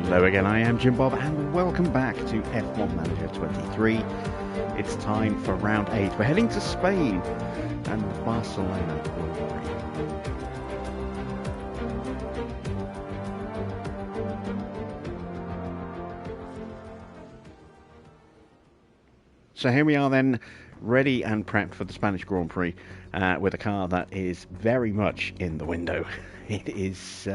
Hello again, I am Jim Bob and welcome back to F1 Manager 23. It's time for round 8. We're heading to Spain and Barcelona. So here we are then, ready and prepped for the Spanish Grand Prix with a car that is very much in the window. It's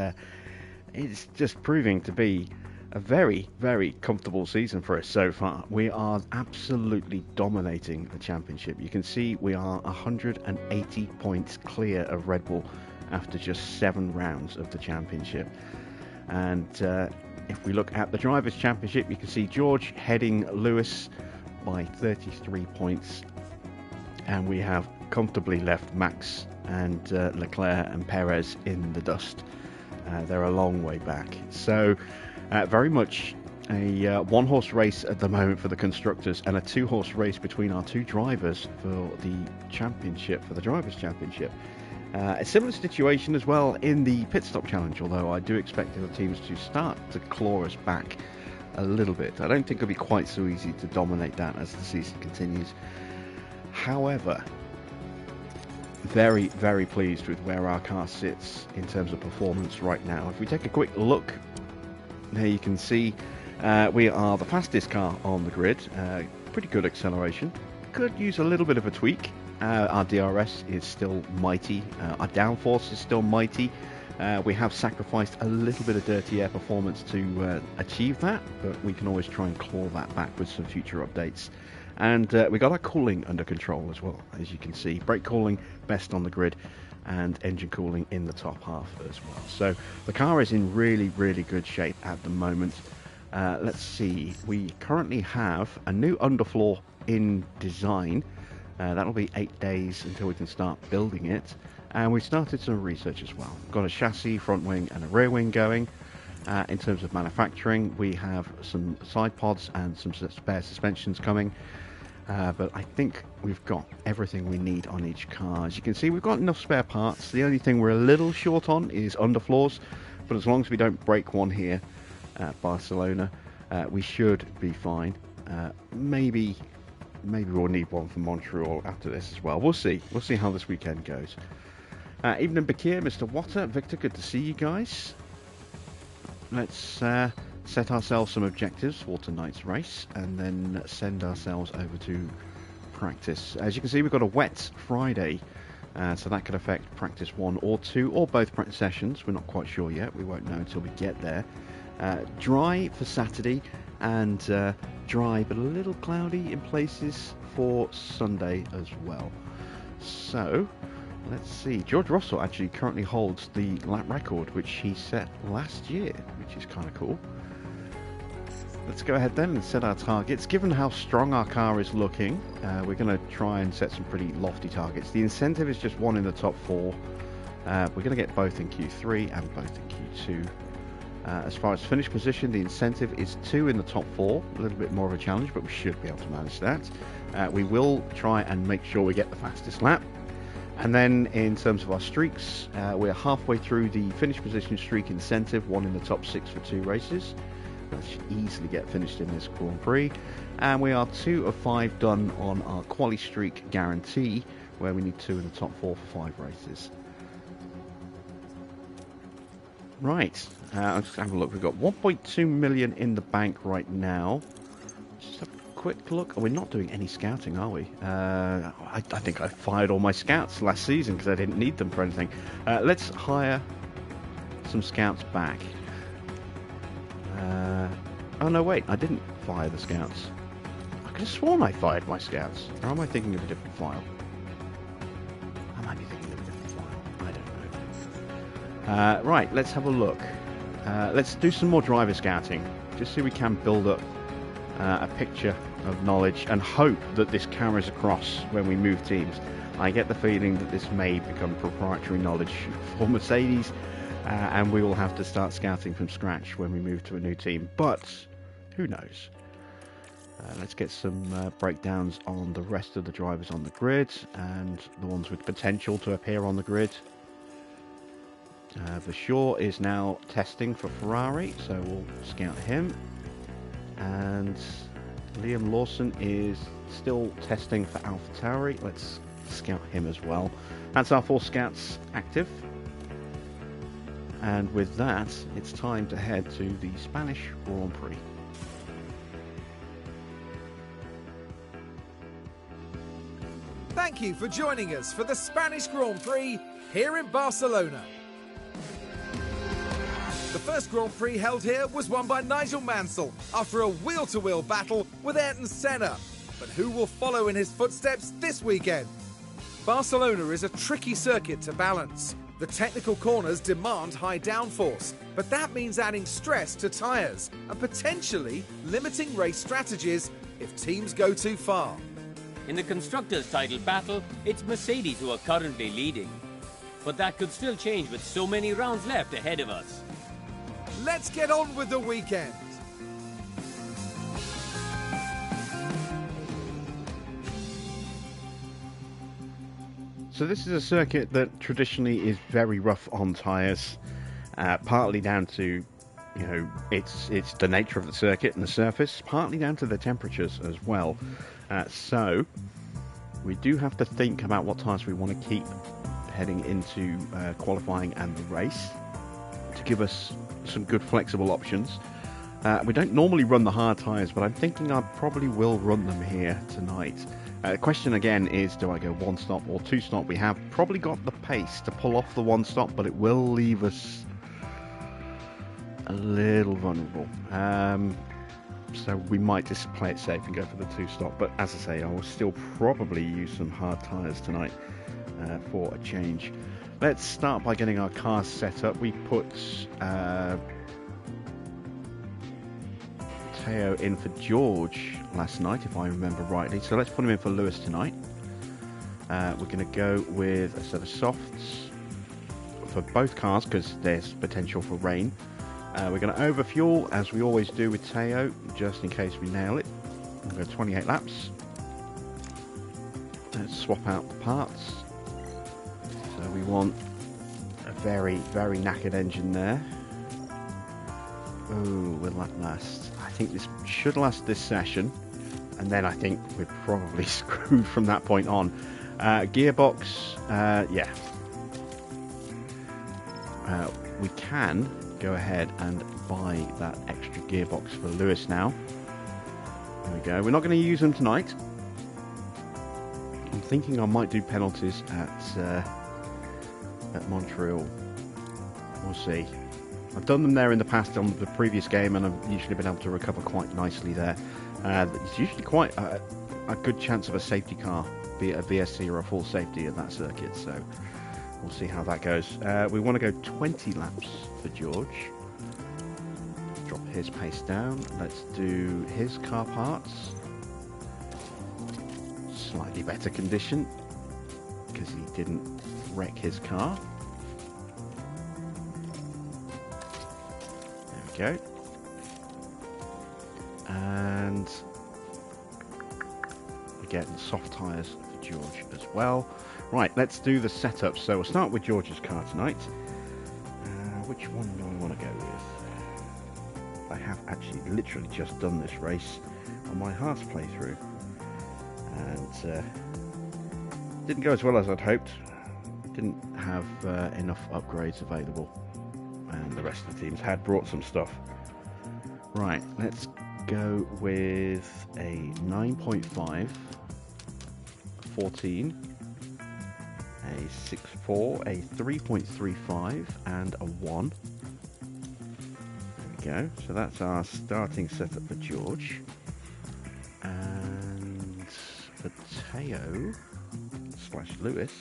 just proving to be a very, very comfortable season for us so far. We are absolutely dominating the championship. You can see we are 180 points clear of Red Bull after just 7 rounds of the championship. And if we look at the Drivers' Championship, you can see George heading Lewis by 33 points. And we have comfortably left Max and Leclerc and Perez in the dust. They're a long way back. So very much a one-horse race at the moment for the constructors and a 2-horse race between our 2 drivers for the championship, for the Drivers' Championship. A similar situation as well in the pit stop challenge, although I do expect the teams to start to claw us back a little bit. I don't think it'll be quite so easy to dominate that as the season continues. However, very, very pleased with where our car sits in terms of performance right now. If we take a quick look, there you can see we are the fastest car on the grid. Pretty good acceleration. Could use a little bit of a tweak. Our DRS is still mighty. Our downforce is still mighty. We have sacrificed a little bit of dirty air performance to achieve that, but we can always try and claw that back with some future updates. And we got our cooling under control as well, as you can see. Brake cooling best on the grid, and engine cooling in the top half as well. So the car is in really, really good shape at the moment. Let's see, we currently have a new underfloor in design. That'll be 8 days until we can start building it. And we started some research as well. Got a chassis, front wing and a rear wing going. In terms of manufacturing, we have some side pods and some spare suspensions coming. But I think we've got everything we need on each car. As you can see, we've got enough spare parts. The only thing we're a little short on is underfloors. But as long as we don't break one here at Barcelona, we should be fine. Maybe we'll need one for Montreal after this as well. We'll see. We'll see how this weekend goes. Evening Bakir, Mr. Watter, Victor, good to see you guys. Let's set ourselves some objectives for tonight's race and then send ourselves over to practice. As you can see, we've got a wet Friday, so that could affect practice 1 or 2 or both practice sessions. We're not quite sure yet. We won't know until we get there. Dry for Saturday and dry but a little cloudy in places for Sunday as well. So let's see. George Russell actually currently holds the lap record, which he set last year, which is kind of cool. Let's go ahead then and set our targets. Given how strong our car is looking, we're going to try and set some pretty lofty targets. The incentive is just 1 in the top 4. We're going to get both in Q3 and both in Q2. As far as finish position, the incentive is 2 in the top 4. A little bit more of a challenge, but we should be able to manage that. We will try and make sure we get the fastest lap. And then in terms of our streaks, we're halfway through the finish position streak incentive, 1 in the top 6 for 2 races. That should easily get finished in this Grand Prix. And we are 2 of 5 done on our quali streak guarantee, where we need 2 in the top 4 for 5 races. Right, let's just have a look. We've got 1.2 million in the bank right now. Just have a quick look. Oh, we're not doing any scouting, are we? I think I fired all my scouts last season because I didn't need them for anything. Let's hire some scouts back. Oh no, wait, I didn't fire the scouts. I could have sworn I fired my scouts. Or am I thinking of a different file? I might be thinking of a different file. I don't know. Right, let's have a look. Let's do some more driver scouting, just so we can build up a picture of knowledge and hope that this carries across when we move teams. I get the feeling that this may become proprietary knowledge for Mercedes, and we will have to start scouting from scratch when we move to a new team, but who knows. Let's get some breakdowns on the rest of the drivers on the grid and the ones with potential to appear on the grid. Vashaw is now testing for Ferrari, so we'll scout him. And Liam Lawson is still testing for AlphaTauri. Let's scout him as well. That's our 4 scouts active. And with that, it's time to head to the Spanish Grand Prix. Thank you for joining us for the Spanish Grand Prix here in Barcelona. The first Grand Prix held here was won by Nigel Mansell after a wheel-to-wheel battle with Ayrton Senna. But who will follow in his footsteps this weekend? Barcelona is a tricky circuit to balance. The technical corners demand high downforce, but that means adding stress to tyres and potentially limiting race strategies if teams go too far. In the Constructors' title battle, it's Mercedes who are currently leading. But that could still change with so many rounds left ahead of us. Let's get on with the weekend. So this is a circuit that traditionally is very rough on tyres, partly down to, you know, it's the nature of the circuit and the surface, partly down to the temperatures as well. So we do have to think about what tyres we want to keep heading into qualifying and the race to give us some good flexible options. We don't normally run the hard tyres, but I'm thinking I probably will run them here tonight. The question again is, do I go 1 stop or 2 stop? We have probably got the pace to pull off the 1 stop, but it will leave us a little vulnerable. So we might just play it safe and go for the 2 stop. But as I say, I will still probably use some hard tyres tonight for a change. Let's start by getting our cars set up. We put Teo in for George last night, if I remember rightly. So let's put him in for Lewis tonight. We're going to go with a set of softs for both cars because there's potential for rain. We're going to overfuel, as we always do with Teo, just in case we nail it. We'll go 28 laps. Let's swap out the parts. So we want a very, very knackered engine there. Oh, will that last? I think this should last this session, and then I think we're probably screwed from that point on. Gearbox, yeah. We can go ahead and buy that extra gearbox for Lewis now. There we go. We're not going to use them tonight. I'm thinking I might do penalties at Montreal. We'll see. I've done them there in the past on the previous game, and I've usually been able to recover quite nicely there. It's usually quite a good chance of a safety car, be it a VSC or a full safety at that circuit, so we'll see how that goes. We want to go 20 laps for George. Drop his pace down. Let's do his car parts. Slightly better condition, because he didn't wreck his car. Go. And again, soft tyres for George as well. Right, let's do the setup. So we'll start with George's car tonight. Which one do I want to go with? I have actually literally just done this race on my Haas playthrough, and didn't go as well as I'd hoped. Didn't have enough upgrades available, and the rest of the teams had brought some stuff. Right, let's go with a 9.5, 14, a 6.4, a 3.35, and a 1. There we go. So that's our starting setup for George. And for Teo / Lewis,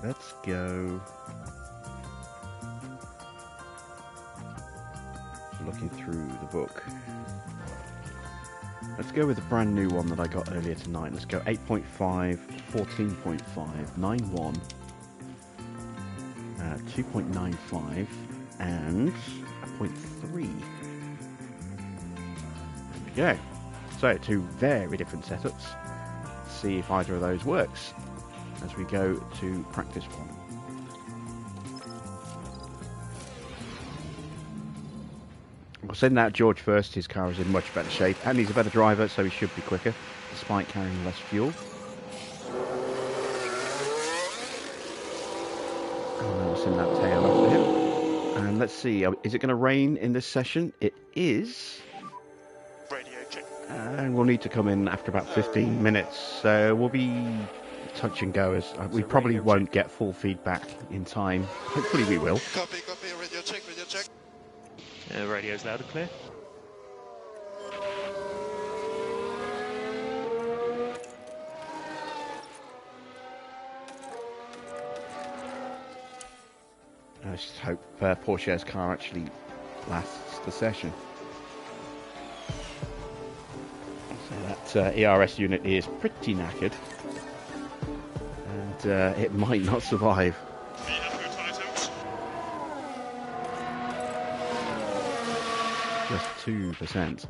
let's go. Looking through the book, let's go with the brand new one that I got earlier tonight. Let's go 8.5, 14.5, 9.1, 2.95, and a 0.3. There we go. So, two very different setups. Let's see if either of those works as we go to practice one. We'll send out George first. His car is in much better shape and he's a better driver, so he should be quicker despite carrying less fuel. And then we'll send that tail after him. And let's see, is it going to rain in this session? It is. Radio check. And we'll need to come in after about 15 minutes, so we'll be touch and go, as we probably won't get full feedback in time. Hopefully we will. Copy, radio check, radio check. Radio's loud and clear. I just hope Porsche's car actually lasts the session. So that ERS unit is pretty knackered, and it might not survive. Just 2%.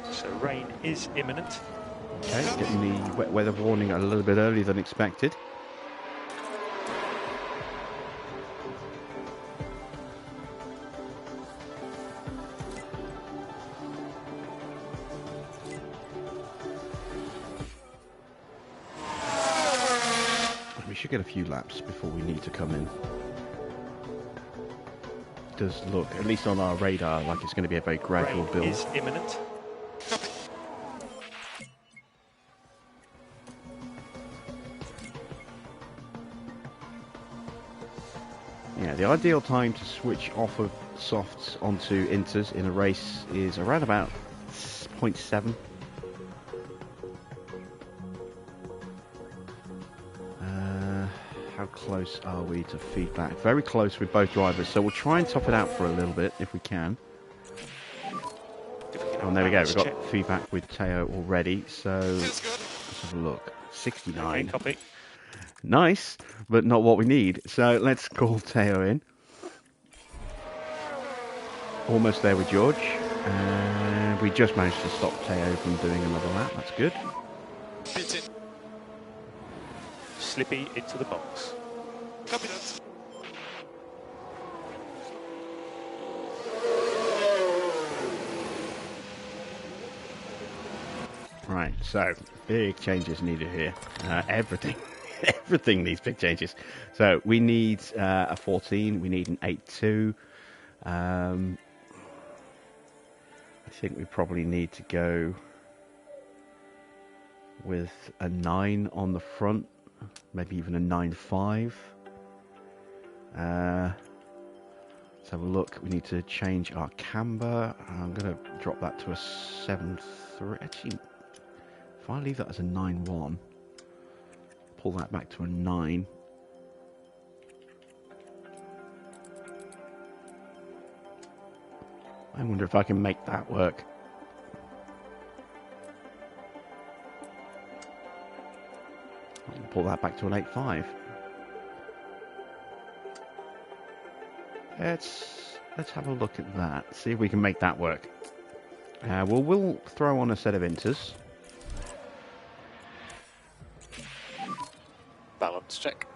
So rain is imminent. Okay, getting the wet weather warning a little bit earlier than expected. We should get a few laps before we need to come in. It does look, at least on our radar, like it's going to be a very gradual Rain build. is imminent. Yeah, the ideal time to switch off of softs onto inters in a race is around about 0.7. How close are we to feedback? Very close with both drivers, so we'll try and top it out for a little bit if we can. Oh, and there we go, we've got feedback with Teo already, so let's have a look. 69. Okay, copy. Nice, but not what we need. So let's call Teo in. Almost there with George. And we just managed to stop Teo from doing another lap. That's good. Slippy into the box. Copy that. Right, so big changes needed here. Everything needs big changes. So we need a 14, we need an 8.2. I think we probably need to go with a 9 on the front, maybe even a 9.5. Let's have a look. We need to change our camber. I'm going to drop that to a 7.3. Actually, if I leave that as a 9.1, pull that back to a 9. I wonder if I can make that work. Pull that back to an 8.5. Let's have a look at that. See if we can make that work. We'll throw on a set of inters. Balance check.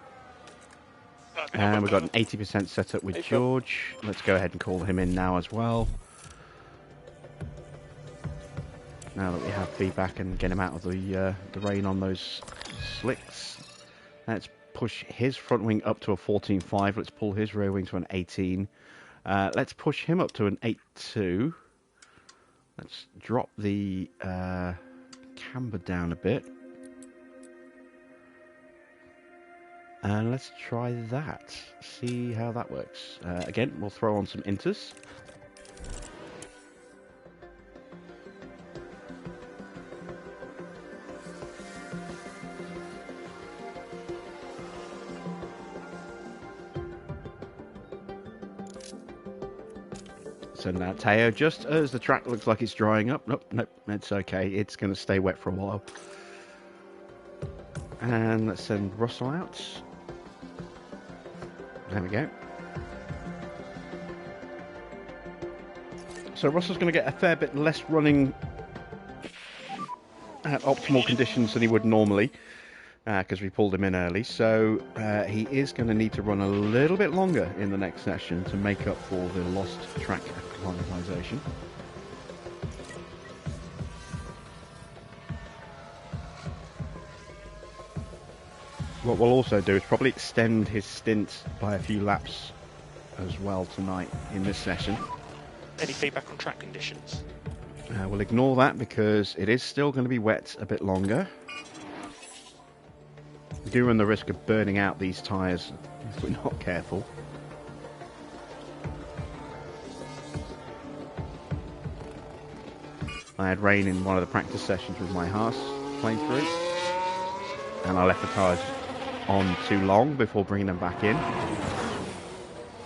And we've got an 80% set up with George. Let's go ahead and call him in now as well. Now that we have feedback and get him out of the rain on those slicks. Let's push his front wing up to a 14.5. Let's pull his rear wing to an 18. Let's push him up to an 8.2. Let's drop the camber down a bit. And let's try that. See how that works. Again, we'll throw on some inters. send out Teo just as the track looks like it's drying up. Nope, it's okay. It's going to stay wet for a while. And let's send Russell out. There we go. So Russell's going to get a fair bit less running at optimal conditions than he would normally, because we pulled him in early. So he is going to need to run a little bit longer in the next session to make up for the lost track acclimatization. What we'll also do is probably extend his stint by a few laps as well tonight in this session. Any feedback on track conditions? We'll ignore that because it is still going to be wet a bit longer. We do run the risk of burning out these tyres if we're not careful. I had rain in one of the practice sessions with my Haas playing through, and I left the tyres on too long before bringing them back in.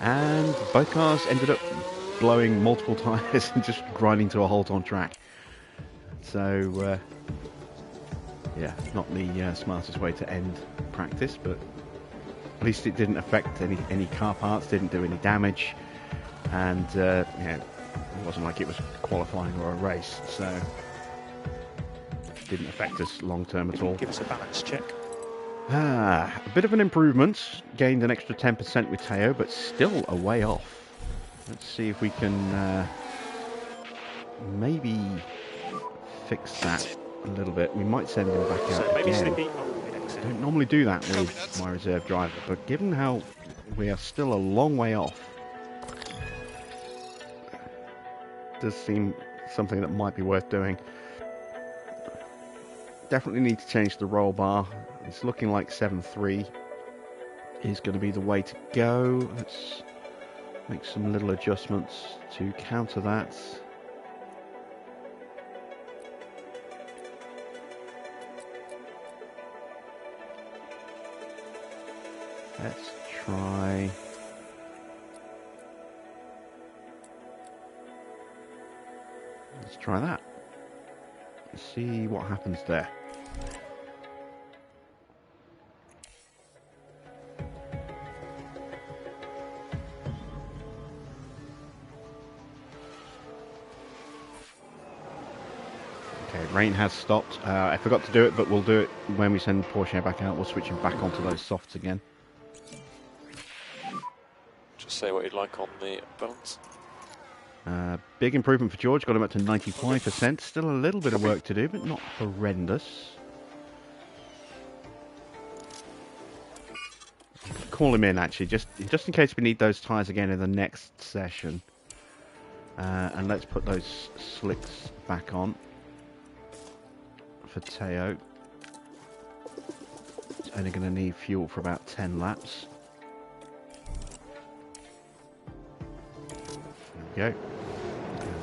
And both cars ended up blowing multiple tyres and just grinding to a halt on track. So, yeah, not the smartest way to end practice, but at least it didn't affect any car parts, didn't do any damage, and yeah, it wasn't like it was qualifying or a race, so it didn't affect us long term at all. Give us a balance check. A bit of an improvement, gained an extra 10% with Teo, but still a way off. Let's see if we can maybe fix that a little bit. We might send him back out Maybe again. Slippy. I don't normally do that with my reserve driver, but given how we are still a long way off, it does seem something that might be worth doing. Definitely need to change the roll bar. It's looking like 7.3 is going to be the way to go. Let's make some little adjustments to counter that. Let's try... Let's try that. Let's see what happens there. Rain has stopped. I forgot to do it, but we'll do it when we send Porsche back out. We'll switch him back onto those softs again. Just say what you'd like on the balance. Big improvement for George. Got him up to 95%. Still a little bit of work to do, but not horrendous. Call him in, actually, just in case we need those tyres again in the next session. And let's put those slicks back on. For Teo, it's only going to need fuel for about 10 laps. There we go.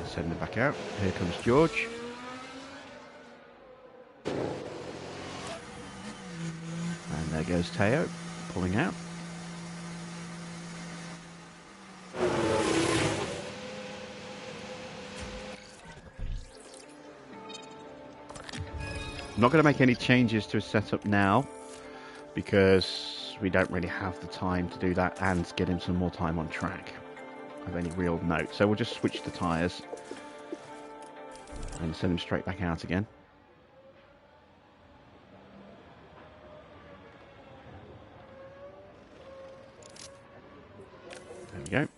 Send him back out. Here comes George. And there goes Teo, pulling out. I'm not going to make any changes to his setup now because we don't really have the time to do that and get him some more time on track of any real note. So we'll just switch the tyres and send him straight back out again. There we go.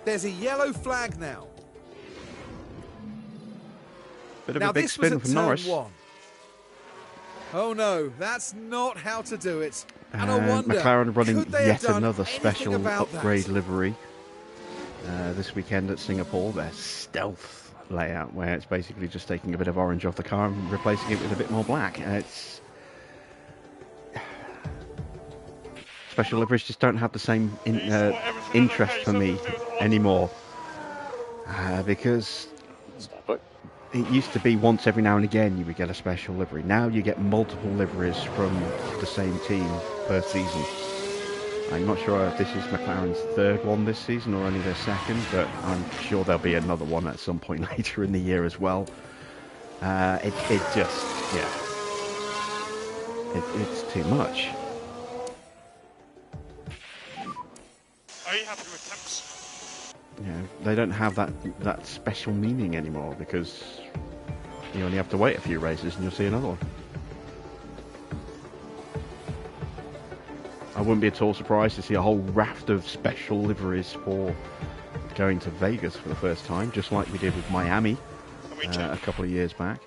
There's a yellow flag now. Bit of Now a big this was spin at from Norris. turn 1. Oh no, that's not how to do it. And I wonder, McLaren running could they have yet done another anything special about upgrade that? livery this weekend at Singapore. Their stealth layout, where it's basically just taking a bit of orange off the car and replacing it with a bit more black. It's special liveries just don't have the same interest for me anymore. Because Start book. it used to be once every now and again you would get a special livery. Now you get multiple liveries from the same team per season. I'm not sure if this is McLaren's third one this season or only their second, but I'm sure there'll be another one at some point later in the year as well. It just, yeah, it's too much. Are you happy with temps? You know, they don't have that special meaning anymore because you only have to wait a few races and you'll see another one. I wouldn't be at all surprised to see a whole raft of special liveries for going to Vegas for the first time, just like we did with Miami a couple of years back.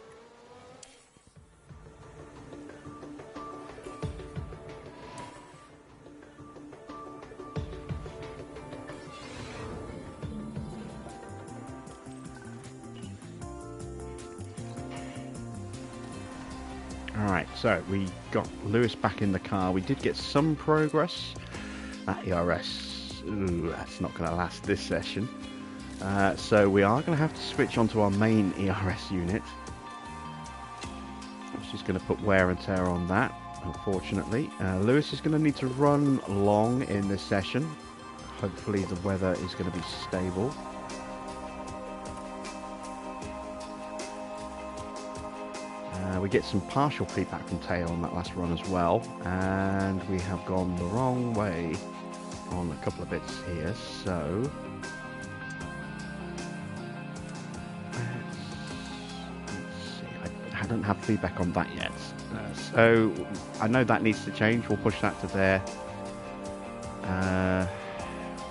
Alright, so we got Lewis back in the car. We did get some progress. That ERS, ooh, that's not going to last this session. So we are going to have to switch onto our main ERS unit, which is going to put wear and tear on that, unfortunately. Lewis is going to need to run long in this session. Hopefully the weather is going to be stable. We get some partial feedback from Tail on that last run as well, and we have gone the wrong way on a couple of bits here, so let's see. I don't have feedback on that yet, so I know that needs to change. We'll push that to there.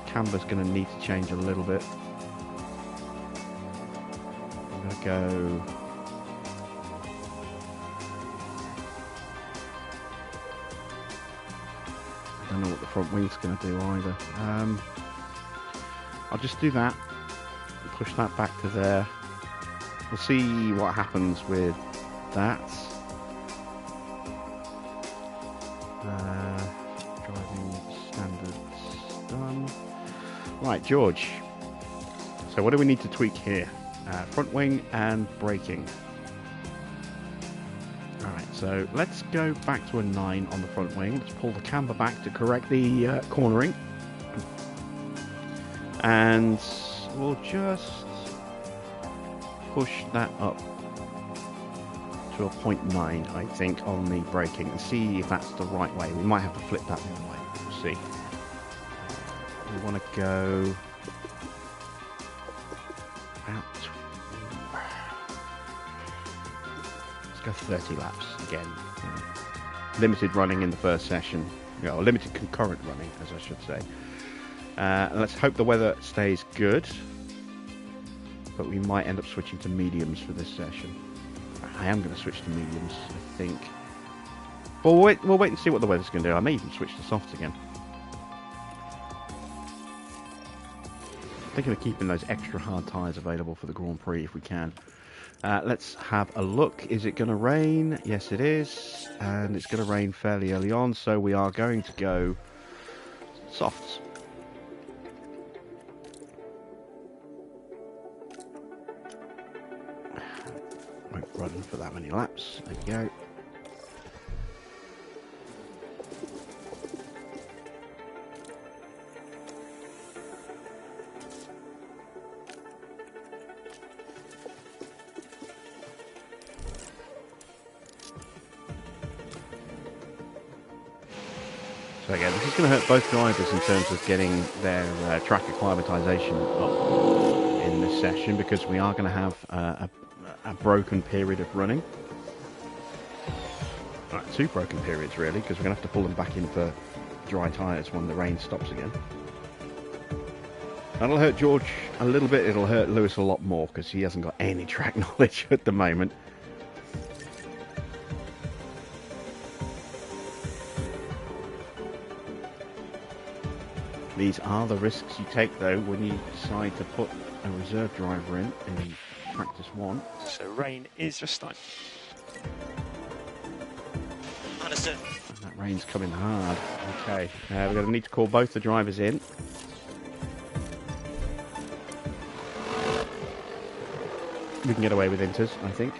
Camber's going to need to change a little bit. I'm going to go I don't know what the front wing's going to do either. I'll just do that, push that back to there. We'll see what happens with that. Driving standards done. Right, George. So what do we need to tweak here? Front wing and braking. Alright, so let's go back to a 9 on the front wing. Let's pull the camber back to correct the cornering. And we'll just push that up to a 0.9, I think, on the braking and see if that's the right way. We might have to flip that one way. We'll see. We want to go about... Let's go 30 laps again. Limited running in the first session, or limited concurrent running, as I should say. Let's hope the weather stays good, but we might end up switching to mediums for this session. I am going to switch to mediums, I think. But we'll wait and see what the weather's going to do. I may even switch to softs again. Thinking of keeping those extra hard tyres available for the Grand Prix if we can. Let's have a look. Is it going to rain? Yes, it is. And it's going to rain fairly early on, so we are going to go softs. Won't run for that many laps. There we go. So again, this is going to hurt both drivers in terms of getting their track acclimatization up in this session, because we are going to have a broken period of running. Right, 2 broken periods really, because we're going to have to pull them back in for dry tyres when the rain stops again. That'll hurt George a little bit, it'll hurt Lewis a lot more, because he hasn't got any track knowledge at the moment. These are the risks you take, though, when you decide to put a reserve driver in practice 1. So rain is just starting. Understood. And that rain's coming hard. Okay, we're going to need to call both the drivers in. We can get away with inters, I think.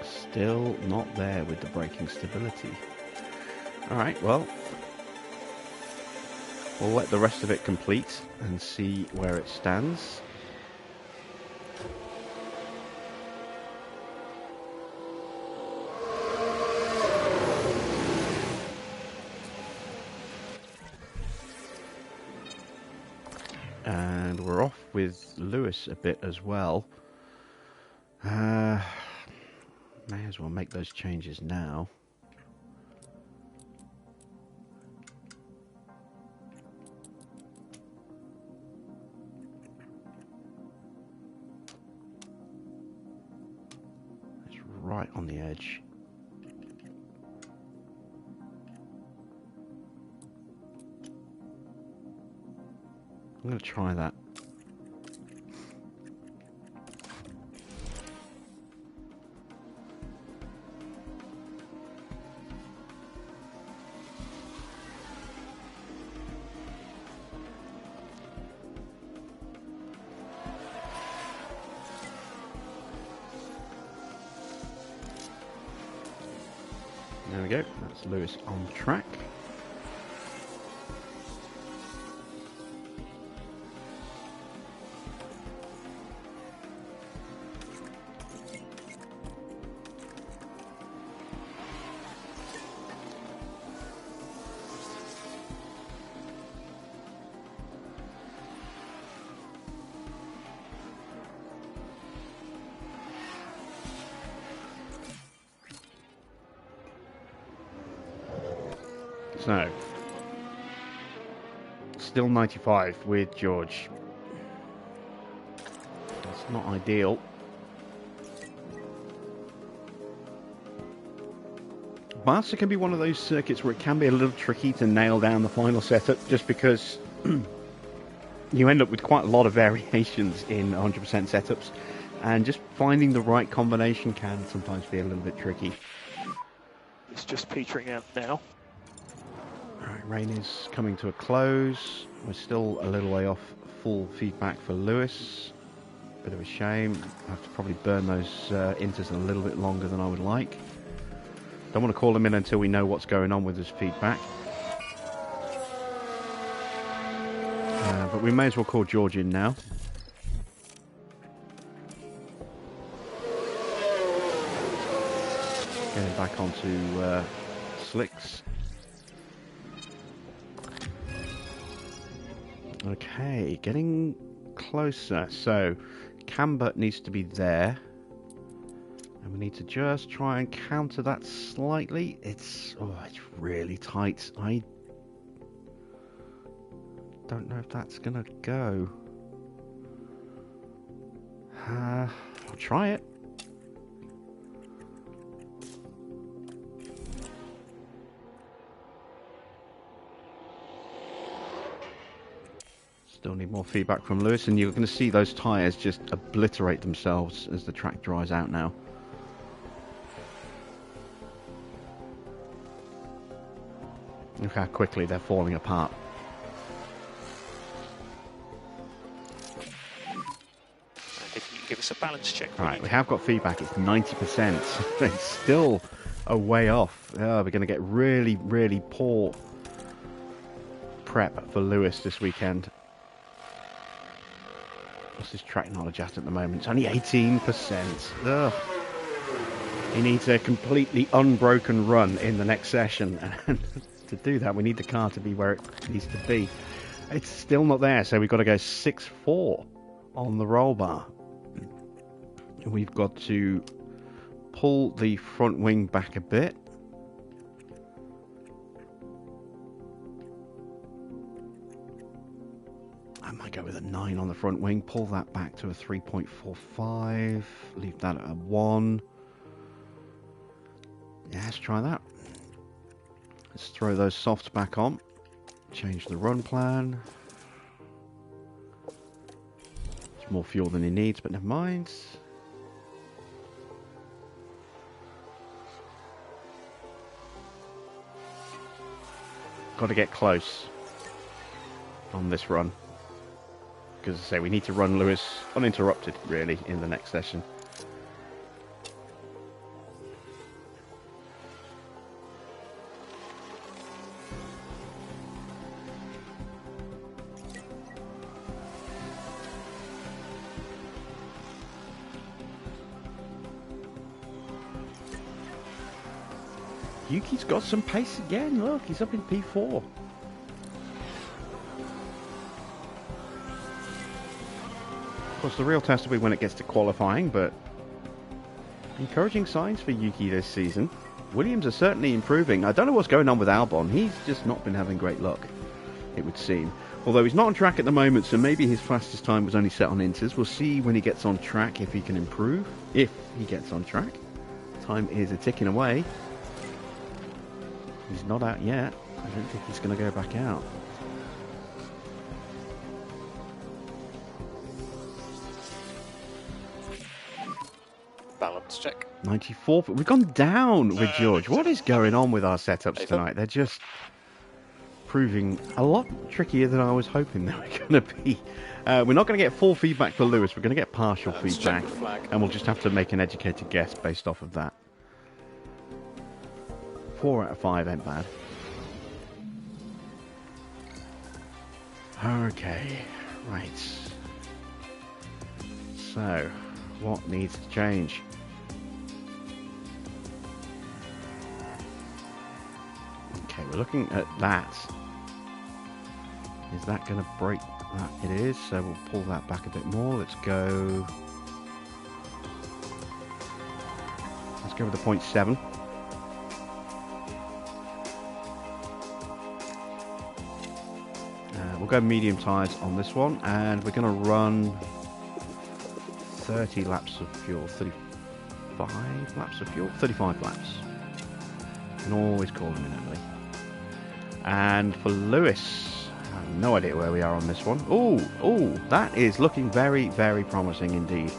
Still not there with the braking stability. Alright, well, we'll let the rest of it complete and see where it stands. And we're off with Lewis a bit as well. May as well make those changes now. It's right on the edge. I'm going to try that. There we go, that's Lewis on track. So, still 95 with George. That's not ideal. Barca can be one of those circuits where it can be a little tricky to nail down the final setup, just because you end up with quite a lot of variations in 100% setups, and just finding the right combination can sometimes be a little bit tricky. It's just petering out now. Alright, rain is coming to a close. We're still a little way off full feedback for Lewis. Bit of a shame. I have to probably burn those inters a little bit longer than I would like. Don't want to call him in until we know what's going on with his feedback. But we may as well call George in now. Getting back onto slicks. Okay, getting closer. So, camber needs to be there. And we need to just try and counter that slightly. It's really tight. I don't know if that's gonna go. I'll try it. Still need more feedback from Lewis, and you're going to see those tyres just obliterate themselves as the track dries out now. Look how quickly they're falling apart. If you can give us a balance check. Right, we have got feedback. It's 90%. It's still a way off. We're going to get really, really poor prep for Lewis this weekend. What's his track knowledge at the moment? It's only 18%. Ugh. He needs a completely unbroken run in the next session. And to do that, we need the car to be where it needs to be. It's still not there, so we've got to go 6.4 on the roll bar. We've got to pull the front wing back a bit. I might go with a 9 on the front wing, pull that back to a 3.45, leave that at a 1. Yeah, let's try that. Let's throw those softs back on, change the run plan. It's more fuel than he needs, but never mind. got to get close on this run. Because as I say, we need to run Lewis uninterrupted, really, in the next session. Yuki's got some pace again. Look, he's up in P4. Of course, the real test will be when it gets to qualifying, but encouraging signs for Yuki this season. Williams are certainly improving. I don't know what's going on with Albon. He's just not been having great luck, it would seem. Although he's not on track at the moment, so maybe his fastest time was only set on inters. We'll see when he gets on track if he can improve. If he gets on track. Time is ticking away. He's not out yet. I don't think he's going to go back out. Balance check. 94. We've gone down with George. What is going on with our setups tonight? They're just proving a lot trickier than I was hoping they were going to be. We're not going to get full feedback for Lewis. We're going to get partial feedback. And we'll just have to make an educated guess based off of that. 4 out of 5 ain't bad. Okay, right. So, what needs to change? Okay, we're looking at that. Is that going to break that? It is, so we'll pull that back a bit more. Let's go with the 0.7. We'll go medium tyres on this one, and we're going to run 30 laps of fuel, 35 laps of fuel, 35 laps. You can always call them in early. And for Lewis, I have no idea where we are on this one. Oh, that is looking very, very promising indeed.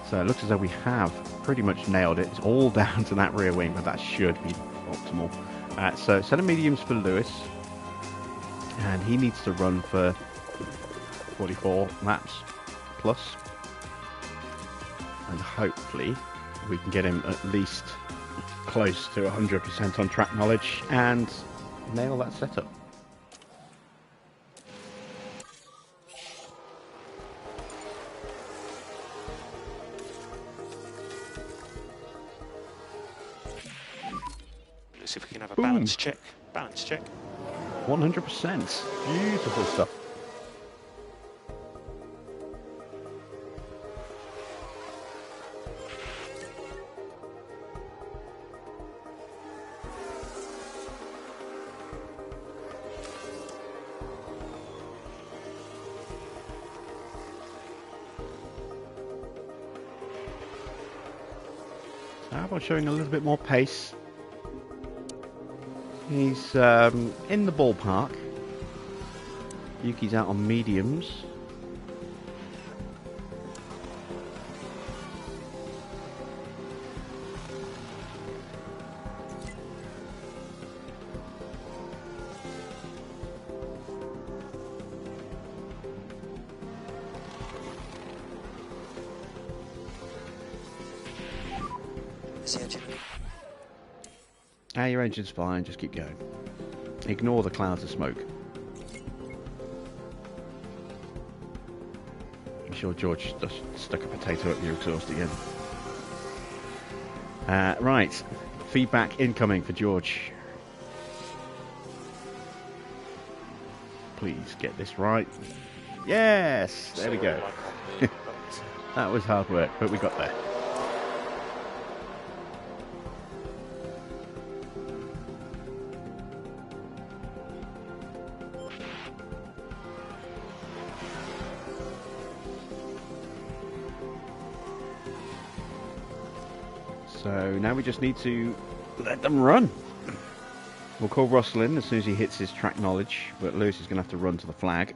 So it looks as though we have pretty much nailed it. It's all down to that rear wing, but that should be optimal. So set of mediums for Lewis. And he needs to run for 44 laps plus. And hopefully we can get him at least close to 100% on track knowledge and nail that setup. Let's see if we can have a balance check. Balance check. 100%. Beautiful stuff. Albon showing a little bit more pace. He's in the ballpark. Yuki's out on mediums. Your engine's fine, just keep going. Ignore the clouds of smoke. I'm sure George just stuck a potato up your exhaust again. Right, feedback incoming for George. Please get this right. Yes, there we go. That was hard work, but we got there. So now we just need to let them run. We'll call Russell in as soon as he hits his track knowledge, but Lewis is going to have to run to the flag.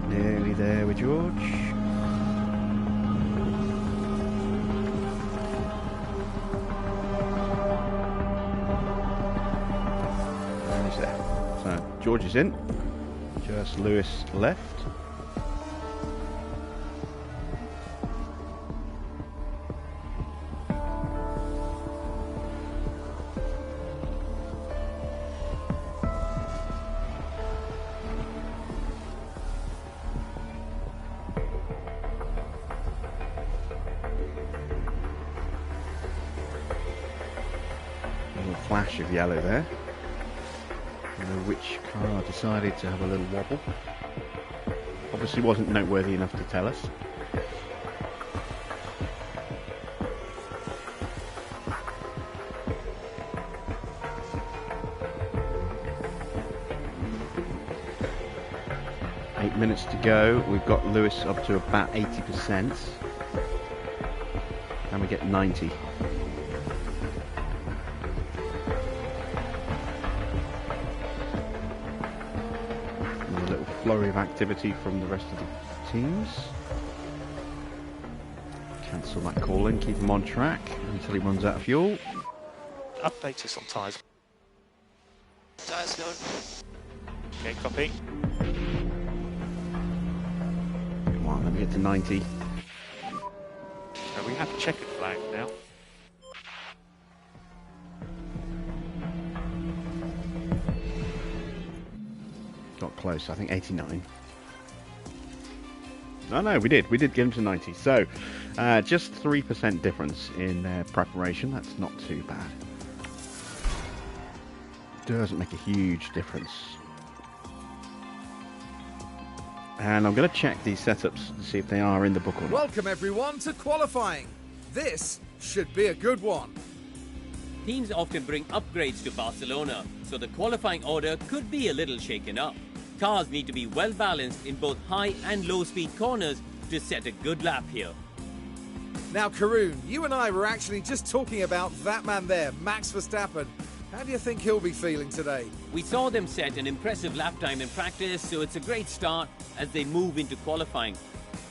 Nearly there with George. And he's there. So George is in. Just Lewis left. Flash of yellow there. I don't know which car decided to have a little wobble. Obviously wasn't noteworthy enough to tell us. Eight minutes to go. We've got Lewis up to about 80%. And we get 90. Flurry of activity from the rest of the teams. Cancel that call in, keep him on track until he runs out of fuel. Update us on tyres. Tyres going. Okay, copy. Come on, let me get to 90. So we have a checkered flag now. Got close, I think 89. No, we did get him to 90. So, just 3% difference in their preparation. That's not too bad. Doesn't make a huge difference. And I'm going to check these setups to see if they are in the book or not. Welcome everyone to qualifying. This should be a good one. Teams often bring upgrades to Barcelona, so the qualifying order could be a little shaken up. Cars need to be well balanced in both high and low speed corners to set a good lap here. Now, Karun, you and I were actually just talking about that man there, Max Verstappen. How do you think he'll be feeling today? We saw them set an impressive lap time in practice, so it's a great start as they move into qualifying.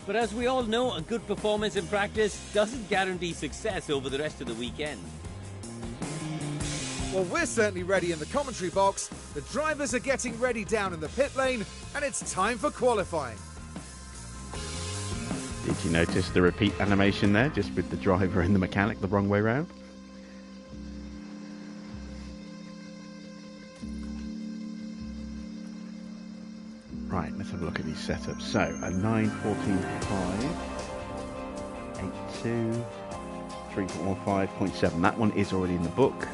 But as we all know, a good performance in practice doesn't guarantee success over the rest of the weekend. Well, we're certainly ready in the commentary box. The drivers are getting ready down in the pit lane, and it's time for qualifying. Did you notice the repeat animation there, just with the driver and the mechanic the wrong way round? Right, let's have a look at these setups. So, a 9.14.5, 8.2, 3.15.7. That one is already in the book.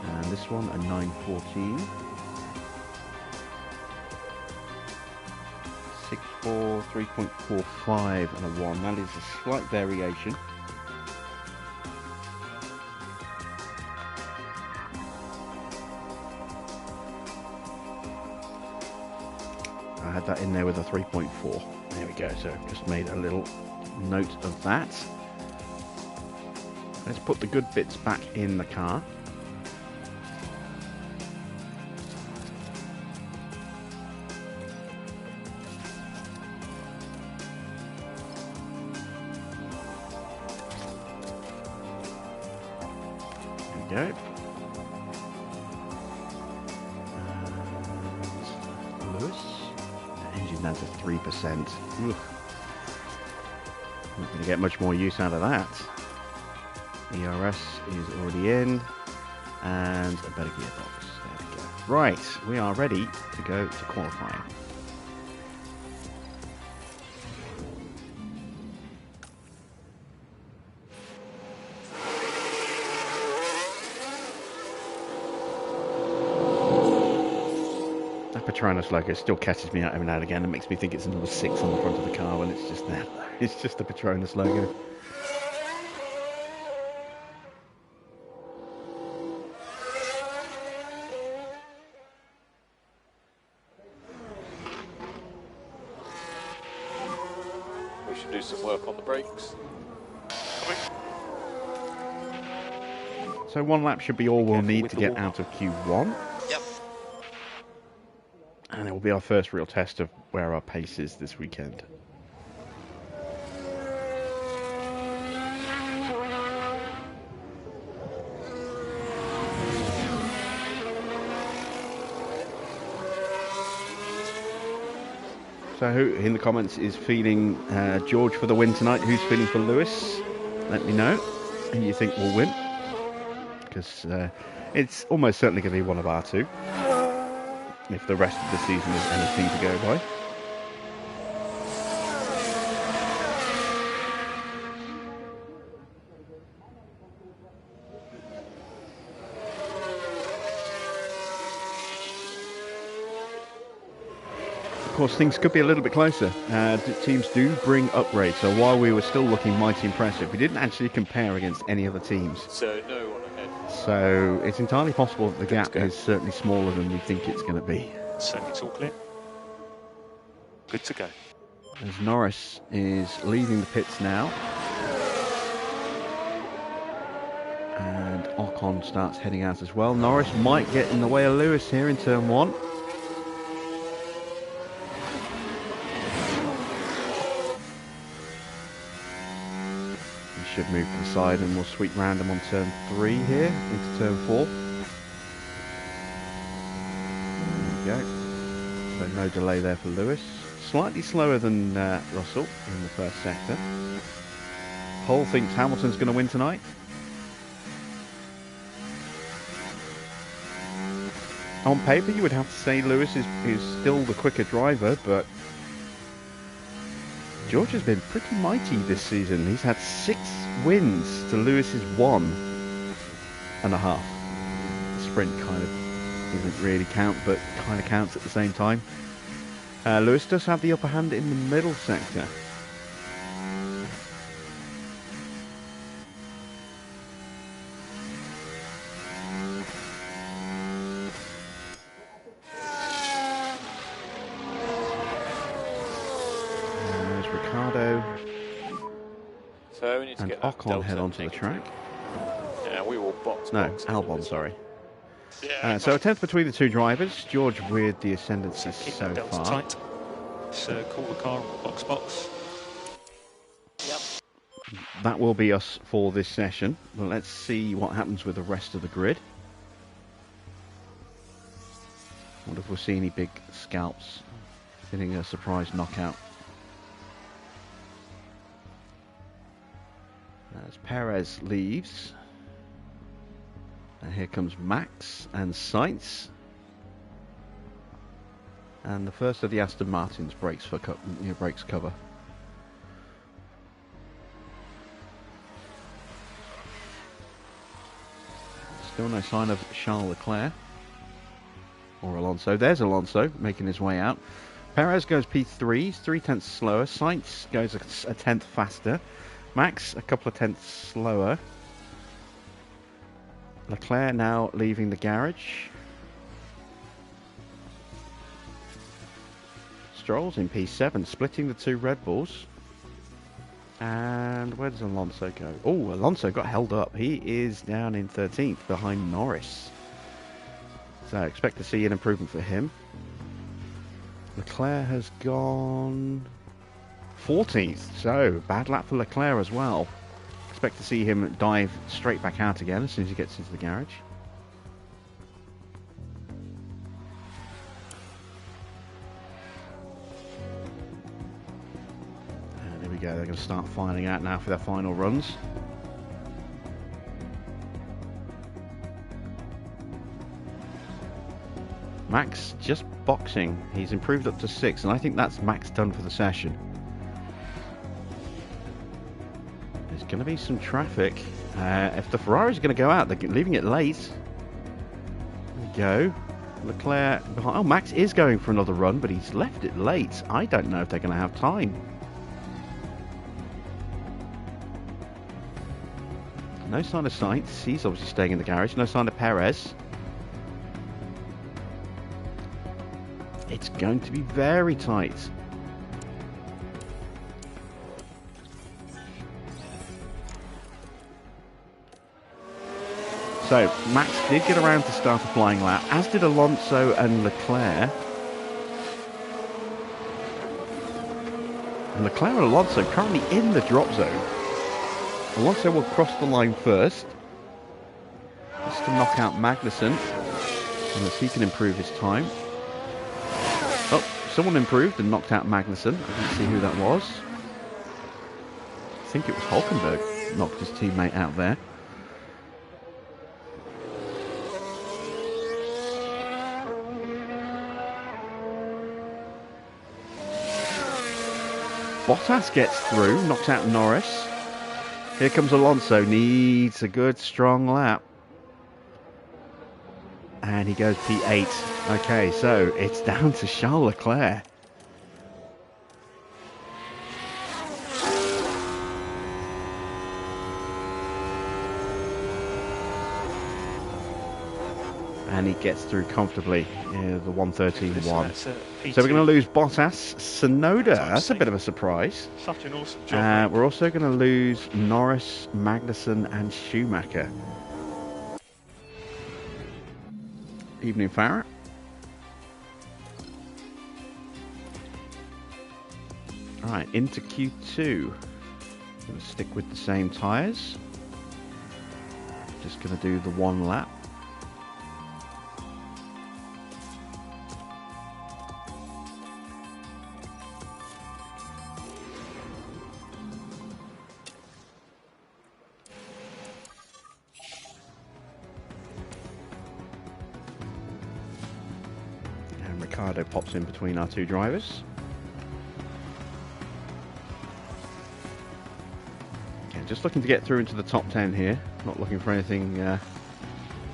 And this one, a 9.14. 6.4, 3.45 and a 1. That is a slight variation. I had that in there with a 3.4. There we go, so just made a little note of that. Let's put the good bits back in the car. Go. And Lewis. The engine down to 3%. Ugh. Not going to get much more use out of that. ERS is already in. And a better gearbox. There we go. Right, we are ready to go to qualifying. Patronus logo still catches me out every now and again. It makes me think it's number 6 on the front of the car when it's just there. It's just the Patronus logo. should do some work on the brakes. So 1 lap should be all we'll Careful need with to the get wall. out of Q1. Yep. And it will be our first real test of where our pace is this weekend. So who in the comments is feeling George for the win tonight? Who's feeling for Lewis? Let me know who you think will win. Because it's almost certainly going to be one of our two. If the rest of the season is anything to go by. Of course, things could be a little bit closer. Teams do bring upgrades, so while we were still looking mighty impressive, we didn't actually compare against any other teams. So no one ahead. So it's entirely possible that the Good to gap go. is certainly smaller than we think it's going to be. So it's all clear. Good to go. As Norris is leaving the pits now. And Ocon starts heading out as well. Norris might get in the way of Lewis here in turn 1. Should move to the side and we'll sweep round him on turn 3 here into turn 4. There we go. So no delay there for Lewis. Slightly slower than Russell in the first sector. Pole thinks Hamilton's going to win tonight. On paper you would have to say Lewis is still the quicker driver, but George has been pretty mighty this season. He's had 6 wins to Lewis's 1.5. The sprint kind of doesn't really count, but kind of counts at the same time. Lewis does have the upper hand in the middle sector. So we need to And get that Ocon delta head onto the negative. track. Yeah, we will box. No, box Albon, this. sorry. Yeah, So a 10th between the two drivers. George with the ascendancy keep so that delta far. tight. So call the car box. Yep. That will be us for this session. Well, let's see what happens with the rest of the grid. What if we'll see any big scalps getting a surprise knockout? As Perez leaves, and here comes Max and Sainz, and the first of the Aston Martins breaks cover. Still no sign of Charles Leclerc or Alonso. There's Alonso making his way out. Perez goes P3, 0.3 slower. Sainz goes a tenth faster. Max a couple of tenths slower. Leclerc now leaving the garage. Stroll's in P7, splitting the two Red Bulls. And where does Alonso go? Oh, Alonso got held up. He is down in 13th behind Norris. So expect to see an improvement for him. Leclerc has gone 14th, so bad lap for Leclerc as well. Expect to see him dive straight back out again as soon as he gets into the garage. And there we go, they're going to start filing out now for their final runs. Max just boxing. He's improved up to 6, and I think that's Max done for the session. There's going to be some traffic. If the Ferrari's going to go out, they're leaving it late. There we go. Leclerc behind. Oh, Max is going for another run, but he's left it late. I don't know if they're going to have time. No sign of Sainz. He's obviously staying in the garage. No sign of Perez. It's going to be very tight. So Max did get around to start a flying lap, as did Alonso and Leclerc. And Leclerc and Alonso currently in the drop zone. Alonso will cross the line first. Just to knock out Magnussen, unless he can improve his time. Oh, someone improved and knocked out Magnussen. I didn't see who that was. I think it was Hulkenberg knocked his teammate out there. Bottas gets through, knocks out Norris. Here comes Alonso, needs a good strong lap. And he goes P8. Okay, so it's down to Charles Leclerc. And he gets through comfortably, the 113.1. So we're going to lose Bottas, Tsunoda. That's a bit of a surprise. Such an awesome job. We're also going to lose Norris, Magnussen and Schumacher. Evening, Farah. Alright, into Q2. Going to stick with the same tyres. Just going to do the one lap. Ricardo pops in between our two drivers. Okay, just looking to get through into the top 10 here. Not looking for anything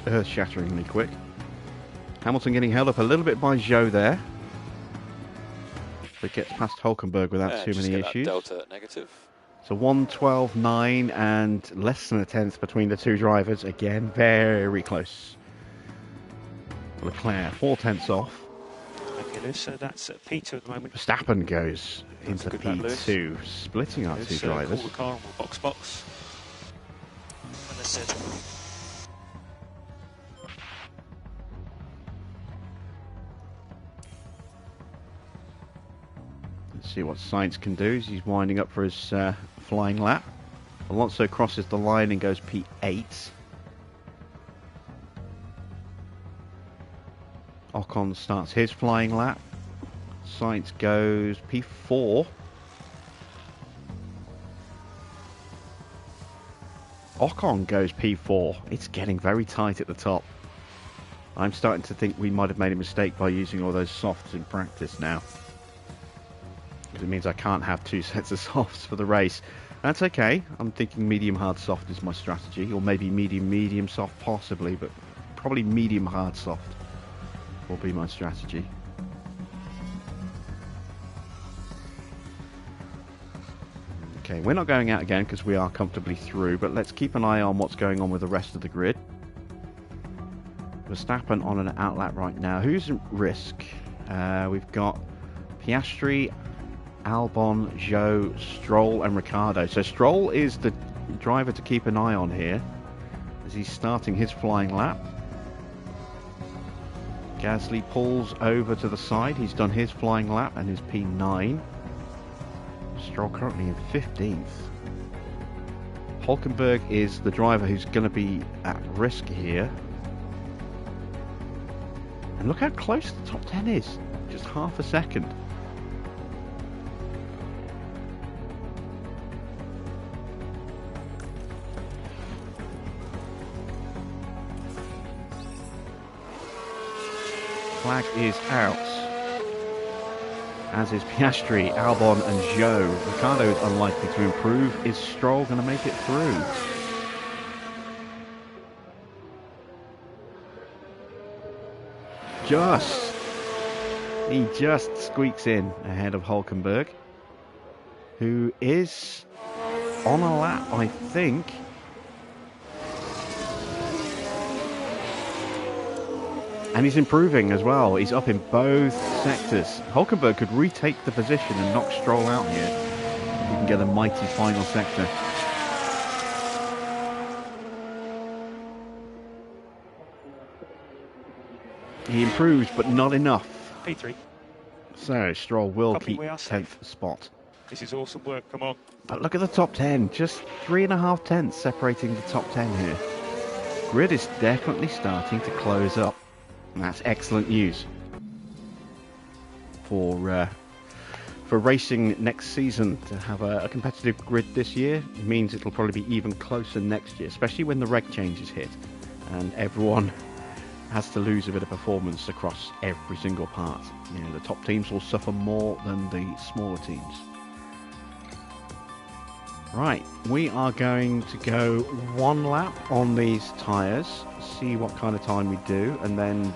earth-shatteringly quick. Hamilton getting held up a little bit by Zhou there. But gets past Hulkenberg without too many issues. Delta negative. So 1:12.9 and less than a tenth between the two drivers. Again, very close. Leclerc 4 tenths off. So that's P2 at the moment. Verstappen goes into P2, splitting our two drivers. Call the car and we'll box. Understood. Let's see what Sainz can do as he's winding up for his flying lap. Alonso crosses the line and goes P8. Ocon starts his flying lap. Sainz goes P4. Ocon goes P4. It's getting very tight at the top. I'm starting to think we might have made a mistake by using all those softs in practice now. Because it means I can't have two sets of softs for the race. That's okay. I'm thinking medium hard soft is my strategy. Or maybe medium soft possibly, but probably medium hard soft will be my strategy. Okay, we're not going out again because we are comfortably through, but let's keep an eye on what's going on with the rest of the grid. Verstappen on an outlap right now. Who's at risk? We've got Piastri, Albon, Zhou, Stroll and Ricciardo. So Stroll is the driver to keep an eye on here as he's starting his flying lap. Gasly pulls over to the side. He's done his flying lap and his P9. Stroll currently in 15th. Hulkenberg is the driver who's going to be at risk here. And look how close the top 10 is. Just half a second. Flag is out, as is Piastri, Albon and Zhou. Ricciardo is unlikely to improve. Is Stroll going to make it through? He just squeaks in ahead of Hulkenberg, who is on a lap, I think. And he's improving as well. He's up in both sectors. Hulkenberg could retake the position and knock Stroll out here. We can get a mighty final sector. He improves, but not enough. P3. So Stroll will Copy, keep we are 10th safe. spot. This is awesome work. Come on. But look at the top 10. Just 3.5 tenths separating the top 10 here. Grid is definitely starting to close up. And that's excellent news for racing next season. To have a competitive grid this year means it'll probably be even closer next year, especially when the reg changes hit and everyone has to lose a bit of performance across every single part. You know, the top teams will suffer more than the smaller teams. Right, we are going to go 1 lap on these tyres, see what kind of time we do, and then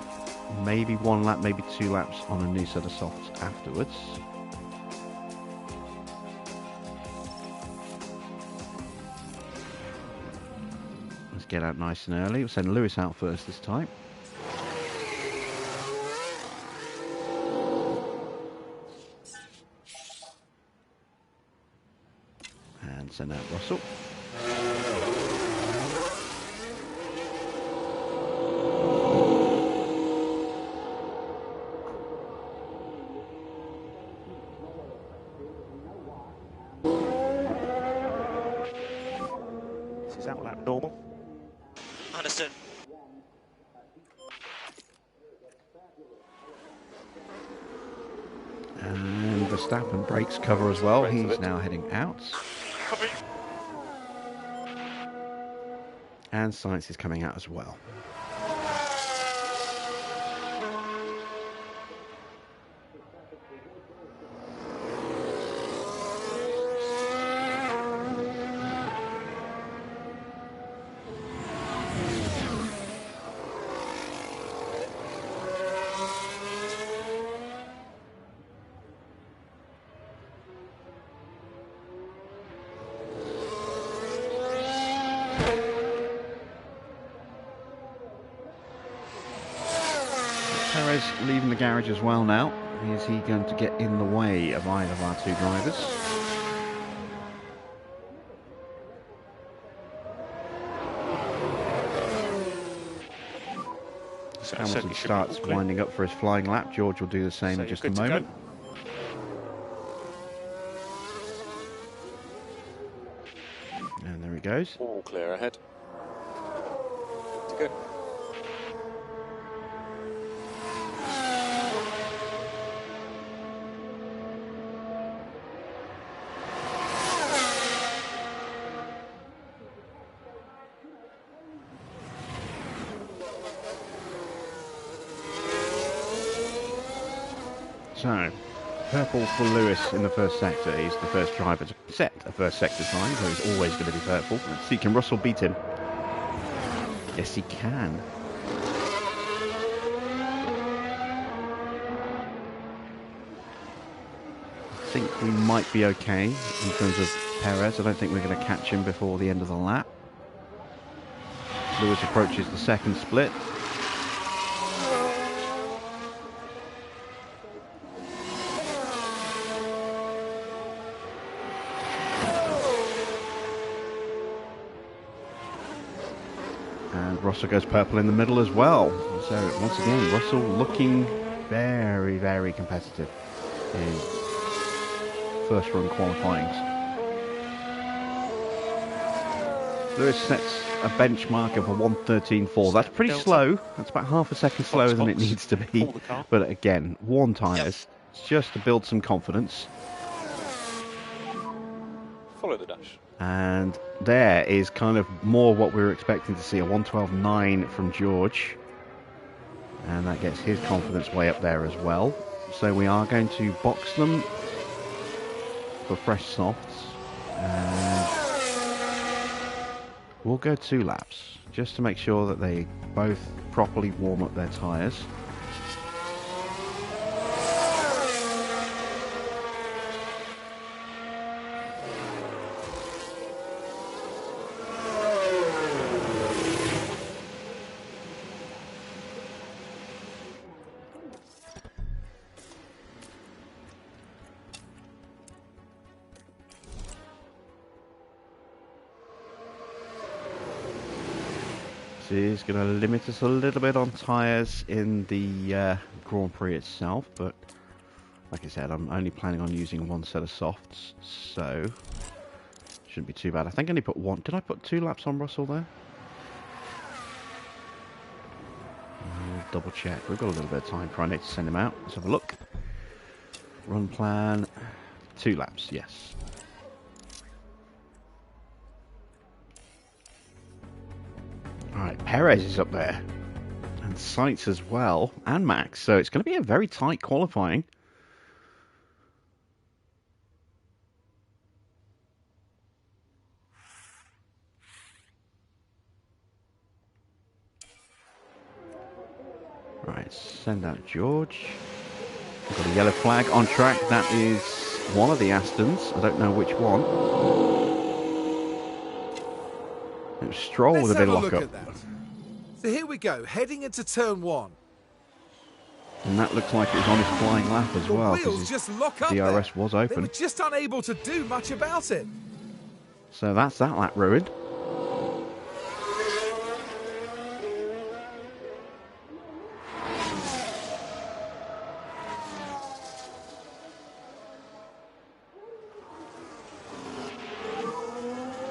maybe 1 lap, maybe 2 laps on a new set of softs afterwards. Let's get out nice and early. We'll send Lewis out first this time. And send out Russell. This is out lap normal. Understood. And Verstappen breaks cover as well. He's now heading out. Copy. And Sainz is coming out as well. Perez leaving the garage as well now. Is he going to get in the way of either of our two drivers? So Hamilton starts winding up for his flying lap. George will do the same in just a moment. And there he goes. All clear ahead. Good to go. So, purple for Lewis in the first sector. He's the first driver to set a first sector time, so he's always going to be purple. Let's see, can Russell beat him? Yes, he can. I think we might be okay in terms of Perez. I don't think we're going to catch him before the end of the lap. Lewis approaches the second split. And Russell goes purple in the middle as well. So once again, Russell looking very, very competitive in first run qualifying. Lewis sets a benchmark of a 1:13.4. That's pretty slow. That's about half a second slower than it needs to be. But again, worn tyres, just to build some confidence. Follow the dash. And there is kind of more what we were expecting to see, a 1:12.9 from George. And that gets his confidence way up there as well. So we are going to box them for fresh softs. And we'll go 2 laps, just to make sure that they both properly warm up their tyres. is going to limit us a little bit on tyres in the Grand Prix itself, but like I said, I'm only planning on using one set of softs, so shouldn't be too bad. I think I only put one. Did I put 2 laps on Russell there? I'll double check. We've got a little bit of time before I need to send him out. Let's have a look. Run plan, 2 laps, yes. Alright, Perez is up there. And Sainz as well, and Max. So it's going to be a very tight qualifying. Right, send out George. We've got a yellow flag on track. That is one of the Astons. I don't know which one. It was Stroll with a bit of lock-up. So here we go, heading into turn 1. And that looks like it was on his flying lap as well. The wheels just lock up DRS there. was They open. were just unable to do much about it. So that's that lap ruined.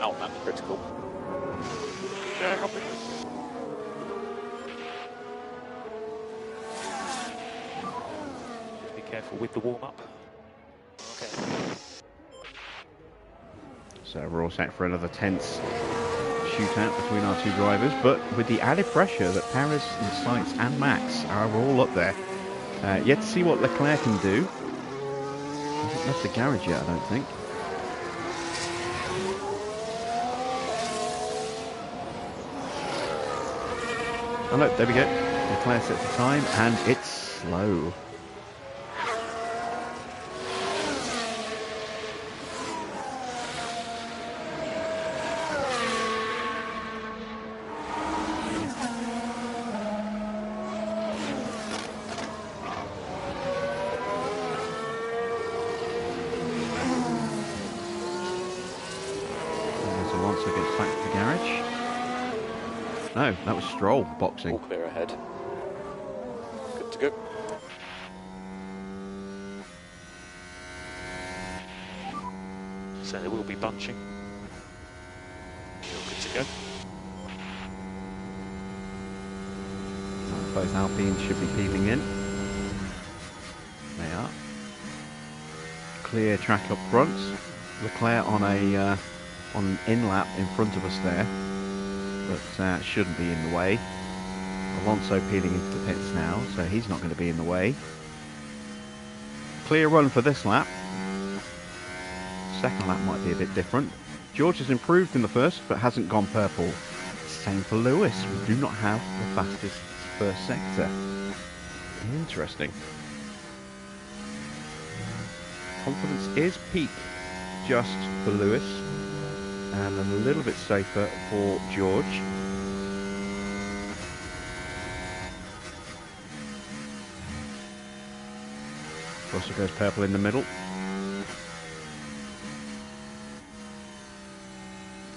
Oh, that's critical. Yeah, copy. Be careful with the warm-up. Okay. So we're all set for another tense shootout between our 2 drivers, but with the added pressure that Perez and Sainz and Max are all up there. Yet to see what Leclerc can do. Hasn't left the garage yet, I don't think. Oh look, there we go. Leclerc sets the time, and it's slow. As Alonso gets back to the garage. No, that was Stroll boxing. All clear ahead. Good to go. So there will be bunching. Good to go. Both Alpines should be peeling in. They are. Clear track up front. Leclerc on a on an in-lap in front of us there, but shouldn't be in the way. Alonso peeling into the pits now, so he's not going to be in the way. Clear run for this lap. Second lap might be a bit different. George has improved in the first, but hasn't gone purple. Same for Lewis. We do not have the fastest first sector. Interesting. Confidence is peak just for Lewis, and a little bit safer for George. Russell goes purple in the middle.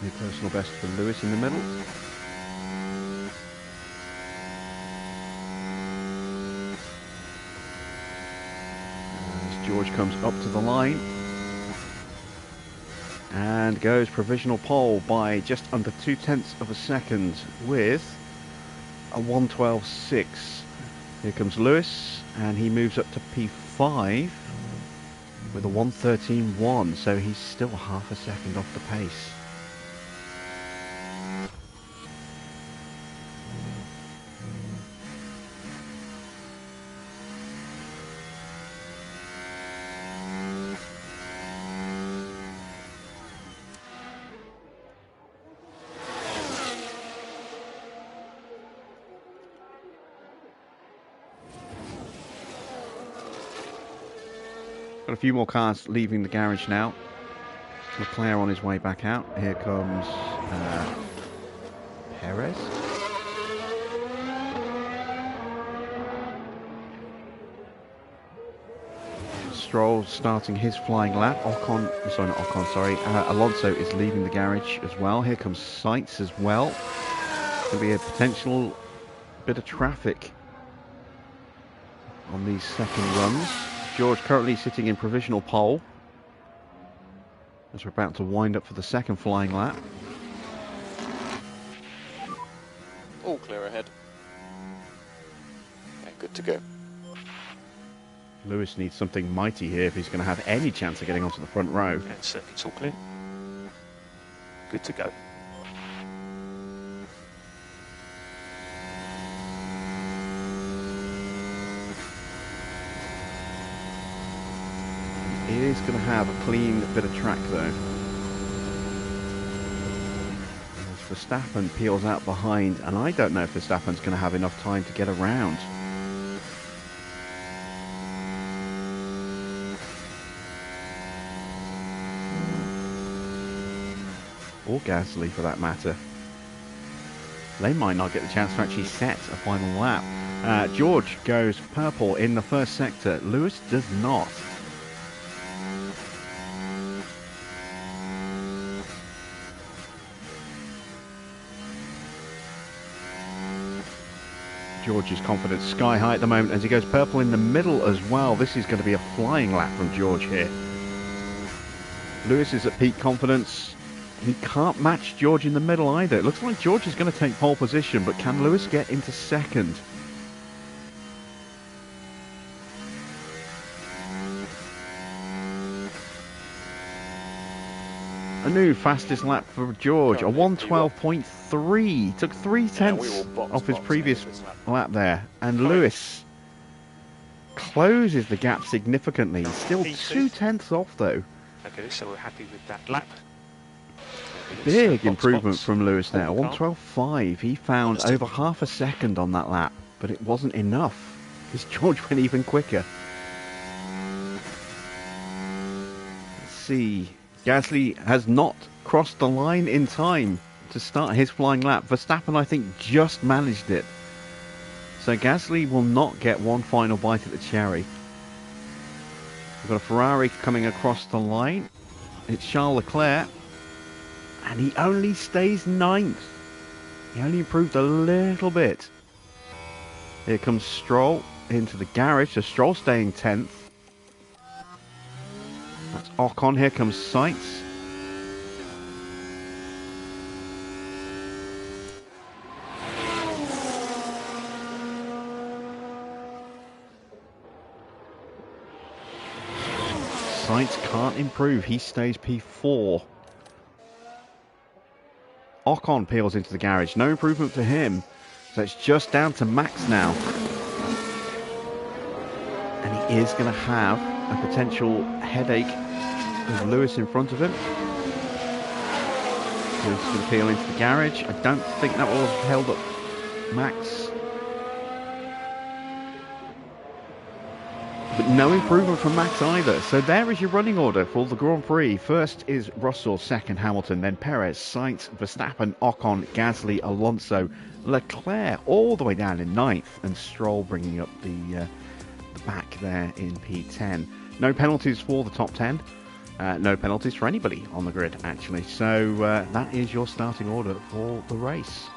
New personal best for Lewis in the middle. As George comes up to the line and goes provisional pole by just under 0.2 of a second with a 1:12.6. Here comes Lewis, and he moves up to P5 with a 1:13.1, so he's still half a second off the pace. Got a few more cars leaving the garage now. Leclerc on his way back out. Here comes Perez. Stroll starting his flying lap. Alonso is leaving the garage as well. Here comes Sainz as well. going to be a potential bit of traffic on these second runs. George currently sitting in provisional pole as we're about to wind up for the second flying lap. All clear ahead. Yeah, good to go. Lewis needs something mighty here if he's going to have any chance of getting onto the front row. And it's all clear. Good to go. He is going to have a clean bit of track though. As Verstappen peels out behind, and I don't know if Verstappen's going to have enough time to get around. Or Gasly for that matter. They might not get the chance to actually set a final lap. George goes purple in the first sector. Lewis does not. George's confidence sky high at the moment as he goes purple in the middle as well. This is going to be a flying lap from George here. Lewis is at peak confidence. He can't match George in the middle either. It looks like George is going to take pole position, but can Lewis get into second? A new fastest lap for George, a 1:12.3. Took 0.3 off his previous lap there. And Lewis closes the gap significantly. Still 0.2 off though. Okay, so we're happy with that lap. Big improvement from Lewis there, 1:12.5. He found over half a second on that lap, but it wasn't enough because George went even quicker. Let's see. Gasly has not crossed the line in time to start his flying lap. Verstappen, I think, just managed it. So Gasly will not get one final bite at the cherry. We've got a Ferrari coming across the line. It's Charles Leclerc. And he only stays 9th. He only improved a little bit. Here comes Stroll into the garage. So Stroll staying 10th. That's Ocon. Here comes Sainz. Sainz can't improve. He stays P4. Ocon peels into the garage. No improvement for him. So it's just down to Max now. And he is going to have a potential headache with Lewis in front of him. Lewis is going to peel into the garage. I don't think that will have held up Max. But no improvement from Max either. So there is your running order for the Grand Prix. First is Russell, second Hamilton, then Perez, Sainz, Verstappen, Ocon, Gasly, Alonso, Leclerc all the way down in 9th, and Stroll bringing up the back there in P10. No penalties for the top 10. No penalties for anybody on the grid, actually. So that is your starting order for the race.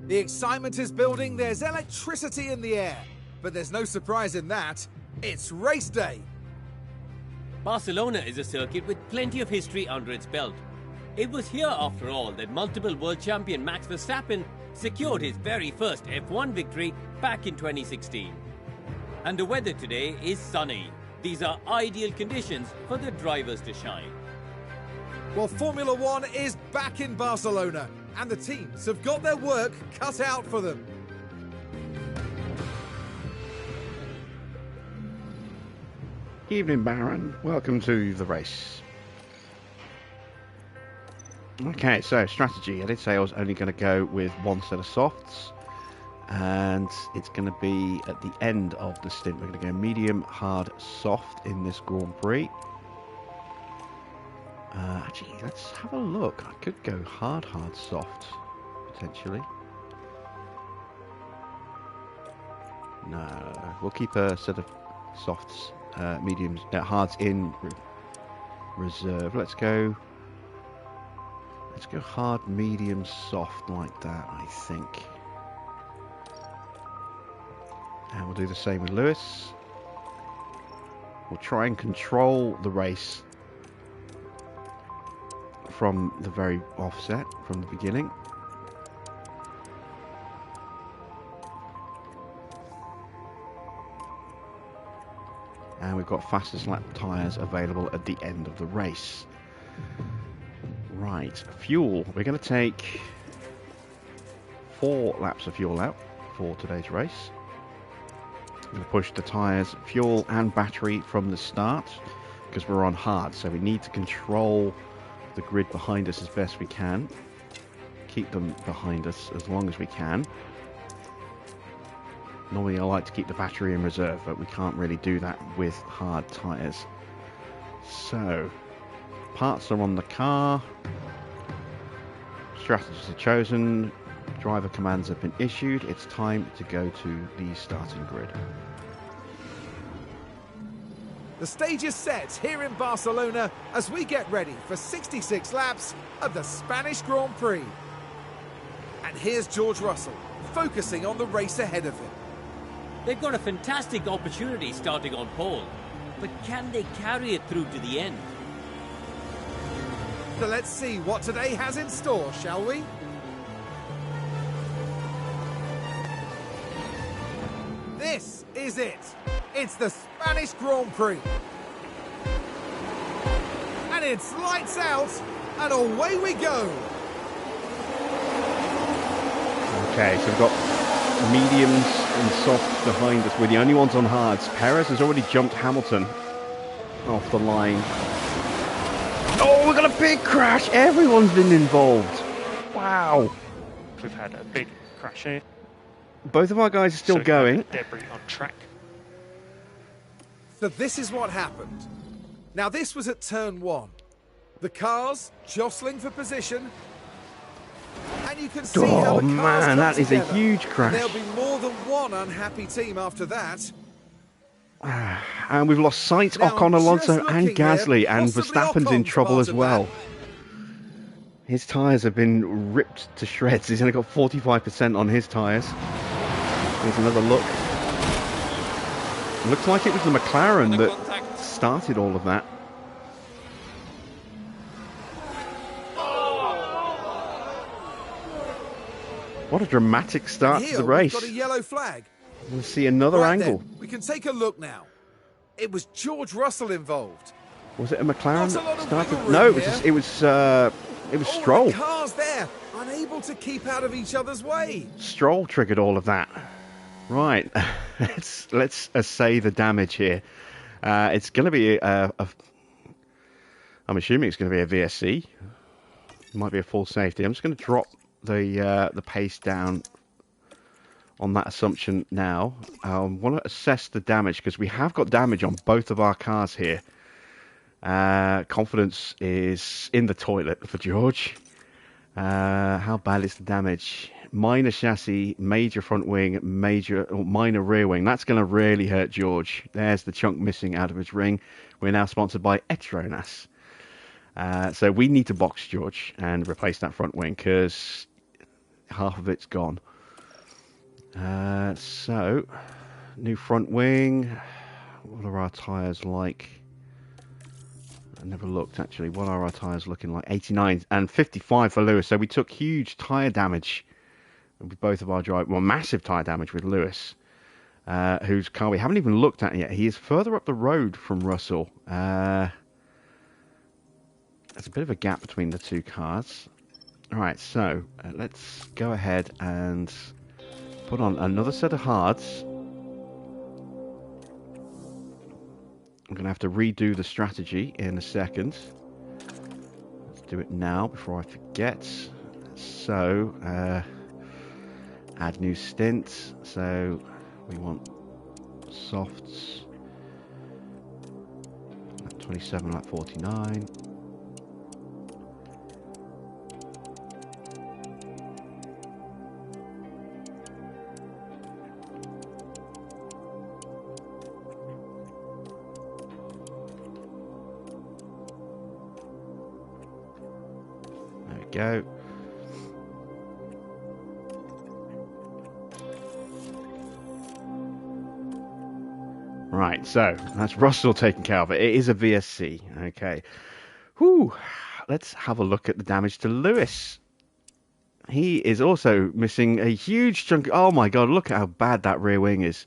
The excitement is building, there's electricity in the air. But there's no surprise in that. It's race day. Barcelona is a circuit with plenty of history under its belt. It was here, after all, that multiple world champion Max Verstappen secured his very first F1 victory back in 2016. And the weather today is sunny. These are ideal conditions for the drivers to shine. Well, Formula One is back in Barcelona, and the teams have got their work cut out for them. Evening, Baron. Welcome to the race. Okay, so strategy. I did say I was only going to go with one set of softs, and it's going to be at the end of the stint. We're going to go medium, hard, soft in this Grand Prix. Actually, let's have a look. I could go hard, soft, potentially. No, we'll keep a set of softs, mediums, hards in reserve. Let's go Let's go hard, medium, soft like that, I think. And we'll do the same with Lewis. We'll try and control the race from the very offset, from the beginning. And we've got fastest lap tyres available at the end of the race. Right, fuel. We're going to take 4 laps of fuel out for today's race. I'm going to push the tyres, fuel and battery from the start because we're on hard, so we need to control the grid behind us as best we can. Keep them behind us as long as we can. Normally I like to keep the battery in reserve, but we can't really do that with hard tyres. So, parts are on the car. Strategies are chosen. Driver commands have been issued. It's time to go to the starting grid. The stage is set here in Barcelona as we get ready for 66 laps of the Spanish Grand Prix. And here's George Russell, focusing on the race ahead of him. They've got a fantastic opportunity starting on pole, but can they carry it through to the end? So let's see what today has in store, shall we? This is it. It's the Spanish Grand Prix. And it's lights out, and away we go. Okay, so we've got mediums and softs behind us. We're the only ones on hards. Perez has already jumped Hamilton off the line. Oh, we've got a big crash. Everyone's been involved. Wow. We've had a big crash here. Both of our guys are still going. Debris on track. So this is what happened. Now this was at turn 1. The cars jostling for position. And you can see how the cars man, that is a together. huge crash. There'll be more than one unhappy team after that. And we've lost sight Now, Ocon, Alonso just and looking here, Gasly, and possibly Verstappen's in Ocon's trouble part as of well. that. His tyres have been ripped to shreds. He's only got 45% on his tyres. Here's another look. Looks like it was the McLaren that started all of that. What a dramatic start to Here the race. we've got a yellow flag. We'll see another Right angle. then, we can take a look now. It was George Russell involved. Was it a McLaren Not a lot that of started? wiggle room No, here. it was Oh, Stroll. the cars there, unable to keep out of each other's way. Stroll triggered all of that. Right, let's assay the damage here. It's going to be I'm assuming it's going to be a VSC. It might be a full safety. I'm just going to drop the pace down on that assumption now. I want to assess the damage because we have got damage on both of our cars here. Confidence is in the toilet for George. How bad is the damage? Minor chassis, major front wing, minor rear wing. That's going to really hurt George. There's the chunk missing out of his ring. We're now sponsored by Etronas. So we need to box George and replace that front wing because half of it's gone. So, new front wing. What are our tyres like? I never looked actually. What are our tyres looking like? 89 and 55 for Lewis. So we took huge tyre damage with both of our massive tyre damage with Lewis, whose car we haven't even looked at yet. He is further up the road from Russell. There's a bit of a gap between the two cars. All right, so let's go ahead and put on another set of hards. I'm going to have to redo the strategy in a second. Let's do it now before I forget. So, add new stint. So, we want softs. Lap 27, lap 49. we go. Right, so that's Russell taking care of it. It is a VSC. Okay. Whew. Let's have a look at the damage to Lewis. He is also missing a huge chunk. Oh my god, look at how bad that rear wing is.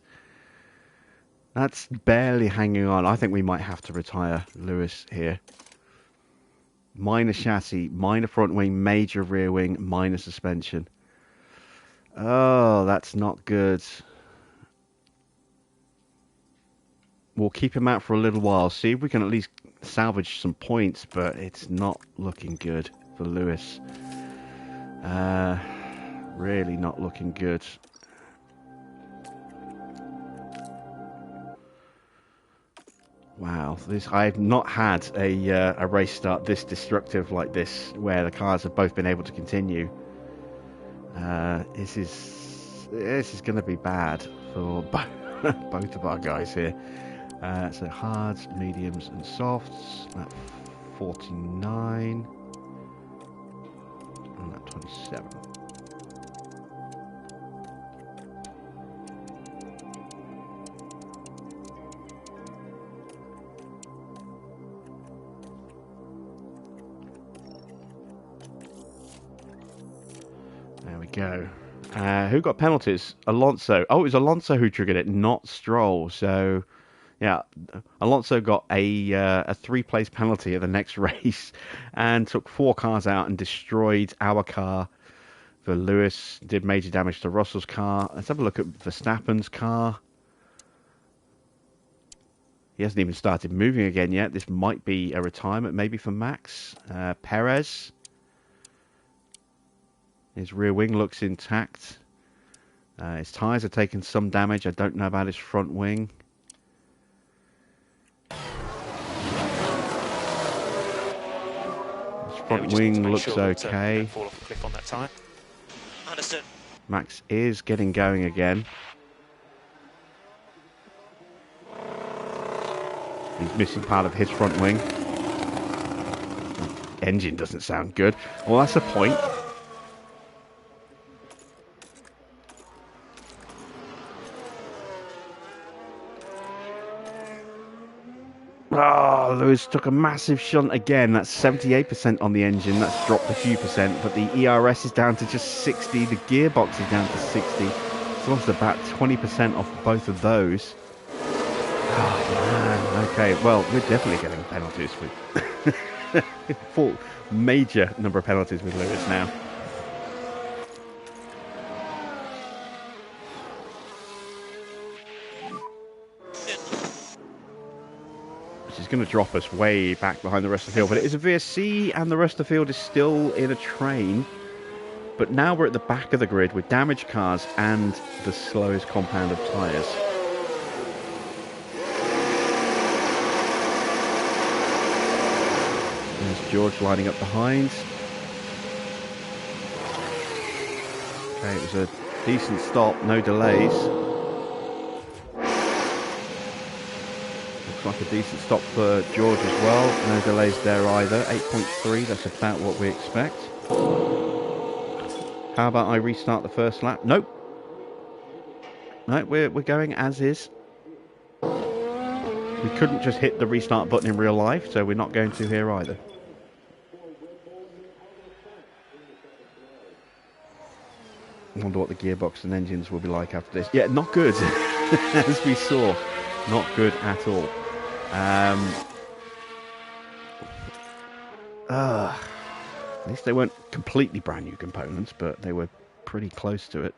That's barely hanging on. I think we might have to retire Lewis here. Minor chassis, minor front wing, major rear wing, minor suspension. Oh, that's not good. We'll keep him out for a little while, see if we can at least salvage some points, but it's not looking good for Lewis. Really not looking good. Wow, I've not had a race start this destructive like this, where the cars have both been able to continue. This is going to be bad for both of our guys here. So hards, mediums, and softs at 49 and at 27. There we go. Who got penalties? Alonso. Oh, it was Alonso who triggered it, not Stroll. So, yeah, Alonso got a three-place penalty at the next race and took 4 cars out and destroyed our car. For Lewis, did major damage to Russell's car. Let's have a look at Verstappen's car. He hasn't even started moving again yet. This might be a retirement maybe for Max. Perez. His rear wing looks intact. His tyres are taking some damage. I don't know about his front wing. His front wing looks okay. Fall off a cliff on that tyre. Understood. Max is getting going again. He's missing part of his front wing. Engine doesn't sound good. Well, that's a point. Oh, Lewis took a massive shunt again. That's 78% on the engine. That's dropped a few percent, but the ERS is down to just 60. The gearbox is down to 60. It's lost about 20% off both of those. Oh, man. Okay, well, we're definitely getting penalties with full major number of penalties with Lewis now. Which is going to drop us way back behind the rest of the field, but it is a VSC and the rest of the field is still in a train. But now we're at the back of the grid with damaged cars and the slowest compound of tyres. There's George lining up behind. Okay, it was a decent stop, no delays. Looks like a decent stop for George as well. No delays there either. 8.3, that's about what we expect. How about I restart the first lap? Nope. No, we're going as is. We couldn't just hit the restart button in real life, so we're not going to here either. I wonder what the gearbox and engines will be like after this. Yeah, not good, as we saw. Not good at all. At least they weren't completely brand new components, but they were pretty close to it.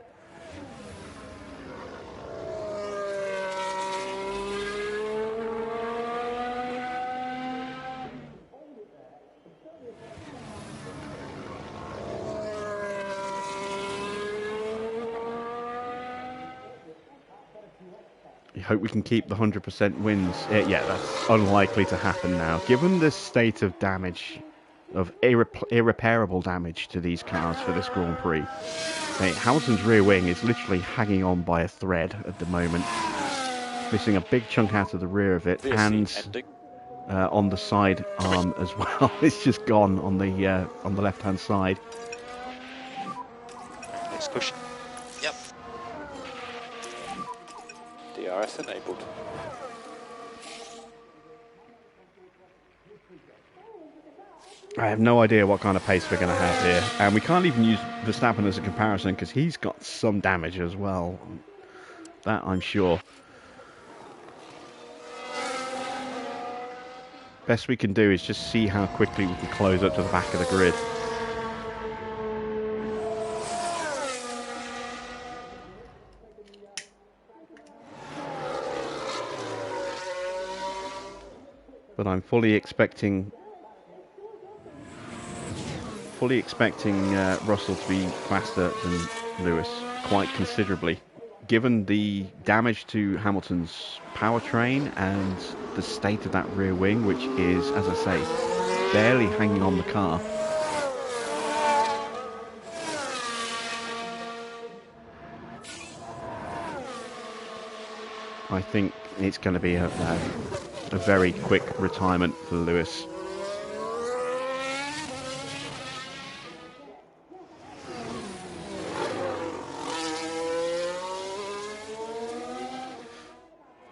Hope we can keep the 100% wins. Yeah, that's unlikely to happen now. Given the state of damage, of irreparable damage to these cars for this Grand Prix. Hey, Hamilton's rear wing is literally hanging on by a thread at the moment. Missing a big chunk out of the rear of it. And on the side arm as well. It's just gone on the left-hand side. Next cushion. Yep. DRS enabled. I have no idea what kind of pace we're going to have here. And we can't even use Verstappen as a comparison because he's got some damage as well. That I'm sure. Best we can do is just see how quickly we can close up to the back of the grid. But I'm fully expecting Russell to be faster than Lewis quite considerably, given the damage to Hamilton's powertrain and the state of that rear wing, which is, as I say, barely hanging on the car. I think it's going to be a very quick retirement for Lewis.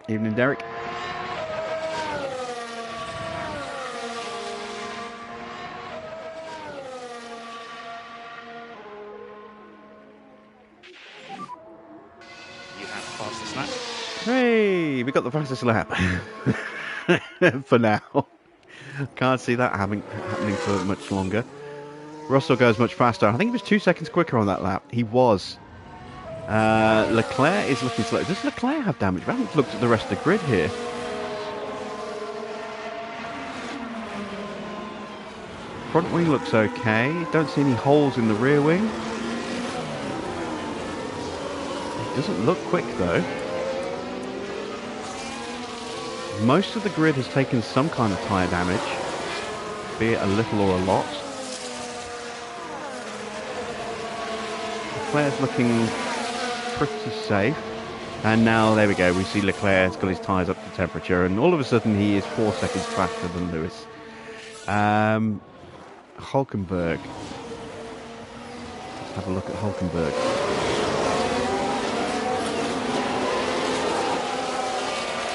Evening, Derek. You have the fastest lap. Hey, we got the fastest lap. For now. Can't see that happening for much longer. Russell goes much faster. I think he was 2 seconds quicker on that lap. He was. Leclerc is looking slow. Does Leclerc have damage? We haven't looked at the rest of the grid here. Front wing looks okay. Don't see any holes in the rear wing. It doesn't look quick though. Most of the grid has taken some kind of tyre damage, be it a little or a lot. Leclerc's looking pretty safe. And now, there we go, we see Leclerc's got his tyres up to temperature, and all of a sudden he is 4 seconds faster than Lewis. Hulkenberg. Let's have a look at Hulkenberg.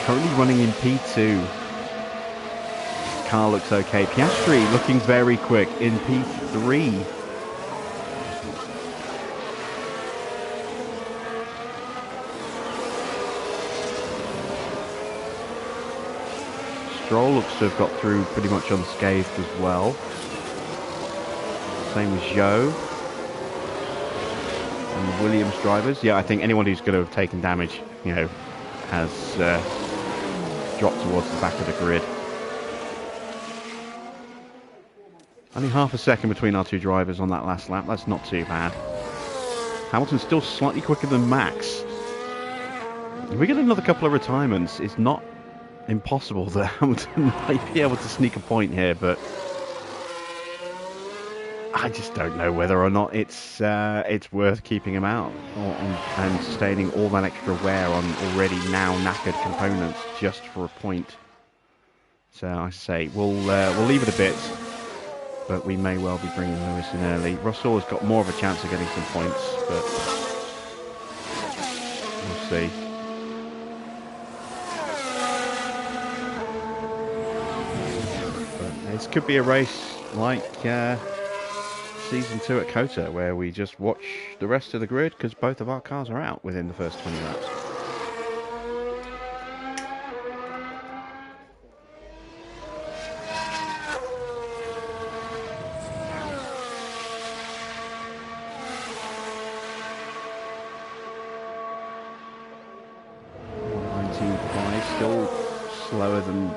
Currently running in P2. Car looks okay. Piastri looking very quick in P3. Stroll looks to have got through pretty much unscathed as well. Same as Zhou. And Williams drivers. Yeah, I think anyone who's going to have taken damage, has dropped towards the back of the grid. Only half a second between our two drivers on that last lap. That's not too bad. Hamilton's still slightly quicker than Max. If we get another couple of retirements, it's not impossible that Hamilton might be able to sneak a point here, but I just don't know whether or not it's worth keeping him out and sustaining all that extra wear on already now knackered components just for a point. So I say we'll leave it a bit, but we may well be bringing Lewis in early. Russell has got more of a chance of getting some points, but we'll see. But this could be a race like Season 2 at COTA, where we just watch the rest of the grid because both of our cars are out within the first 20 laps. Still slower than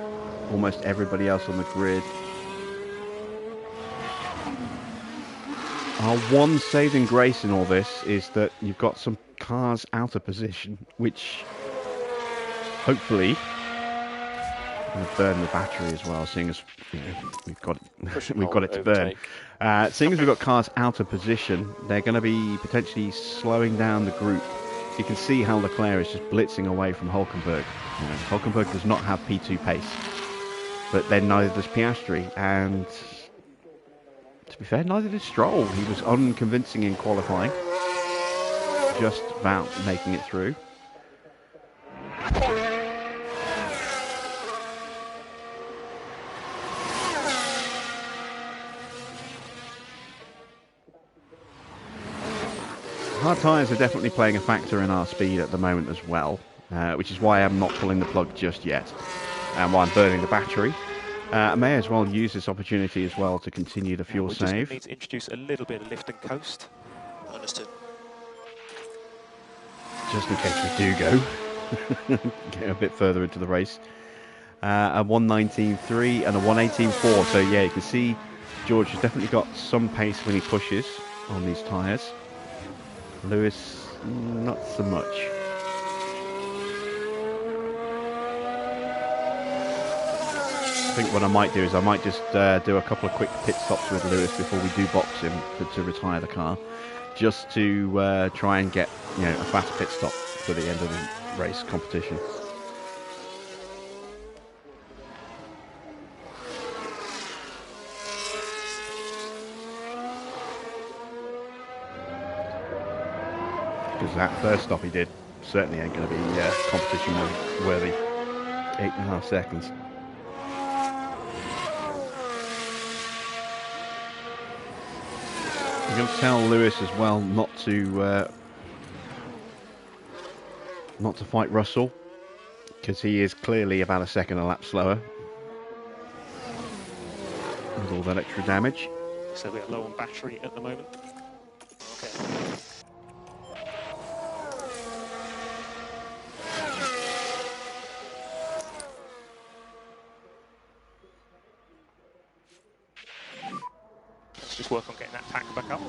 almost everybody else on the grid. Our one saving grace in all this is that you've got some cars out of position, which hopefully going to burn the battery as well, seeing as we've got it to burn. Seeing as we've got cars out of position, they're going to be potentially slowing down the group. You can see how Leclerc is just blitzing away from Hulkenberg. Hulkenberg does not have P2 pace. but then neither does Piastri, and to be fair, neither did Stroll. He was unconvincing in qualifying, just about making it through. Hard tyres are definitely playing a factor in our speed at the moment as well, which is why I'm not pulling the plug just yet, and why I'm burning the battery. I may as well use this opportunity as well to continue the fuel save. We just need to introduce a little bit of lift and coast. Understood. Just in case we do go. Get a bit further into the race. A 119.3 and a 118.4, so yeah, you can see George has definitely got some pace when he pushes on these tyres. Lewis, not so much. I think what I might do is I might just do a couple of quick pit stops with Lewis before we do box him to retire the car, just to try and get, you know, a fast pit stop for the end of the race competition. Because that first stop he did certainly ain't going to be competition worthy. 8.5 seconds. I'm going to tell Lewis as well not to fight Russell, because he is clearly about a second a lap slower with all that extra damage. So we are low on battery at the moment. Okay. Let's just work on getting that pack back up.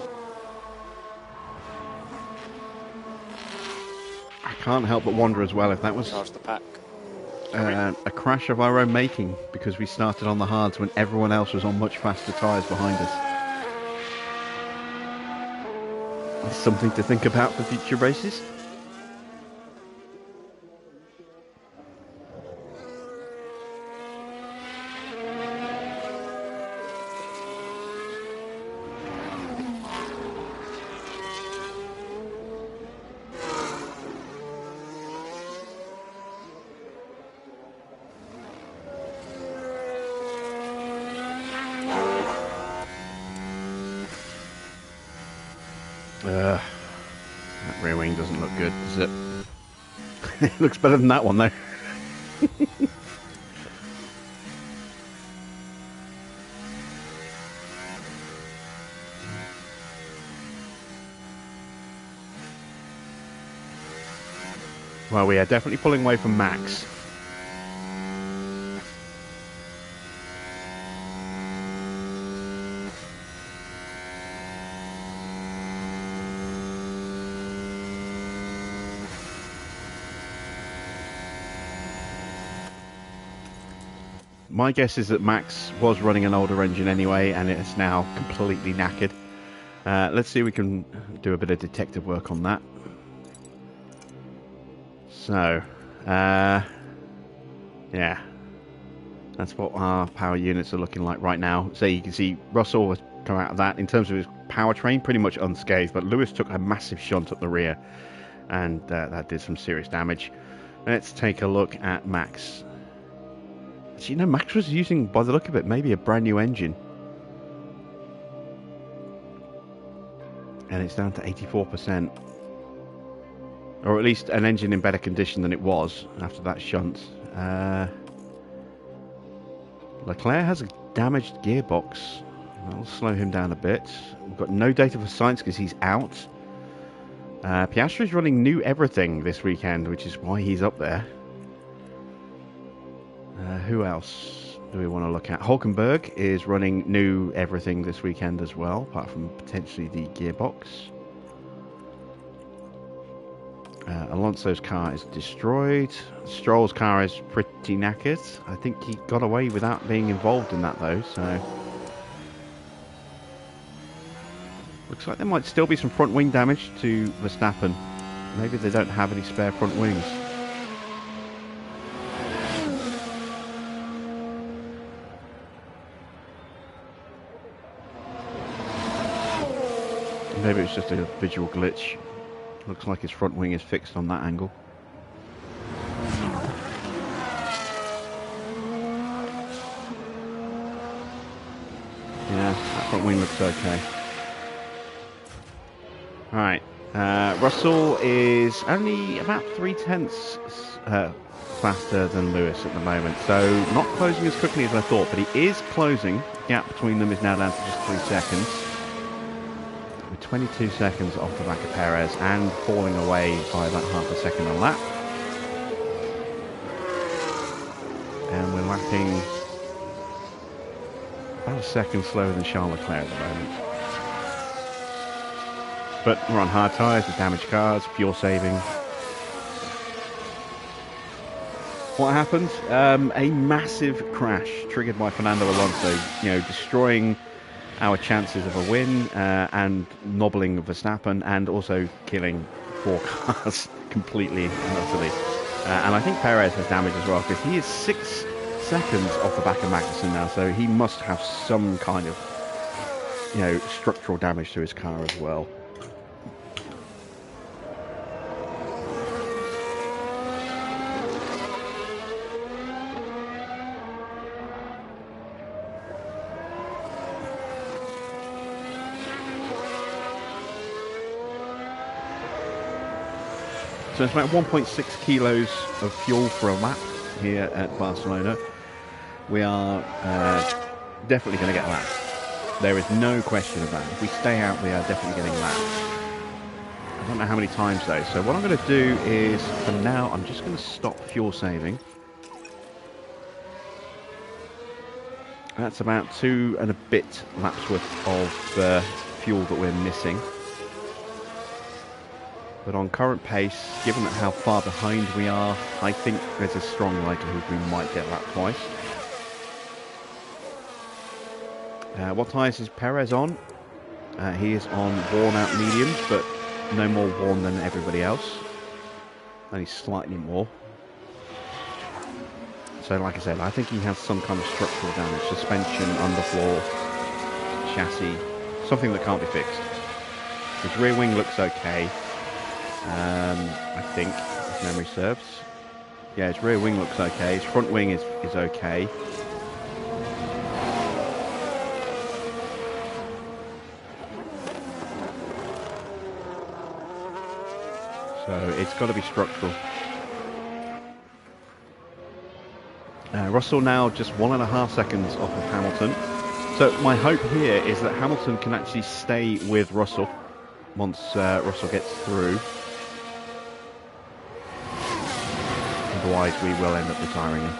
I can't help but wonder as well if that was Charge the pack. a crash of our own making, because we started on the hards when everyone else was on much faster tyres behind us. It's something to think about for future races. That rear wing doesn't look good, does it? It looks better than that one, though. Well, we are definitely pulling away from Max. My guess is that Max was running an older engine anyway, and it's now completely knackered. Let's see if we can do a bit of detective work on that. So, yeah, that's what our power units are looking like right now. So you can see Russell has come out of that in terms of his powertrain, pretty much unscathed, but Lewis took a massive shunt up the rear, and that did some serious damage. Let's take a look at Max. Actually, no, Max was using, by the look of it, maybe a brand new engine. And it's down to 84%. Or at least an engine in better condition than it was after that shunt. Leclerc has a damaged gearbox. That'll slow him down a bit. We've got no data for science because he's out. Piastri's running new everything this weekend, which is why he's up there. Who else do we want to look at? Hulkenberg is running new everything this weekend as well, apart from potentially the gearbox. Alonso's car is destroyed. Stroll's car is pretty knackered. I think he got away without being involved in that though, so... Looks like there might still be some front wing damage to Verstappen. Maybe they don't have any spare front wings. Maybe it's just a visual glitch. Looks like his front wing is fixed on that angle. Yeah, that front wing looks okay. Alright, Russell is only about 0.3 faster than Lewis at the moment, so not closing as quickly as I thought, but he is closing. The gap between them is now down to just 3 seconds. With 22 seconds off the back of Perez and falling away by about half a second on lap. And we're lapping about a second slower than Charles Leclerc at the moment. But we're on hard tyres with damaged cars, fuel saving. What happened? A massive crash triggered by Fernando Alonso, destroying our chances of a win and nobbling Verstappen and also killing 4 cars completely and utterly. And I think Perez has damage as well because he is 6 seconds off the back of Magnussen now, so he must have some kind of, structural damage to his car as well. So it's about 1.6 kilos of fuel for a lap here at Barcelona. We are definitely going to get lapped. There is no question of that. If we stay out, we are definitely getting lapped. I don't know how many times though. So what I'm going to do is, for now, I'm just going to stop fuel saving. That's about 2 and a bit laps worth of fuel that we're missing. But on current pace, given how far behind we are, I think there's a strong likelihood we might get lapped twice. What tyres is Perez on? He is on worn out mediums, but no more worn than everybody else. Only slightly more. So like I said, I think he has some kind of structural damage. Suspension, underfloor, chassis, something that can't be fixed. His rear wing looks okay. I think, if memory serves. Yeah, his rear wing looks okay. His front wing is okay. So it's got to be structural. Russell now just 1.5 seconds off of Hamilton. So my hope here is that Hamilton can actually stay with Russell once Russell gets through. Otherwise we will end up retiring him.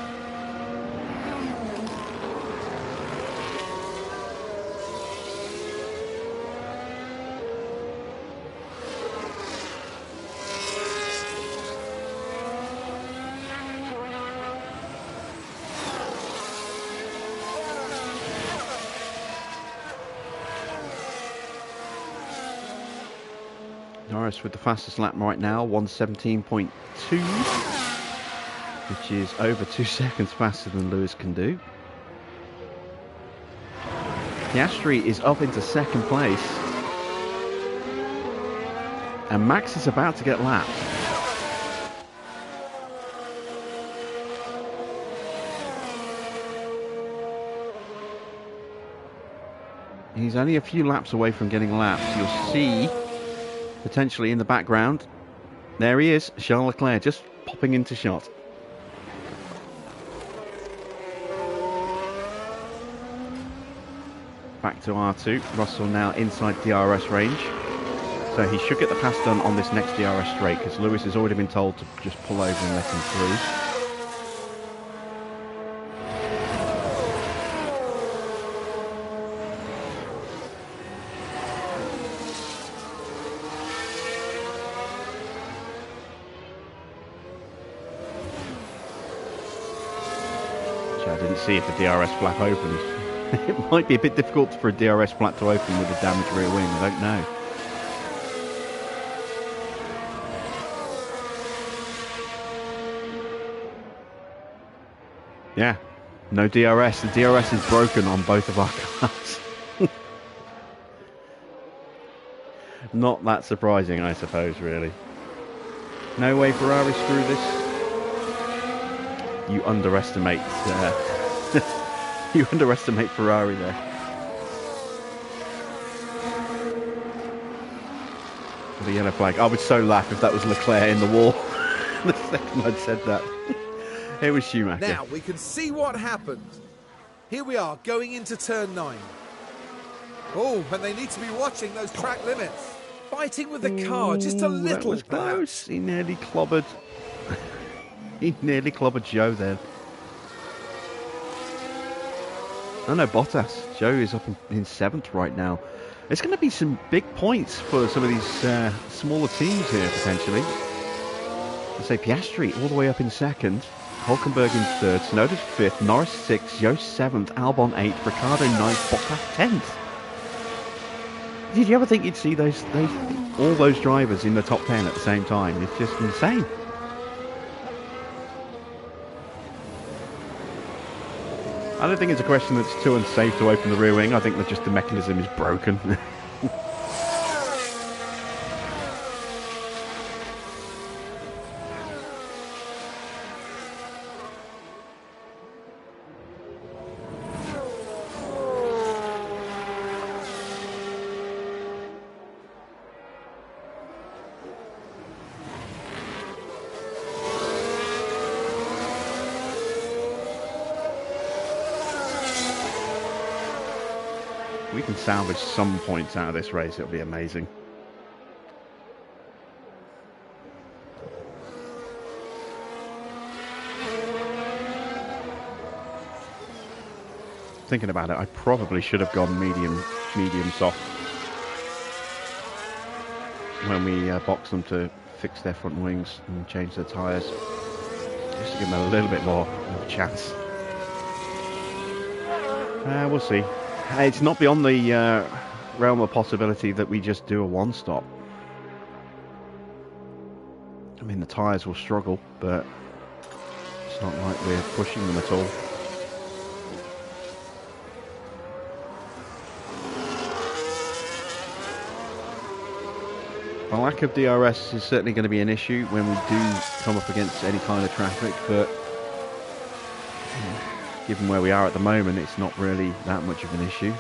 Norris with the fastest lap right now, 1:17.2. which is over 2 seconds faster than Lewis can do. Piastri is up into second place. And Max is about to get lapped. He's only a few laps away from getting lapped. You'll see, potentially in the background, there he is, Charles Leclerc, just popping into shot. Back to R2. Russell now inside DRS range. So he should get the pass done on this next DRS straight because Lewis has already been told to just pull over and let him through. I didn't see if the DRS flap opened. It might be a bit difficult for a DRS flap to open with a damaged rear wing, I don't know. Yeah, no DRS. The DRS is broken on both of our cars. Not that surprising, I suppose, really. No way Ferrari screw this. You underestimate you underestimate Ferrari there. The yellow flag. I would so laugh if that was Leclerc in the wall. The second I'd said that. It was Schumacher. Now we can see what happened. Here we are going into turn 9. Oh, and they need to be watching those track limits. Fighting with the car just a little. That was close. He nearly clobbered. He nearly clobbered Joe then. Oh no, Bottas. Joe is up in 7th right now. There's going to be some big points for some of these smaller teams here, potentially. Let's say Piastri all the way up in 2nd. Hulkenberg in 3rd. Tsunoda's 5th. Norris 6th. Joe 7th. Albon 8th. Ricciardo 9th. Bottas 10th. Did you ever think you'd see all those drivers in the top 10 at the same time? It's just insane. I don't think it's a question that's too unsafe to open the rear wing. I think that just the mechanism is broken. We can salvage some points out of this race. It'll be amazing. Thinking about it, I probably should have gone medium soft when we boxed them to fix their front wings and change their tyres, just to give them a little bit more of a chance. We'll see. It's not beyond the realm of possibility that we just do a one-stop. I mean, the tyres will struggle, but it's not like we're pushing them at all. The lack of DRS is certainly going to be an issue when we do come up against any kind of traffic, but given where we are at the moment, it's not really that much of an issue.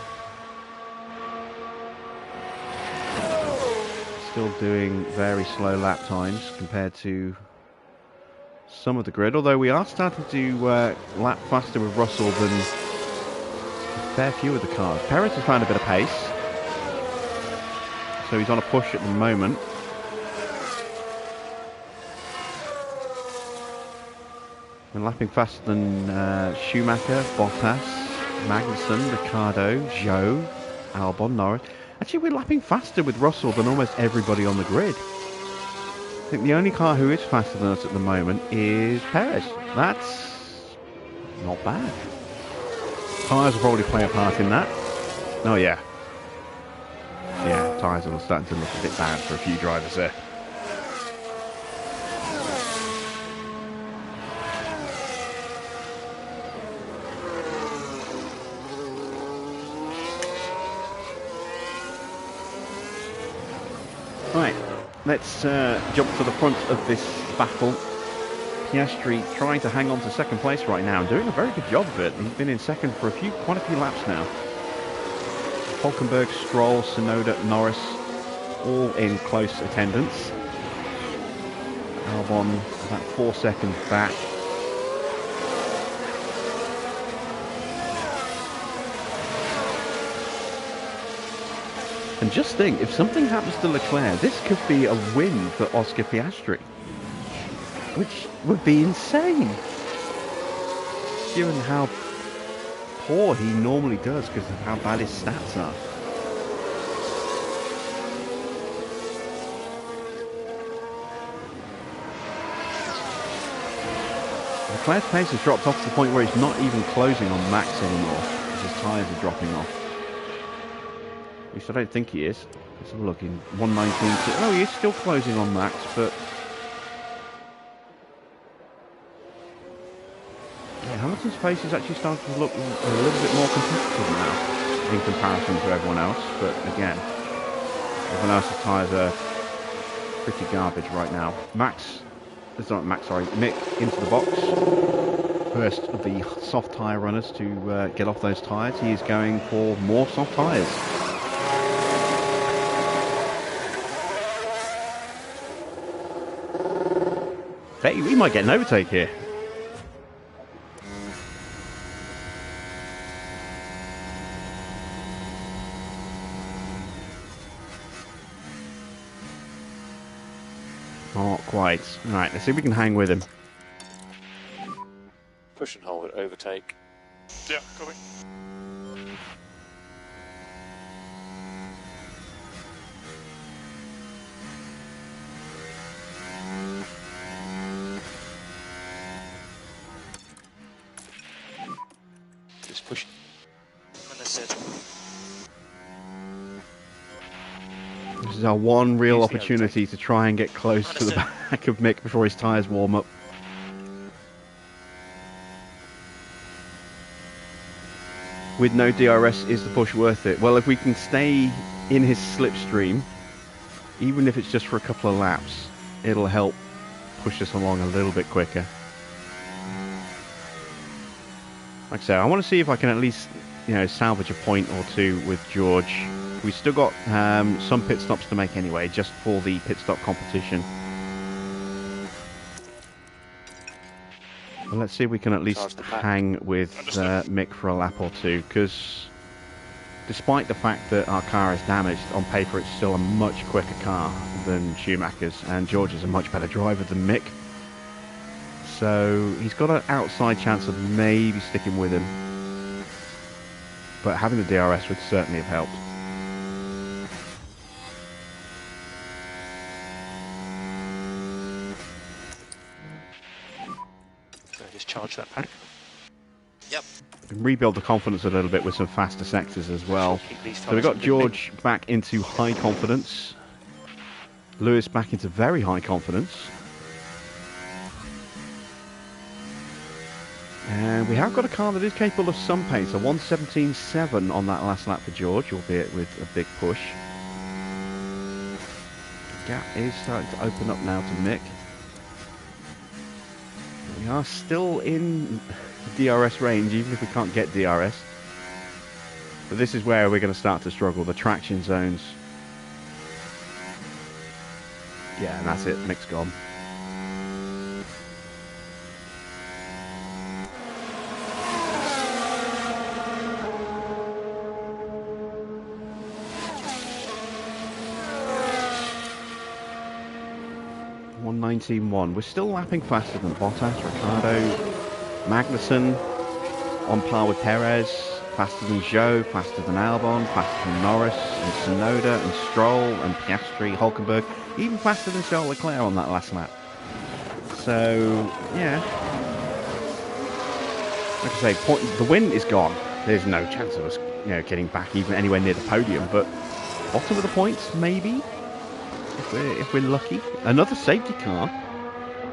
Still doing very slow lap times compared to some of the grid, although we are starting to lap faster with Russell than a fair few of the cars. Perez has found a bit of pace, so he's on a push at the moment. We're lapping faster than Schumacher, Bottas, Magnussen, Ricciardo, Zhou, Albon, Norris. Actually, we're lapping faster with Russell than almost everybody on the grid. I think the only car who is faster than us at the moment is Perez. That's not bad. Tyres will probably play a part in that. Oh yeah. Yeah, tyres are starting to look a bit bad for a few drivers there. Right, let's jump to the front of this battle. Piastri trying to hang on to second place right now and doing a very good job of it. He's been in second for quite a few laps now. Hulkenberg, Stroll, Tsunoda, Norris, all in close attendance. Albon about 4 seconds back. And just think, if something happens to Leclerc, this could be a win for Oscar Piastri, which would be insane, given how poor he normally does because of how bad his stats are. Leclerc's pace has dropped off to the point where he's not even closing on Max anymore because his tyres are dropping off. At least I don't think he is. Let's have a look in 119. Oh, he is still closing on Max, but yeah, Hamilton's pace is actually starting to look a little bit more competitive now in comparison to everyone else. But again, Everyone else's tyres are pretty garbage right now. Mick into the box. First of the soft tyre runners to get off those tyres. He is going for more soft tyres. Hey, we might get an overtake here. Not quite. Right, let's see if we can hang with him. Push and hold it, overtake. Yeah, copy. Just push. Understood. This is our one real Use the opportunity to try and get close to the back of Mick before his tyres warm up. With no DRS, is the push worth it? Well, if we can stay in his slipstream, even if it's just for a couple of laps, it'll help push us along a little bit quicker. Like I say, I want to see if I can at least, salvage a point or two with George. We've still got some pit stops to make anyway, just for the pit stop competition. Well, let's see if we can at least hang with Mick for a lap or two, because despite the fact that our car is damaged, on paper it's still a much quicker car than Schumacher's, and George is a much better driver than Mick. So he's got an outside chance of maybe sticking with him. But having the DRS would certainly have helped. Just charge that pack. Yep. Rebuild the confidence a little bit with some faster sectors as well. So we've got George back into high confidence. Lewis back into very high confidence. And we have got a car that is capable of some pace. A 1:17.7 on that last lap for George, albeit with a big push. The gap is starting to open up now to Mick. We are still in DRS range, even if we can't get DRS. But this is where we're going to start to struggle, the traction zones. Yeah, and that's it, Mick's gone. .119.1. We're still lapping faster than Bottas, Ricciardo, Magnussen, on par with Perez, faster than Zhou, faster than Albon, faster than Norris, and Tsunoda, and Stroll, and Piastri, Hulkenberg, even faster than Charles Leclerc on that last lap. So, yeah. Like I say, the win is gone. There's no chance of us, getting back even anywhere near the podium, but bottom of the points, maybe? If we're lucky. Another safety car.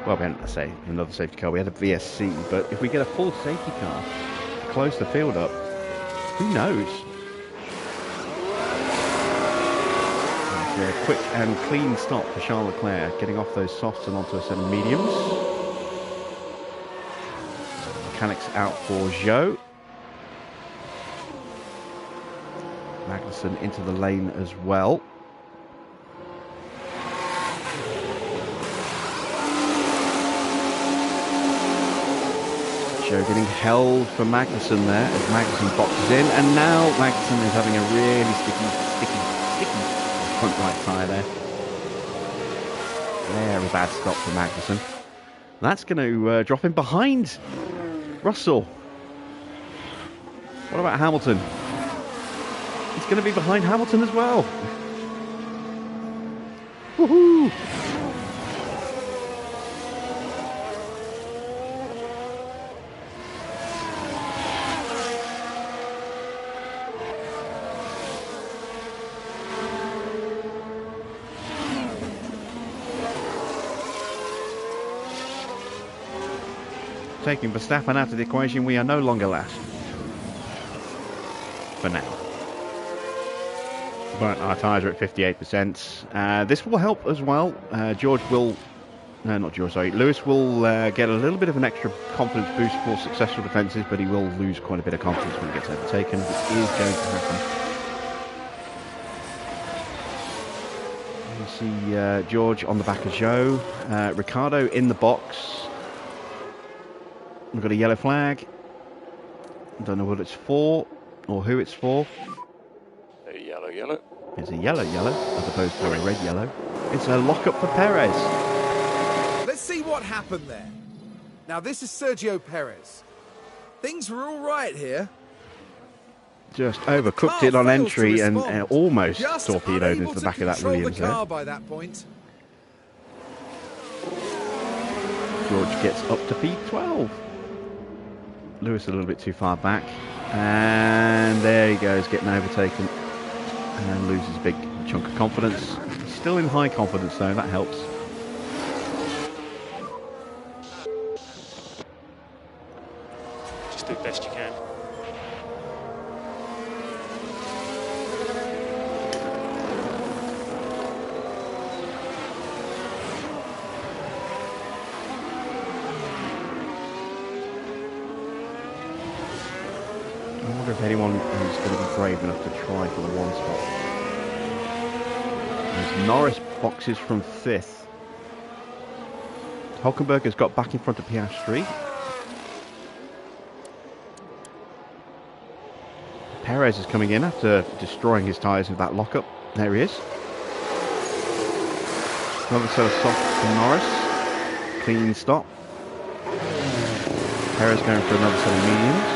Well, we hadn't say another safety car. We had a VSC, but if we get a full safety car to close the field up, who knows? A quick and clean stop for Charles Leclerc, getting off those softs and onto a set of mediums. Mechanics out for Zhou. Magnussen into the lane as well. Zhou getting held for Magnussen there as Magnussen boxes in, and now Magnussen is having a really sticky front right tyre there. Very bad stop for Magnussen. That's going to drop him behind Russell. What about Hamilton? He's going to be behind Hamilton as well. Woohoo! Taking Verstappen out of the equation, we are no longer last. For now. But our tyres are at 58%. This will help as well. Lewis will get a little bit of an extra confidence boost for successful defences, but he will lose quite a bit of confidence when he gets overtaken, which is going to happen. You see George on the back of Joe. Ricardo in the box. We've got a yellow flag. Don't know what it's for or who it's for. A yellow. It's a yellow as opposed to a red yellow. It's a lock-up for Perez. Let's see what happened there. Now, this is Sergio Perez. Things were all right here. Just overcooked it on entry and almost torpedoed into the back of that Williams there. By that point. George gets up to P12. Lewis a little bit too far back. And there he goes, getting overtaken. And loses a big chunk of confidence. He's still in high confidence though, that helps. Just do the best you can. I wonder if anyone is going to be brave enough to try for the one spot. As Norris boxes from 5th. Hulkenberg has got back in front of Piastri. Perez is coming in after destroying his tyres with that lockup. There he is. Another set of softs from Norris. Clean stop. Perez going for another set of mediums.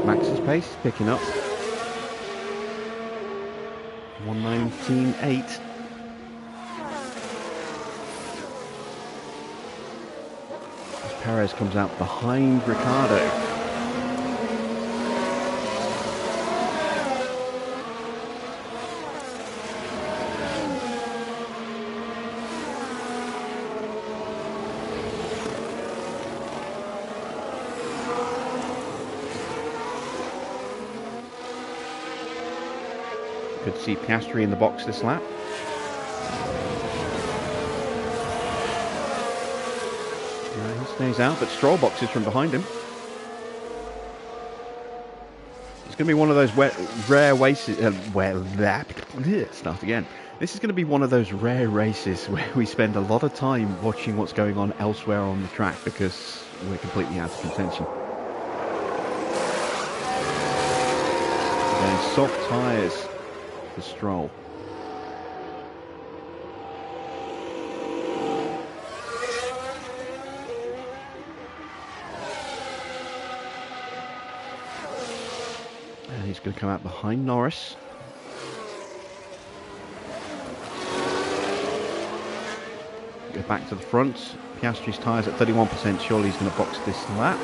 Max's pace is picking up. 1:19.8. As Perez comes out behind Ricardo. Good to see Piastri in the box this lap. He stays out, but Stroll boxes from behind him. It's going to be one of those rare races. Start again. This is going to be one of those rare races where we spend a lot of time watching what's going on elsewhere on the track because we're completely out of contention. Again, soft tyres for Stroll. And he's going to come out behind Norris. Go back to the front. Piastri's tyres at 31%. Surely he's going to box this lap.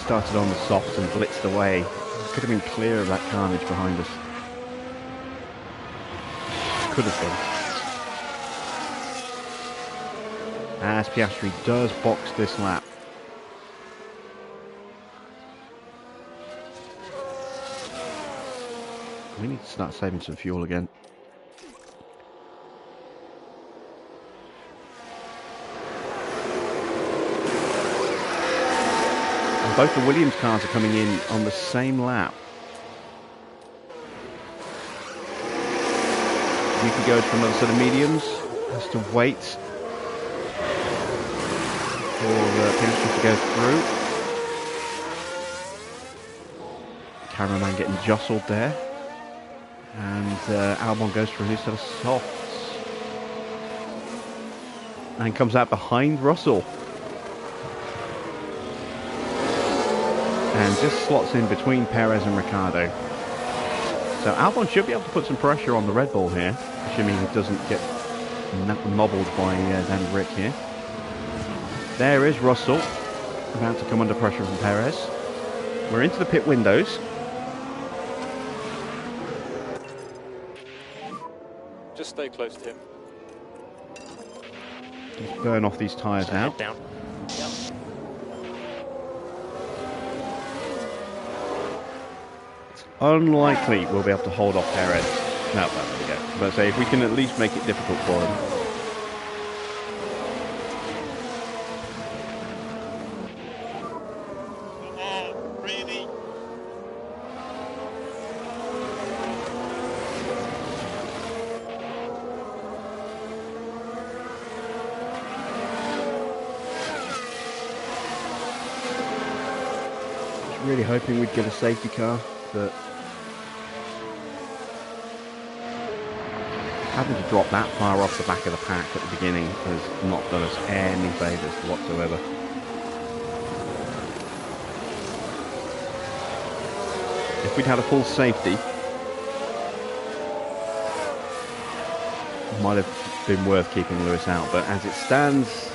Started on the softs and blitzed away. Could have been clear of that carnage behind us. Could have been. As Piastri does box this lap. We need to start saving some fuel again. Both the Williams cars are coming in on the same lap. Yuki goes for another set of mediums. Has to wait for Piastri to go through. Cameraman getting jostled there. And Albon goes for a new set of softs. And comes out behind Russell. and just slots in between Perez and Ricciardo. So Albon should be able to put some pressure on the Red Bull here, assuming he doesn't get nobbled by Danny Rick here. There is Russell, about to come under pressure from Perez. We're into the pit windows. Just stay close to him. Let's burn off these tyres So now. head down. Yep. Unlikely we'll be able to hold off Perez. No, there we go. But say if we can at least make it difficult for him. Really? I was really hoping we'd get a safety car, but having to drop that far off the back of the pack at the beginning has not done us any favours whatsoever. If we'd had a full safety, it might have been worth keeping Lewis out, but as it stands,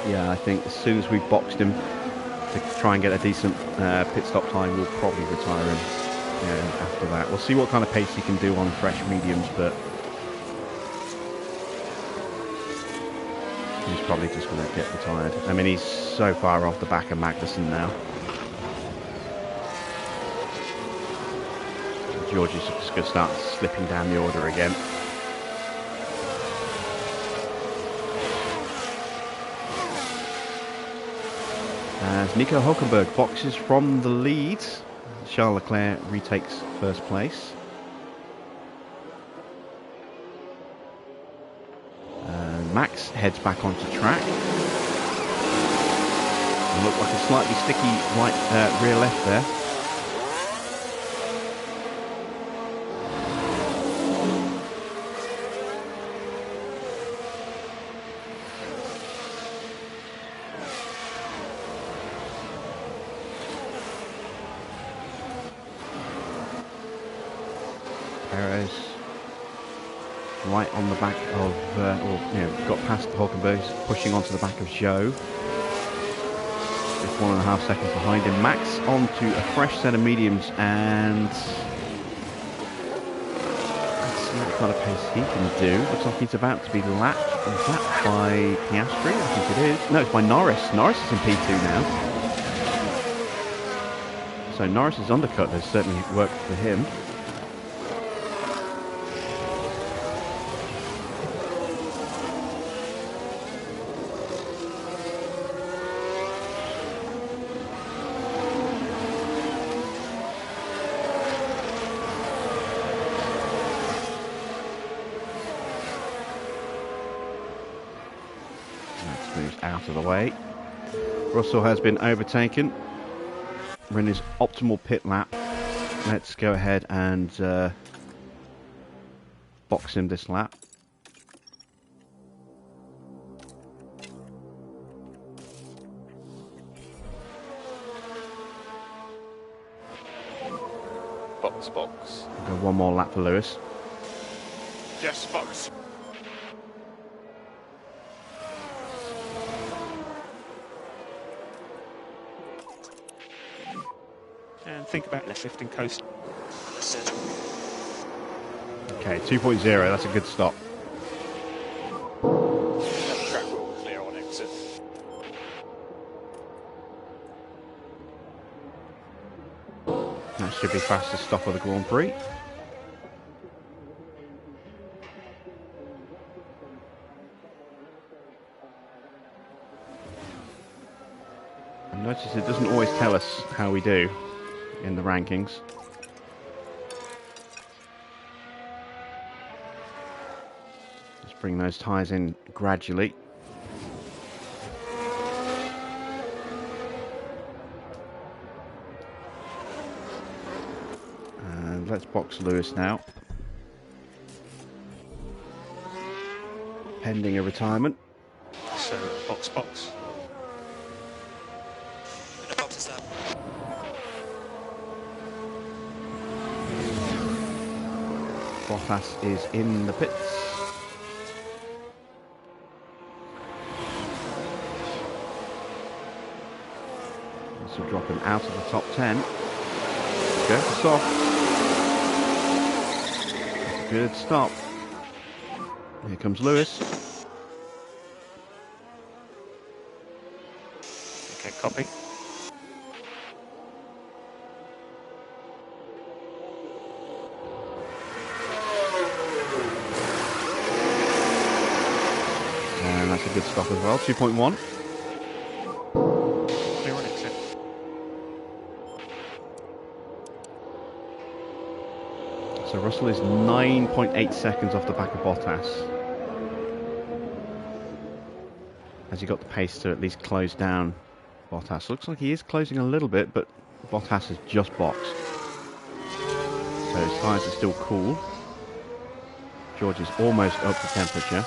yeah, I think as soon as we've boxed him to try and get a decent pit stop time, we'll probably retire him after that. We'll see what kind of pace he can do on fresh mediums, but he's probably just going to get retired. I mean, he's so far off the back of Magnussen now. George is just going to start slipping down the order again. As Nico Hülkenberg boxes from the lead, Charles Leclerc retakes first place. Max heads back onto track. And look like a slightly sticky right rear left there. Perez right on the back of, got past Hulkenberg, pushing onto the back of Zhou. Just 1.5 seconds behind him. Max onto a fresh set of mediums, and let's see what kind of pace he can do. Looks like he's about to be lapped. Is that by Piastri? I think it is. No, it's by Norris. Norris is in P2 now. So Norris's undercut has certainly worked for him. Out of the way. Russell has been overtaken. We're in his optimal pit lap. Let's go ahead and box him this lap. Box, box. We'll go one more lap for Lewis. Yes, box. And think about left lifting coast. Understood. Okay, 2.0, that's a good stop. Left track will clear on exit. That should be fastest stop of the Grand Prix. And notice it doesn't always tell us how we do in the rankings. Just bring those tyres in gradually. And let's box Lewis now. Pending a retirement. So box, box. And the box is up. Bottas is in the pits. This will drop him out of the top 10. Go for soft. Good stop. Here comes Lewis. Okay, copy. And that's a good stop as well, 2.1. Clear on exit. So Russell is 9.8 seconds off the back of Bottas. Has he got the pace to at least close down Bottas? Looks like he is closing a little bit, but Bottas has just boxed. So his tyres are still cool. George is almost up to temperature.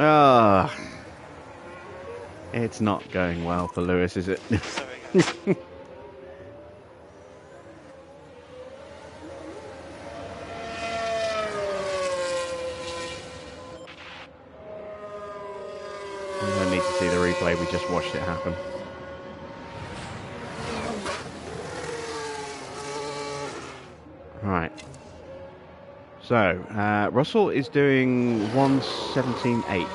Ah, it's not going well for Lewis, is it? Sorry. We don't need to see the replay, we just watched it happen. Right. So, Russell is doing 1:17.8.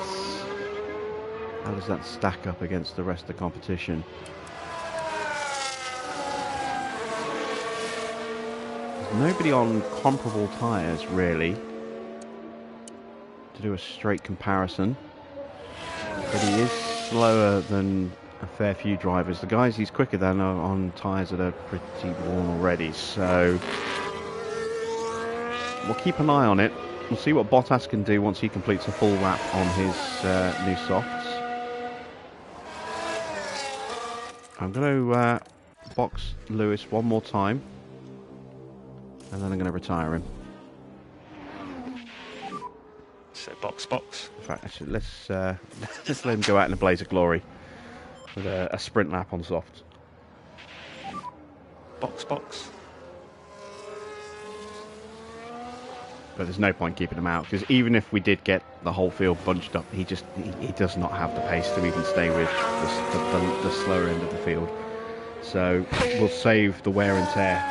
How does that stack up against the rest of the competition? There's nobody on comparable tyres, really, to do a straight comparison. But he is slower than a fair few drivers. The guys he's quicker than are on tyres that are pretty worn already, so we'll keep an eye on it. We'll see what Bottas can do once he completes a full lap on his new softs. I'm going to box Lewis one more time, and then I'm going to retire him. So box. In fact, actually, let's let him go out in a blaze of glory with a sprint lap on softs. Box. But there's no point keeping him out, because even if we did get the whole field bunched up, he does not have the pace to even stay with the slower end of the field. So we'll save the wear and tear.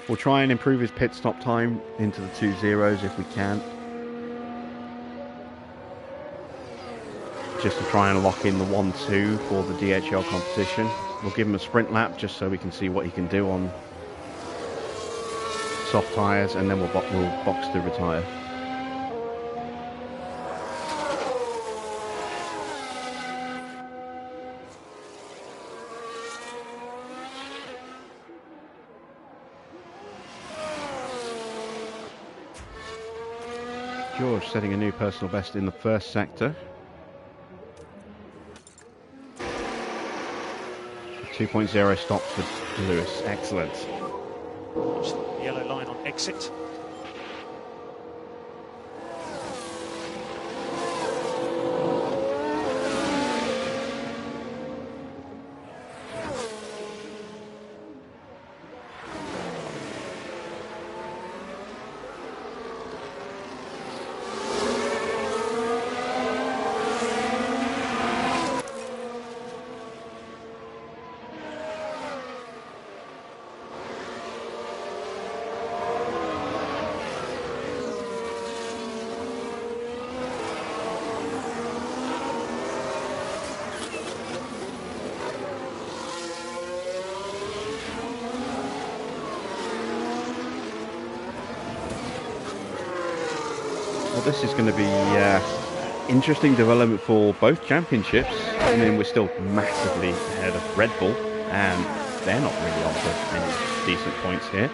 We'll try and improve his pit stop time into the 2.0s if we can, just to try and lock in the 1-2 for the DHL competition. We'll give him a sprint lap just so we can see what he can do on soft tyres, and then we'll box to retire. George setting a new personal best in the first sector. 2.0 stop for Lewis. Excellent. Watch the yellow line on exit. Well, this is going to be interesting development for both championships. I mean, we're still massively ahead of Red Bull, and they're not really on for any decent points here.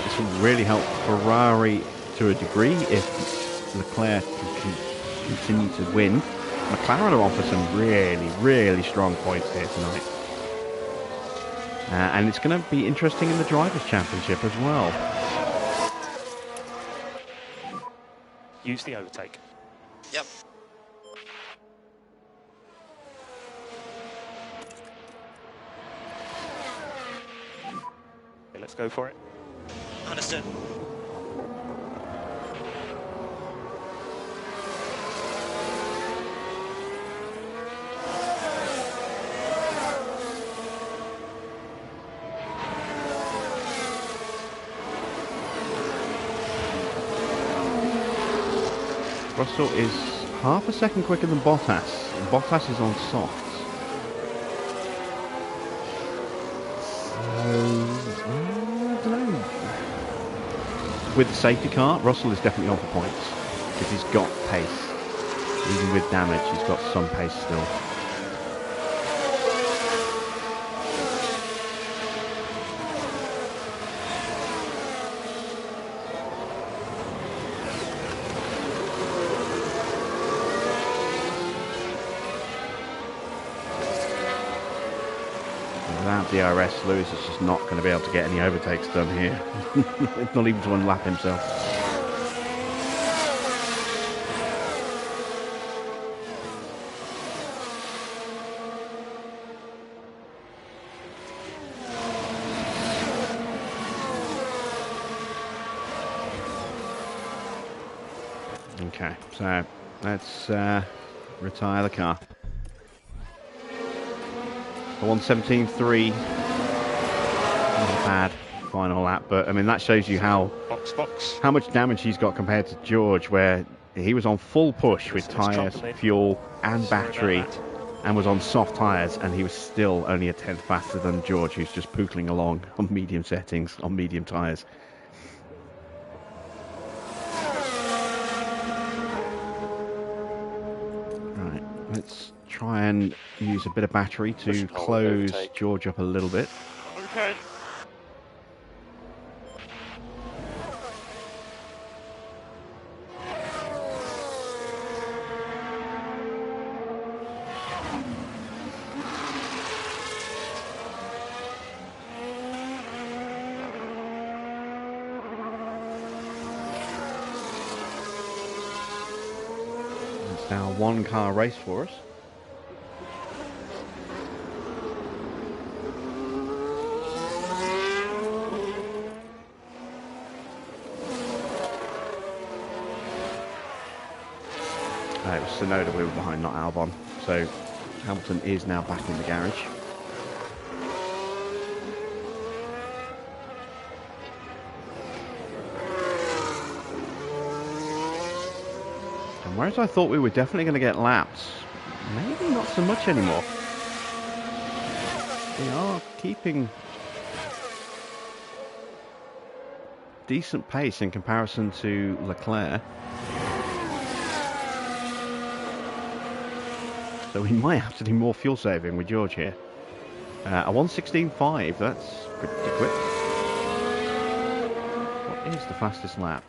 This will really help Ferrari to a degree if Leclerc can continue to win. McLaren are on for some really, really strong points here tonight. And it's going to be interesting in the Drivers' Championship as well. Use the overtake. Yep. Okay, let's go for it. Understood. Russell is half a second quicker than Bottas. And Bottas is on softs. I don't know. With the safety car, Russell is definitely on for points. Because he's got pace. Even with damage, he's got some pace still. Without DRS, Lewis is just not going to be able to get any overtakes done here. Not even to unlap himself. Okay, so let's retire the car. The 1:17.3, not a bad final lap, but I mean that shows you how much damage he's got compared to George, where he was on full push with tyres, fuel and battery, and was on soft tyres, and he was still only a tenth faster than George, who's just pootling along on medium settings, on medium tyres. Right, let's try and use a bit of battery to close George up a little bit. Okay. It's now a one-car race for us. It was Sonoda we were behind, not Albon. So Hamilton is now back in the garage. And whereas I thought we were definitely going to get laps, maybe not so much anymore. We are keeping decent pace in comparison to Leclerc. So we might have to do more fuel saving with George here. A 1:16.5, that's pretty quick. What is the fastest lap?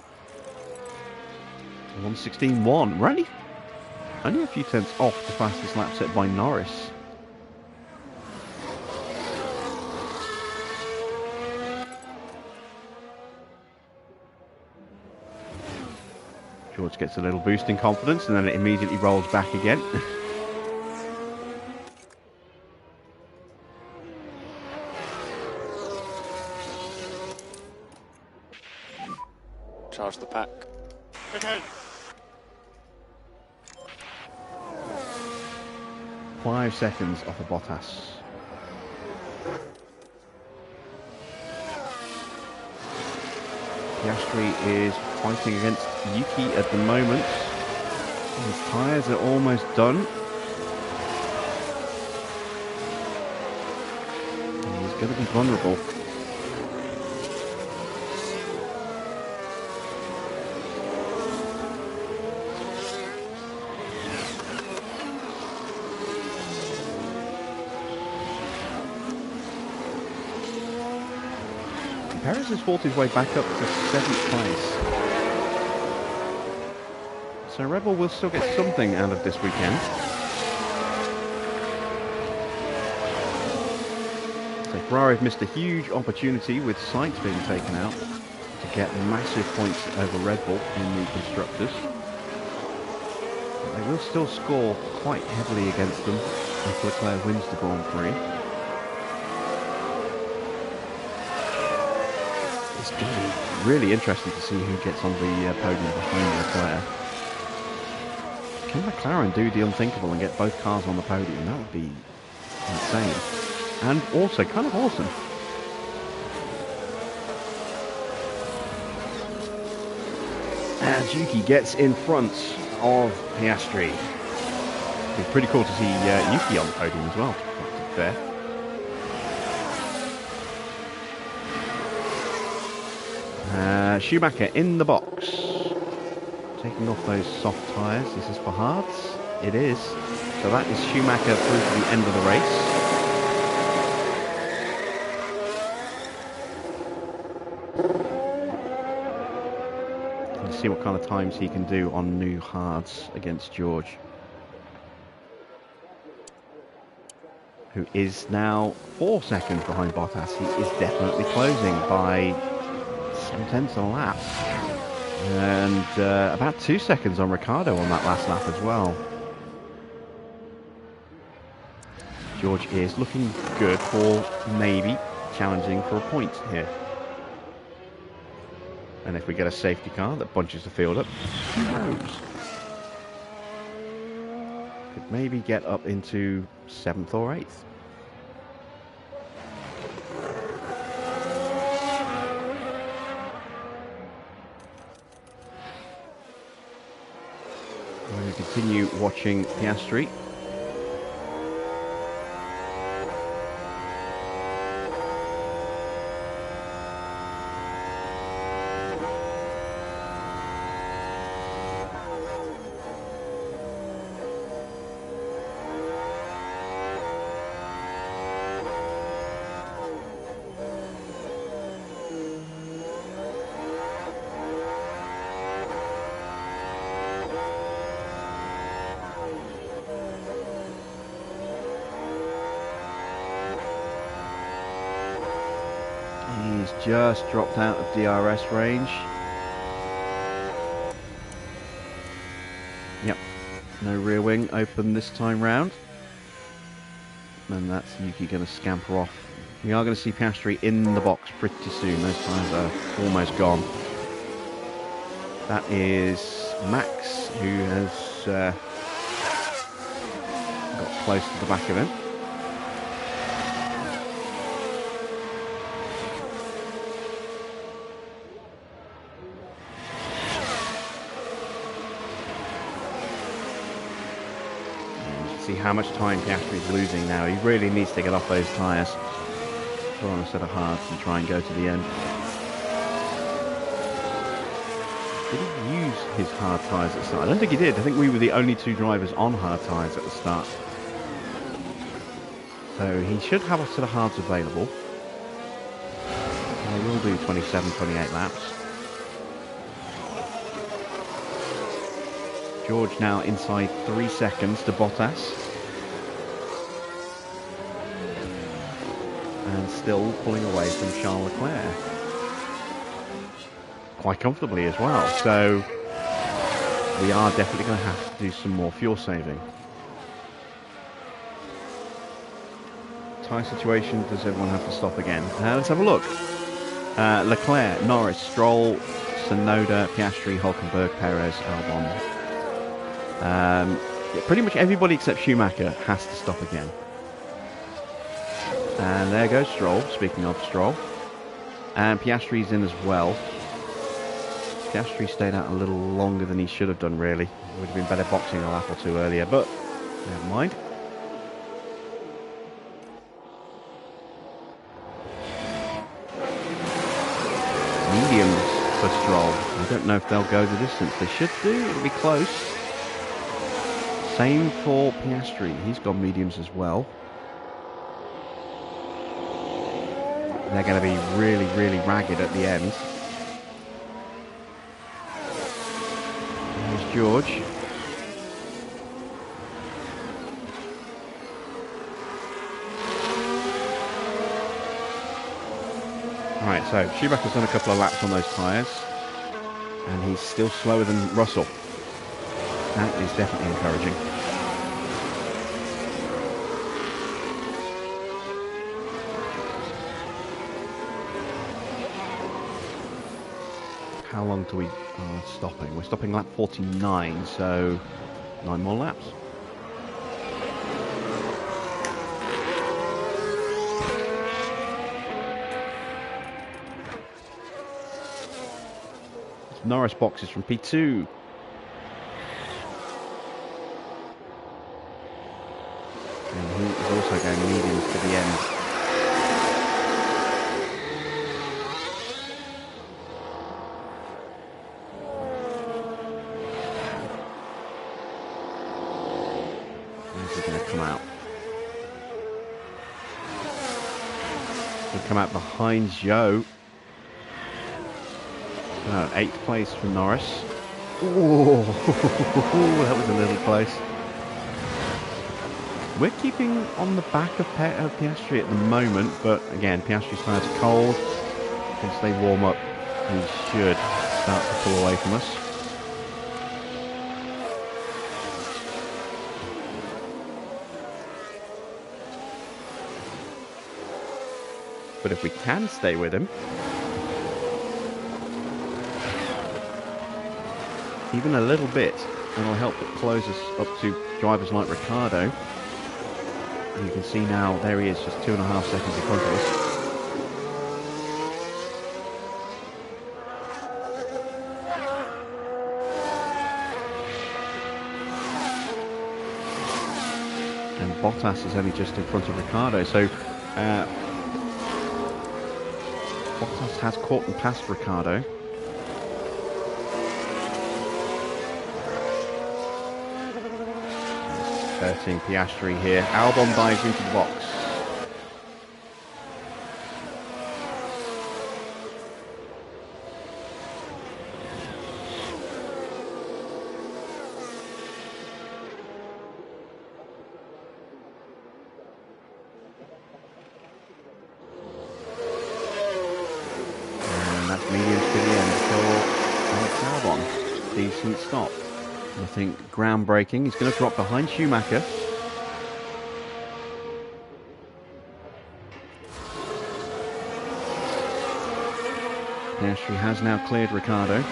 1:16.1. We're only a few tenths off the fastest lap set by Norris. George gets a little boost in confidence and then it immediately rolls back again. Charge the pack. Okay. 5 seconds off of Bottas. Piastri is fighting against Yuki at the moment. His tyres are almost done. And he's going to be vulnerable. Perez has fought his way back up to 7th place. So Red Bull will still get something out of this weekend. So Ferrari have missed a huge opportunity with Sainz being taken out to get massive points over Red Bull in the Constructors. But they will still score quite heavily against them if Leclerc wins the Grand Prix. It's going to be really interesting to see who gets on the podium behind Leclerc. Can McLaren do the unthinkable and get both cars on the podium? That would be insane. And also kind of awesome. And Yuki gets in front of Piastri. It'd be pretty cool to see Yuki on the podium as well. That's fair. Schumacher in the box. Taking off those soft tyres. This is for hards. It is. So that is Schumacher through to the end of the race. Let's see what kind of times he can do on new hards against George, who is now 4 seconds behind Bottas. He is definitely closing by 7/10 of a lap. And about 2 seconds on Ricciardo on that last lap as well. George is looking good for maybe challenging for a point here. And if we get a safety car that bunches the field up, who knows? Could maybe get up into 7th or 8th. We're going to continue watching Piastri. He's just dropped out of DRS range. Yep, no rear wing open this time round. And that's Yuki going to scamper off. We are going to see Piastri in the box pretty soon. Those tyres are almost gone. That is Max, who has got close to the back of him. See how much time Piastri is losing now. He really needs to get off those tyres. Put on a set of hards and try and go to the end. Did he use his hard tyres at the start? I don't think he did. I think we were the only 2 drivers on hard tyres at the start. So he should have a set of hards available. And they will do 27, 28 laps. George now inside 3 seconds to Bottas. And still pulling away from Charles Leclerc. Quite comfortably as well. So we are definitely going to have to do some more fuel saving. Tyre situation, does everyone have to stop again? Let's have a look. Leclerc, Norris, Stroll, Tsunoda, Piastri, Hulkenberg, Perez, Albon. Yeah, pretty much everybody except Schumacher has to stop again. And there goes Stroll, speaking of Stroll. And Piastri's in as well. Piastri stayed out a little longer than he should have done, really. Would have been better boxing a lap or 2 earlier, but never mind. Mediums for Stroll. I don't know if they'll go the distance. They should do. It'll be close. Same for Piastri. He's got mediums as well. They're going to be really, really ragged at the end. There's George. Right, so Schumacher's done a couple of laps on those tyres, and he's still slower than Russell. That is definitely encouraging. How long do we stopping? We're stopping lap 49, so 9 more laps. Norris boxes from P2. And he is also going mediums to the end. Where's he going to come out? He'll come out behind Joe. No, 8th place for Norris. Oh, that was a little close. We're keeping on the back of Piastri at the moment, but again, Piastri's tyres are cold. Once they warm up, he should start to pull away from us. But if we can stay with him, even a little bit, it'll help close us up to drivers like Ricciardo. And you can see now, there he is, just 2.5 seconds in front of us. And Bottas is only just in front of Ricciardo, so Bottas has caught and passed Ricciardo. Hurting Piastri here. Albon dives into the box. And that's mediums to the end for Alex Albon. Decent stop. Nothing groundbreaking. He's going to drop behind Schumacher. Piastri has now cleared Ricciardo.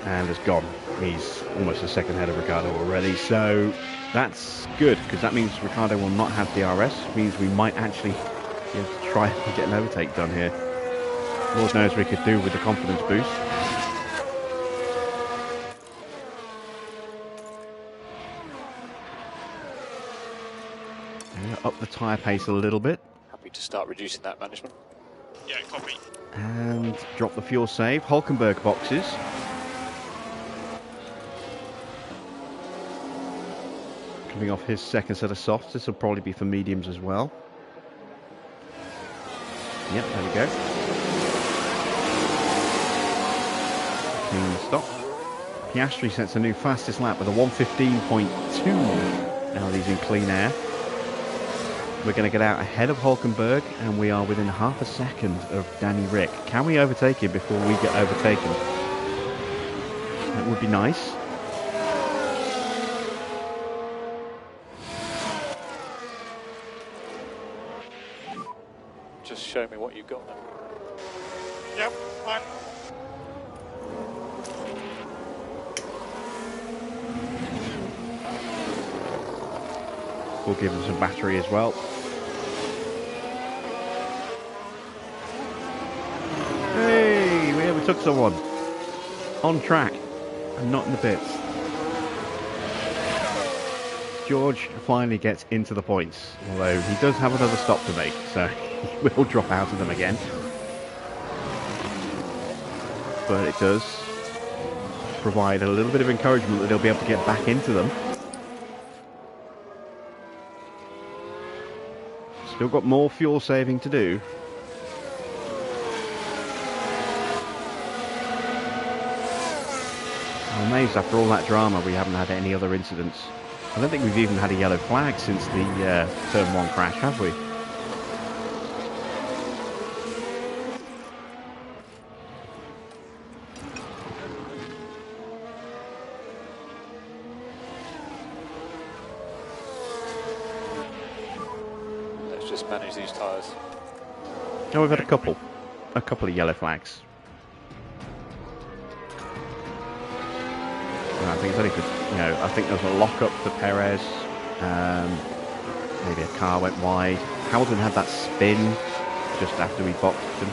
And has gone. He's almost a second ahead of Ricciardo already. So that's good, because that means Ricciardo will not have DRS. Means we might actually be able to try and get an overtake done here. Lord knows we could do with the confidence boost. Up the tyre pace a little bit. Happy to start reducing that, management. Yeah, copy. And drop the fuel save. Hulkenberg boxes. Coming off his second set of softs. This will probably be for mediums as well. Yep, there we go. Clean stop. Piastri sets a new fastest lap with a 1:15.2. Now that he's in clean air. We're going to get out ahead of Hulkenberg, and we are within half a second of Danny Rick. Can we overtake him before we get overtaken? That would be nice. Just show me what you've got then. Yep, fine. We'll give him some battery as well. Hey, we overtook someone. On track and not in the pits. George finally gets into the points, although he does have another stop to make, so he will drop out of them again. But it does provide a little bit of encouragement that he'll be able to get back into them. Still got more fuel saving to do. I'm amazed after all that drama we haven't had any other incidents. I don't think we've even had a yellow flag since the Turn 1 crash, have we? Let's just manage these tyres. No, we've had a couple of yellow flags. I think it's only for, I think there was a lock-up for Perez. Maybe a car went wide. Hamilton had that spin just after we boxed him.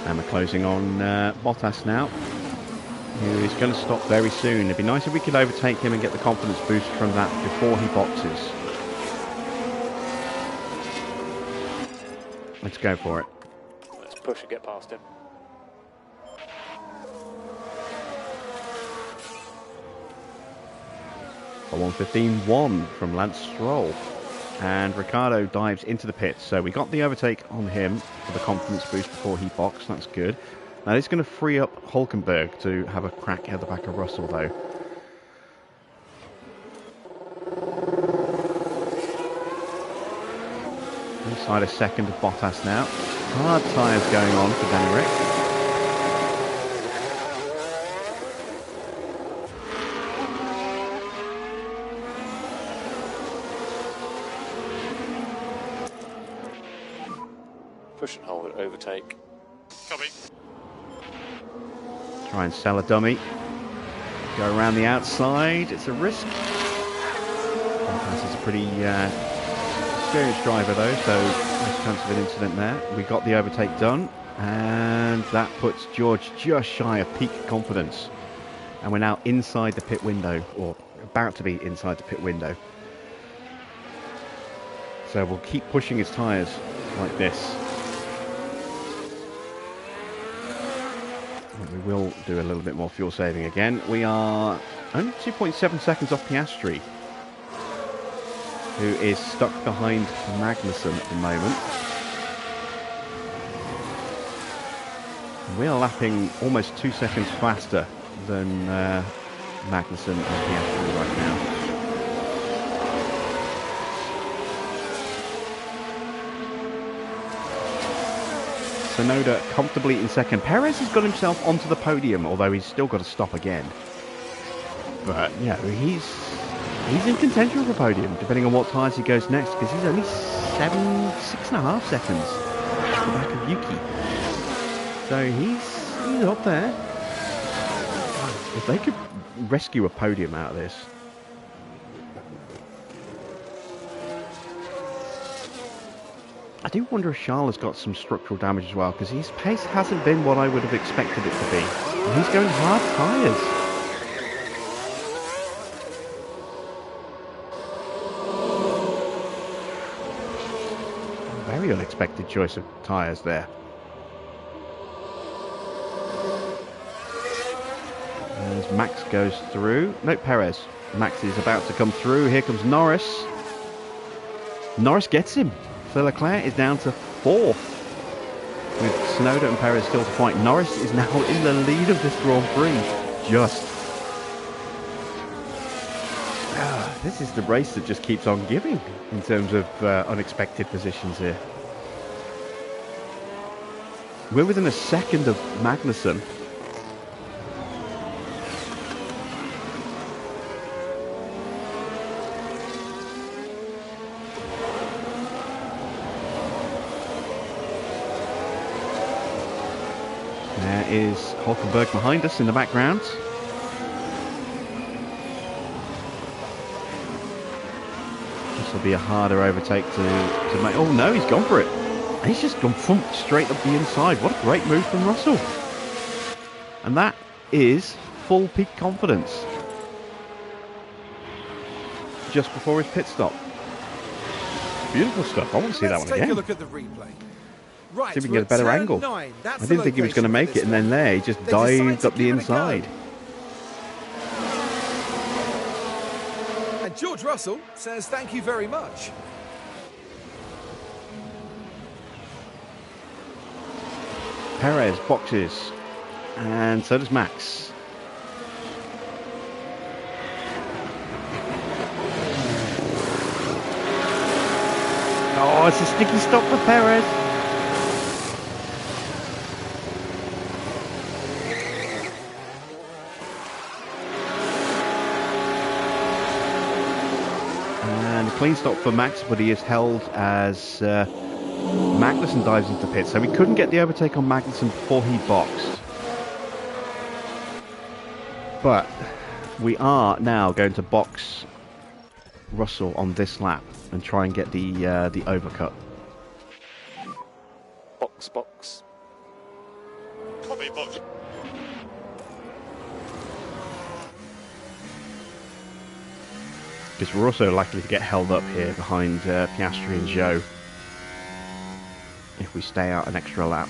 And we're closing on Bottas now, who is going to stop very soon. It'd be nice if we could overtake him and get the confidence boost from that before he boxes. Let's go for it. Let's push and get past him. A 1:15.1 from Lance Stroll. And Ricciardo dives into the pits. So we got the overtake on him for the confidence boost before he boxed. That's good. Now it's going to free up Hülkenberg to have a crack at the back of Russell, though. Inside a second of Bottas now. Hard tyres going on for Danny Rick. Push and hold, overtake. Copy. Try and sell a dummy. Go around the outside. It's a risk. Bottas is a pretty experienced driver though, so nice chance of an incident there. We got the overtake done, and that puts George just shy of peak confidence. And we're now inside the pit window, or about to be inside the pit window. So we'll keep pushing his tyres like this. We will do a little bit more fuel saving again. We are only 2.7 seconds off Piastri, who is stuck behind Magnussen at the moment. We are lapping almost 2 seconds faster than Magnussen and Piastri right now. Tsunoda comfortably in second. Perez has got himself onto the podium, although he's still got to stop again. But, yeah, he's in contention for a podium, depending on what tyres he goes next, because he's only 6.5 seconds at the back of Yuki. So he's up there. If they could rescue a podium out of this. I do wonder if Charles has got some structural damage as well, because his pace hasn't been what I would have expected it to be. And he's going hard tyres. Very unexpected choice of tyres there. As Max goes through. No, Perez. Max is about to come through. Here comes Norris. Norris gets him. So Leclerc is down to 4th. With Tsunoda and Perez still to fight. Norris is now in the lead of this Grand Prix. Just. This is the race that just keeps on giving in terms of unexpected positions here. We're within a second of Magnussen. There is Hülkenberg behind us in the background. This will be a harder overtake to make. Oh no, he's gone for it. He's just gone straight up the inside. What a great move from Russell. And that is full peak confidence. Just before his pit stop. Beautiful stuff. I want to see that one again. Let's take a look at the replay. Right, see if we can get a better angle. I didn't think he was going to make it, and then there he just dived up the inside. And George Russell says thank you very much. Perez boxes, and so does Max. Oh, it's a sticky stop for Perez. And a clean stop for Max, but he is held as Magnussen dives into pit, so we couldn't get the overtake on Magnussen before he boxed. But we are now going to box Russell on this lap and try and get the overcut. Box, box. Copy, box. Because we're also likely to get held up here behind Piastri and Zhou if we stay out an extra lap.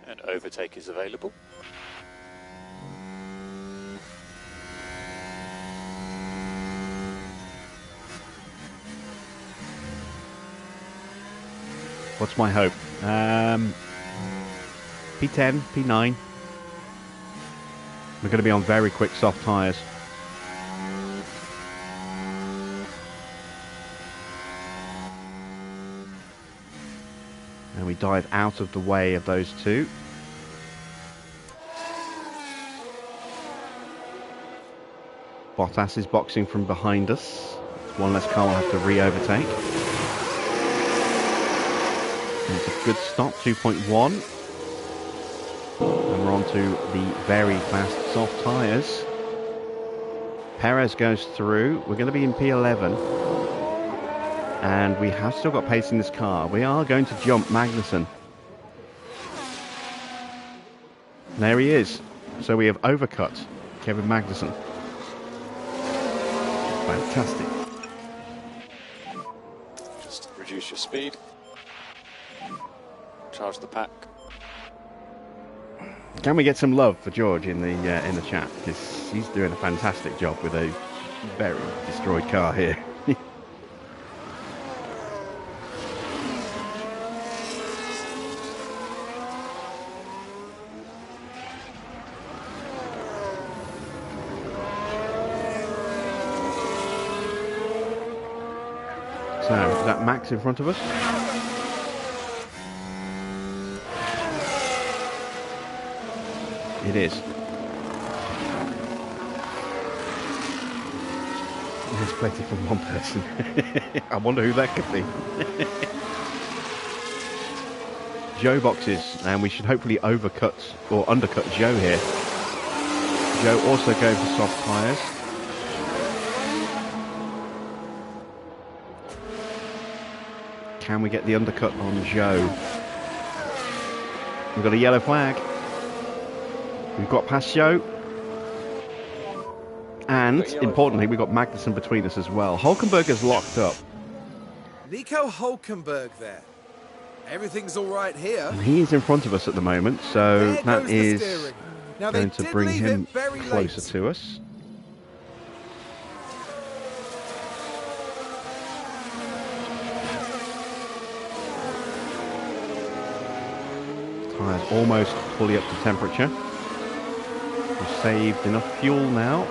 And overtake is available. What's my hope? P10, P9. We're going to be on very quick soft tyres. And we dive out of the way of those two. Bottas is boxing from behind us. One less car will have to re-overtake. It's a good stop, 2.1. And we're on to the very fast soft tyres. Perez goes through. We're going to be in P11. And we have still got pace in this car. We are going to jump Magnussen. There he is. So we have overcut Kevin Magnussen. Fantastic. Just reduce your speed. Charge the pack. Can we get some love for George in the chat? Because he's doing a fantastic job with a very destroyed car here. So, is that Max in front of us? It is. There's plenty from one person. I wonder who that could be. Joe boxes, and we should hopefully overcut or undercut Joe here. Joe also going for soft tyres. Can we get the undercut on Joe? We've got a yellow flag. We've got past Joe. And, importantly, we've got Magnussen between us as well. Hulkenberg is locked up. Nico Hulkenberg there. Everything's all right here. And he is in front of us at the moment, so There that goes the is steering. Now, going they to did bring leave him it very closer late. to us. Tyres almost fully up to temperature. We've saved enough fuel now.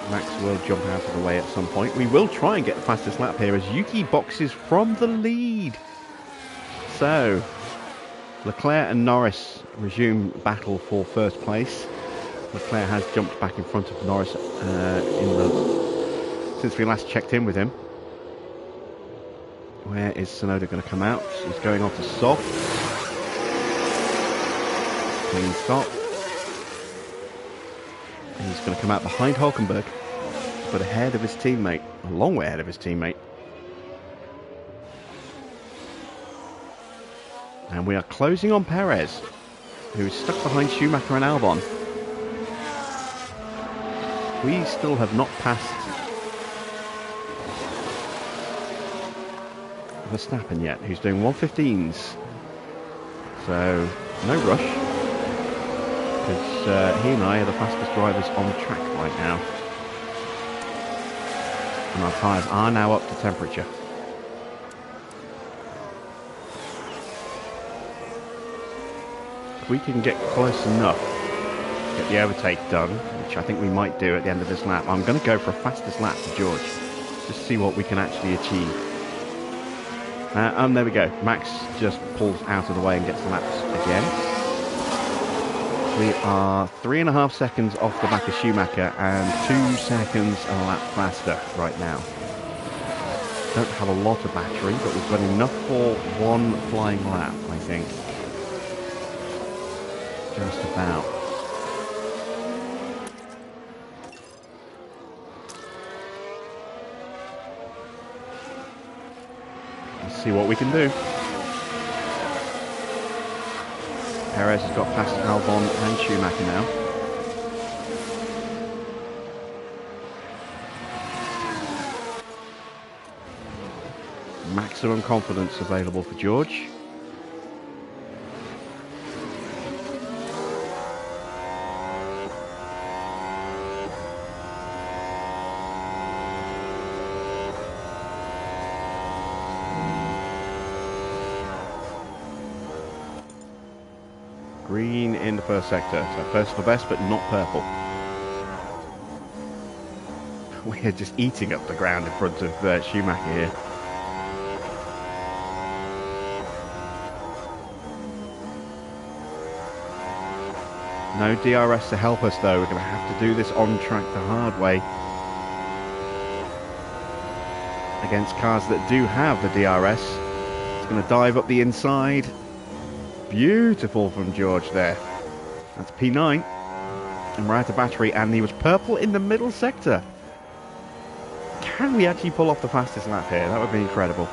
Max will jump out of the way at some point. We will try and get the fastest lap here as Yuki boxes from the lead. So, Leclerc and Norris resume battle for first place. Leclerc has jumped back in front of Norris since we last checked in with him. Where is Tsunoda going to come out? He's going on to soft. Clean stop. And he's going to come out behind Hulkenberg, but ahead of his teammate. A long way ahead of his teammate. And we are closing on Perez, who is stuck behind Schumacher and Albon. We still have not passed Verstappen yet, who's doing 1:15s. So, no rush, because he and I are the fastest drivers on track right now. And our tyres are now up to temperature. If we can get close enough, get the overtake done, which I think we might do at the end of this lap, I'm going to go for a fastest lap for George, just to see what we can actually achieve. There we go. Max just pulls out of the way and gets the laps again. We are 3.5 seconds off the back of Schumacher and 2 seconds a lap faster right now. Don't have a lot of battery, but we've got enough for one flying lap, I think. Just about. Let's see what we can do. Perez has got past Albon and Schumacher now. Maximum confidence available for George. Green in the first sector, so first for best, but not purple. We're just eating up the ground in front of Schumacher here. No DRS to help us though, we're going to have to do this on track the hard way. Against cars that do have the DRS. It's going to dive up the inside. Beautiful from George there. That's P9. And we're out of battery, and he was purple in the middle sector. Can we actually pull off the fastest lap here? That would be incredible.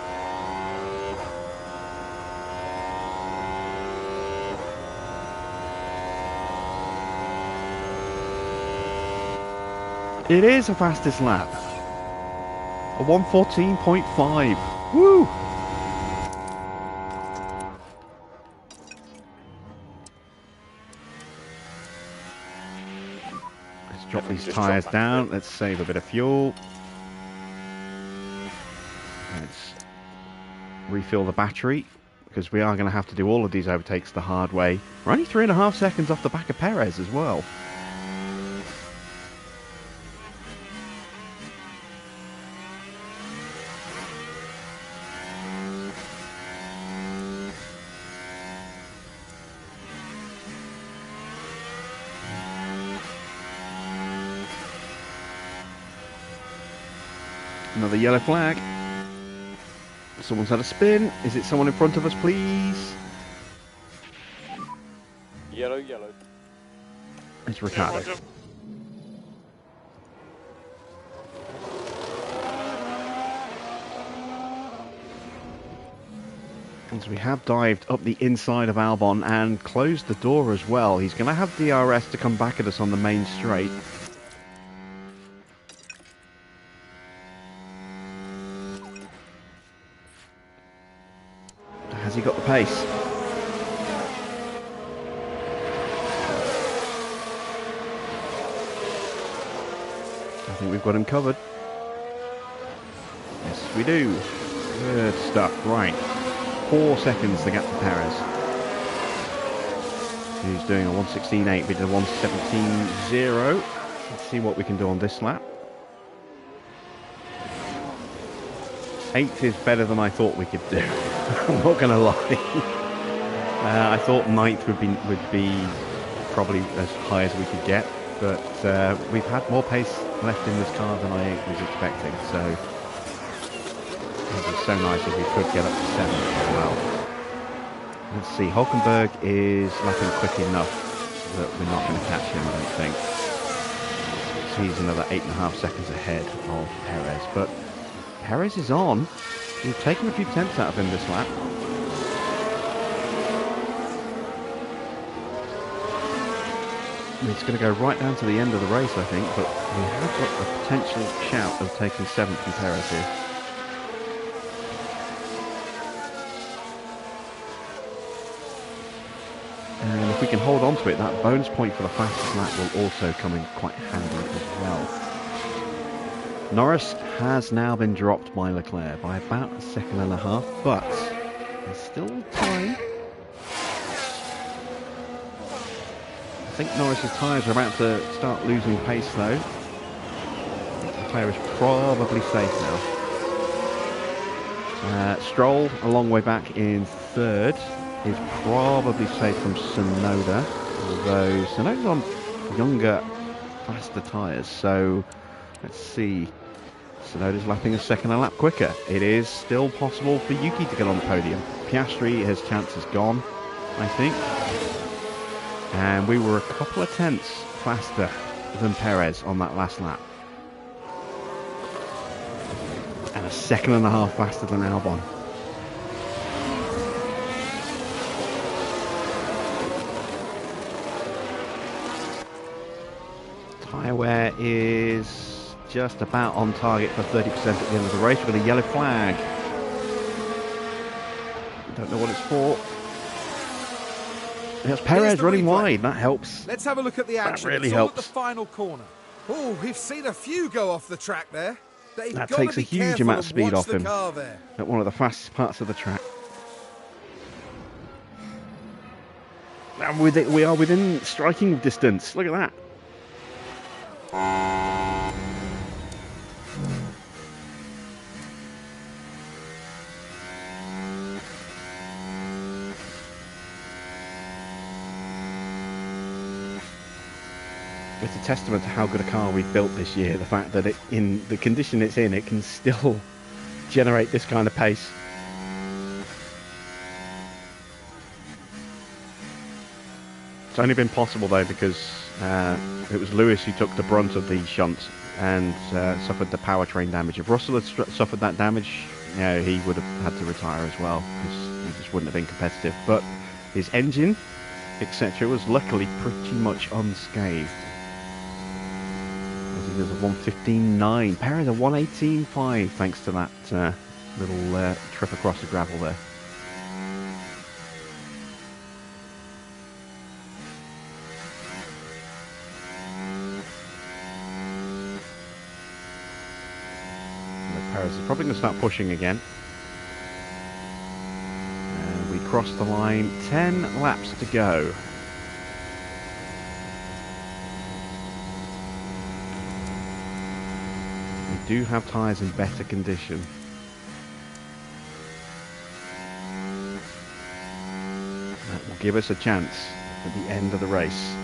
It is a fastest lap. A 1:14.5. Woo! Let's drop these tyres down. Let's save a bit of fuel. Let's refill the battery, because we are going to have to do all of these overtakes the hard way. We're only 3.5 seconds off the back of Perez as well. Another yellow flag. Someone's had a spin. Is it someone in front of us, please? Yellow, yellow. It's Ricardo. And so we have dived up the inside of Albon and closed the door as well. He's going to have DRS to come back at us on the main straight. Has he got the pace? I think we've got him covered. Yes, we do. Good stuff. Right. 4 seconds to get to Perez. He's doing a 1:16.8, we did a 1:17.0. Let's see what we can do on this lap. 8th is better than I thought we could do. I'm not going to lie. I thought 9th would be probably as high as we could get, but we've had more pace left in this car than I was expecting, so it would be so nice if we could get up to 7th as well. Let's see, Hulkenberg is lapping quick enough that we're not going to catch him, I don't think. So he's another 8.5 seconds ahead of Perez, but Perez is on. We've taken a few tenths out of him this lap. It's going to go right down to the end of the race, I think, but we have got a potential shout of taking 7th from Perez here. And if we can hold on to it, that bonus point for the fastest lap will also come in quite handy as well. Norris has now been dropped by Leclerc by about a second and a half, but there's still time. I think Norris's tyres are about to start losing pace though. Leclerc is probably safe now. Stroll, a long way back in third, is probably safe from Tsunoda, although Tsunoda's on younger, faster tyres, so let's see. Tsunoda's lapping a second a lap quicker. It is still possible for Yuki to get on the podium. Piastri, his chance is gone, I think. And we were a couple of tenths faster than Perez on that last lap. And a second and a half faster than Albon. Tyre wear is just about on target for 30% at the end of the race. We've got a yellow flag. Don't know what it's for. It's Perez running wide. That helps. Let's have a look at the action. That really it's all helps. at the final corner. Oh, we've seen a few go off the track there. They've That got takes to a be huge careful amount of and speed watch off the him car there. at one of the fastest parts of the track. And we are within striking distance. Look at that. It's a testament to how good a car we've built this year. The fact that in the condition it's in, it can still generate this kind of pace. It's only been possible though because it was Lewis who took the brunt of the shunt and suffered the powertrain damage. If Russell had suffered that damage, you know, he would have had to retire as well because he just wouldn't have been competitive. But his engine, etc., was luckily pretty much unscathed. As he does a 1:15.9. Perez a 1:18.5 thanks to that little trip across the gravel there. Perez is probably going to start pushing again. And we cross the line, 10 laps to go. We do have tyres in better condition. That will give us a chance at the end of the race.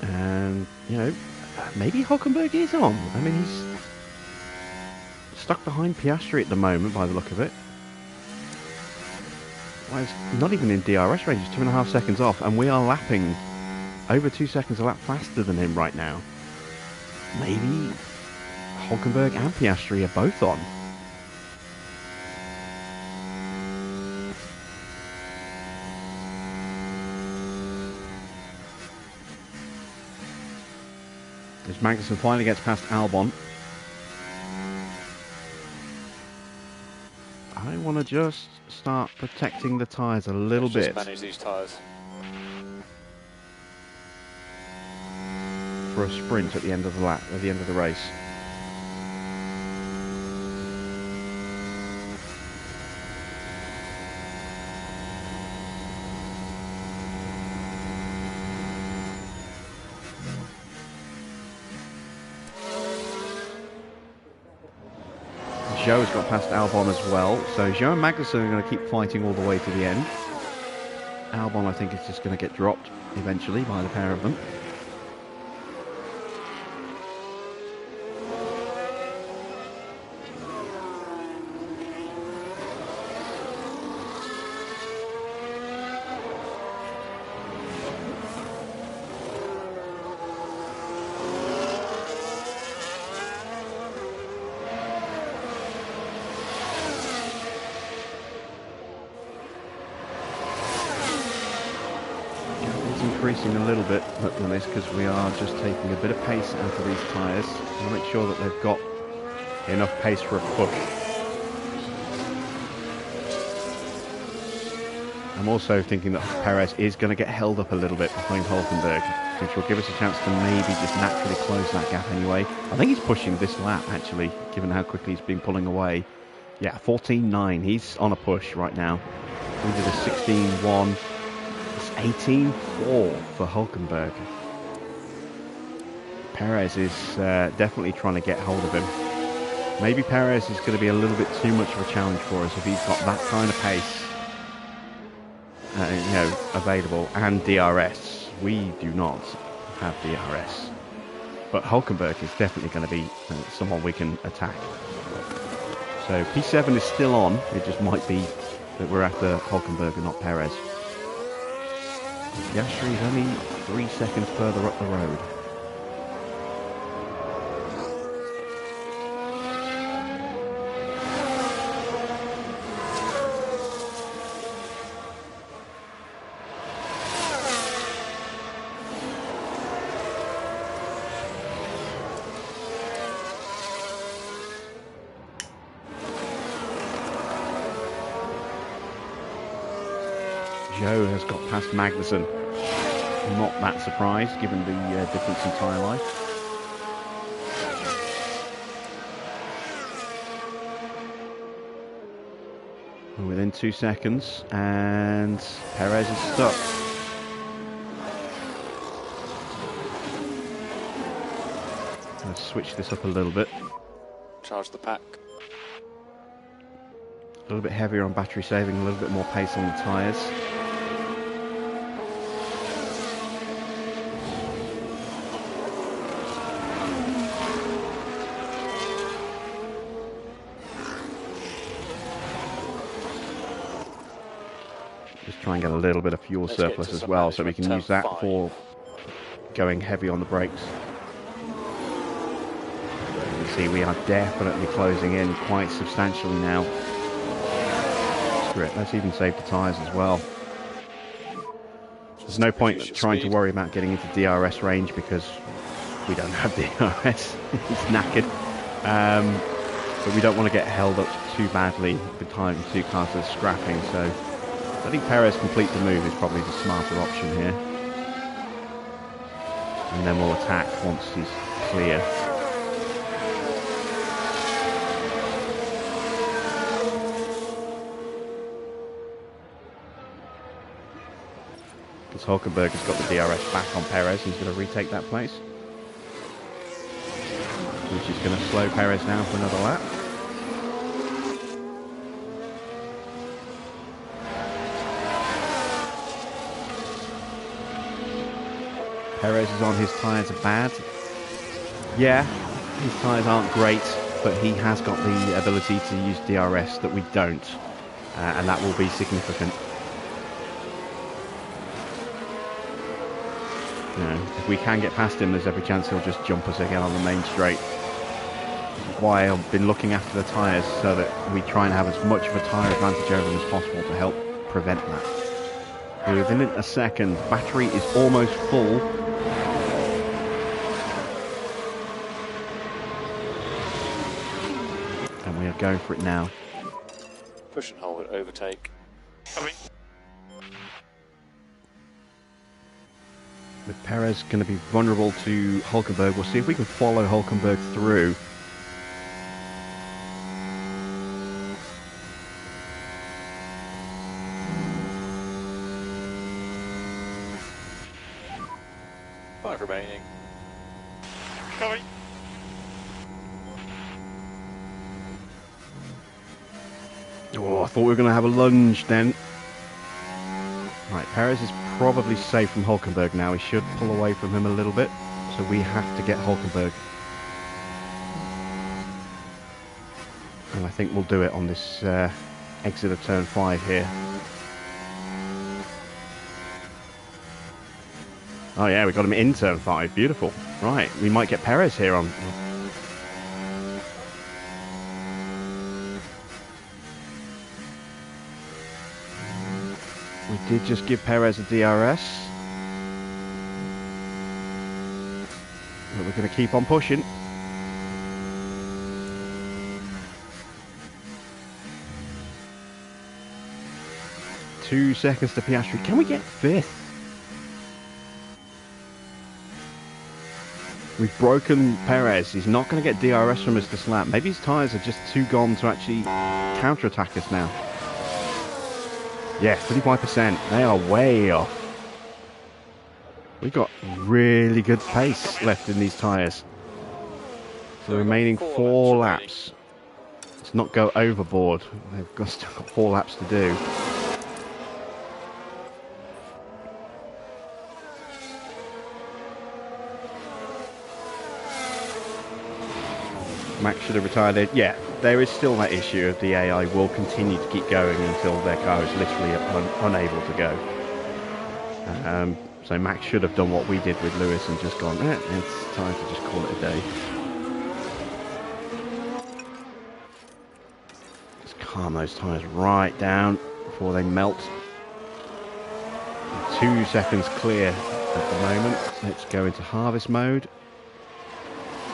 And, you know, maybe Hülkenberg is on. I mean, he's stuck behind Piastri at the moment by the look of it. Well, it's not even in DRS range, it's 2.5 seconds off, and we are lapping over 2 seconds a lap faster than him right now. Maybe Hülkenberg and Piastri are both on. As Magnussen finally gets past Albon. I want to just start protecting the tyres a little bit. Just manage these tyres. For a sprint at the end of the lap, at the end of the race. Zhou's got past Albon as well, so Zhou and Magnussen are going to keep fighting all the way to the end. Albon, I think, is just going to get dropped eventually by the pair of them. Increasing a little bit on this because we are just taking a bit of pace out of these tyres to make sure that they've got enough pace for a push. I'm also thinking that Perez is going to get held up a little bit behind Hulkenberg, which will give us a chance to maybe just naturally close that gap anyway. I think he's pushing this lap, actually, given how quickly he's been pulling away. Yeah, 14.9. He's on a push right now. We did a 16.1. It's 18.4 for Hulkenberg. Perez is definitely trying to get hold of him. Maybe Perez is going to be a little bit too much of a challenge for us if he's got that kind of pace, available, and DRS. We do not have DRS, but Hulkenberg is definitely going to be someone we can attack. So P7 is still on. It just might be that we're after Hulkenberg and not Perez. Piastri is only 3 seconds further up the road. Joe has got past Magnussen. Not that surprised, given the difference in tyre life. We're within 2 seconds, and Perez is stuck. Let's switch this up a little bit. Charge the pack. A little bit heavier on battery saving, a little bit more pace on the tyres. Just try and get a little bit of fuel surplus as well, so we can use that for going heavy on the brakes. You can see we are definitely closing in quite substantially now. Screw it, let's even save the tyres as well. There's no point trying to worry about getting into DRS range because we don't have DRS. It's knackered. But we don't want to get held up too badly behind two cars that are scrapping, so I think Perez complete the move is probably the smarter option here. And then we'll attack once he's clear. Because Hulkenberg has got the DRS back on Perez, he's going to retake that place. Which is going to slow Perez down for another lap. Perez is on his tyres are bad. Yeah, his tyres aren't great, but he has got the ability to use DRS that we don't, and that will be significant. You know, if we can get past him, there's every chance he'll just jump us again on the main straight. Which is why I've been looking after the tyres so that we try and have as much of a tyre advantage over them as possible to help prevent that. We're within a second. Battery is almost full. And we are going for it now. Push and hold, overtake. Coming. With Perez going to be vulnerable to Hulkenberg, we'll see if we can follow Hulkenberg through. Five remaining. Coming. Oh, I thought we were going to have a lunge then. Right, Perez is probably safe from Hulkenberg now. He should pull away from him a little bit. So we have to get Hulkenberg. And I think we'll do it on this exit of turn 5 here. Oh yeah, we got him in turn 5. Beautiful. Right, we might get Perez here on. We did just give Perez a DRS. But we're going to keep on pushing. 2 seconds to Piastri. Can we get 5th? We've broken Perez. He's not going to get DRS from us this lap. Maybe his tyres are just too gone to actually counter-attack us now. Yeah, 35%. They are way off. We've got really good pace left in these tyres. So the remaining 4 laps. Let's not go overboard. They've still got 4 laps to do. Max should have retired it. Yeah, there is still that issue of the AI will continue to keep going until their car is literally unable to go. So Max should have done what we did with Lewis and just gone, it's time to just call it a day. Just calm those tyres right down before they melt. 2 seconds clear at the moment. Let's go into harvest mode.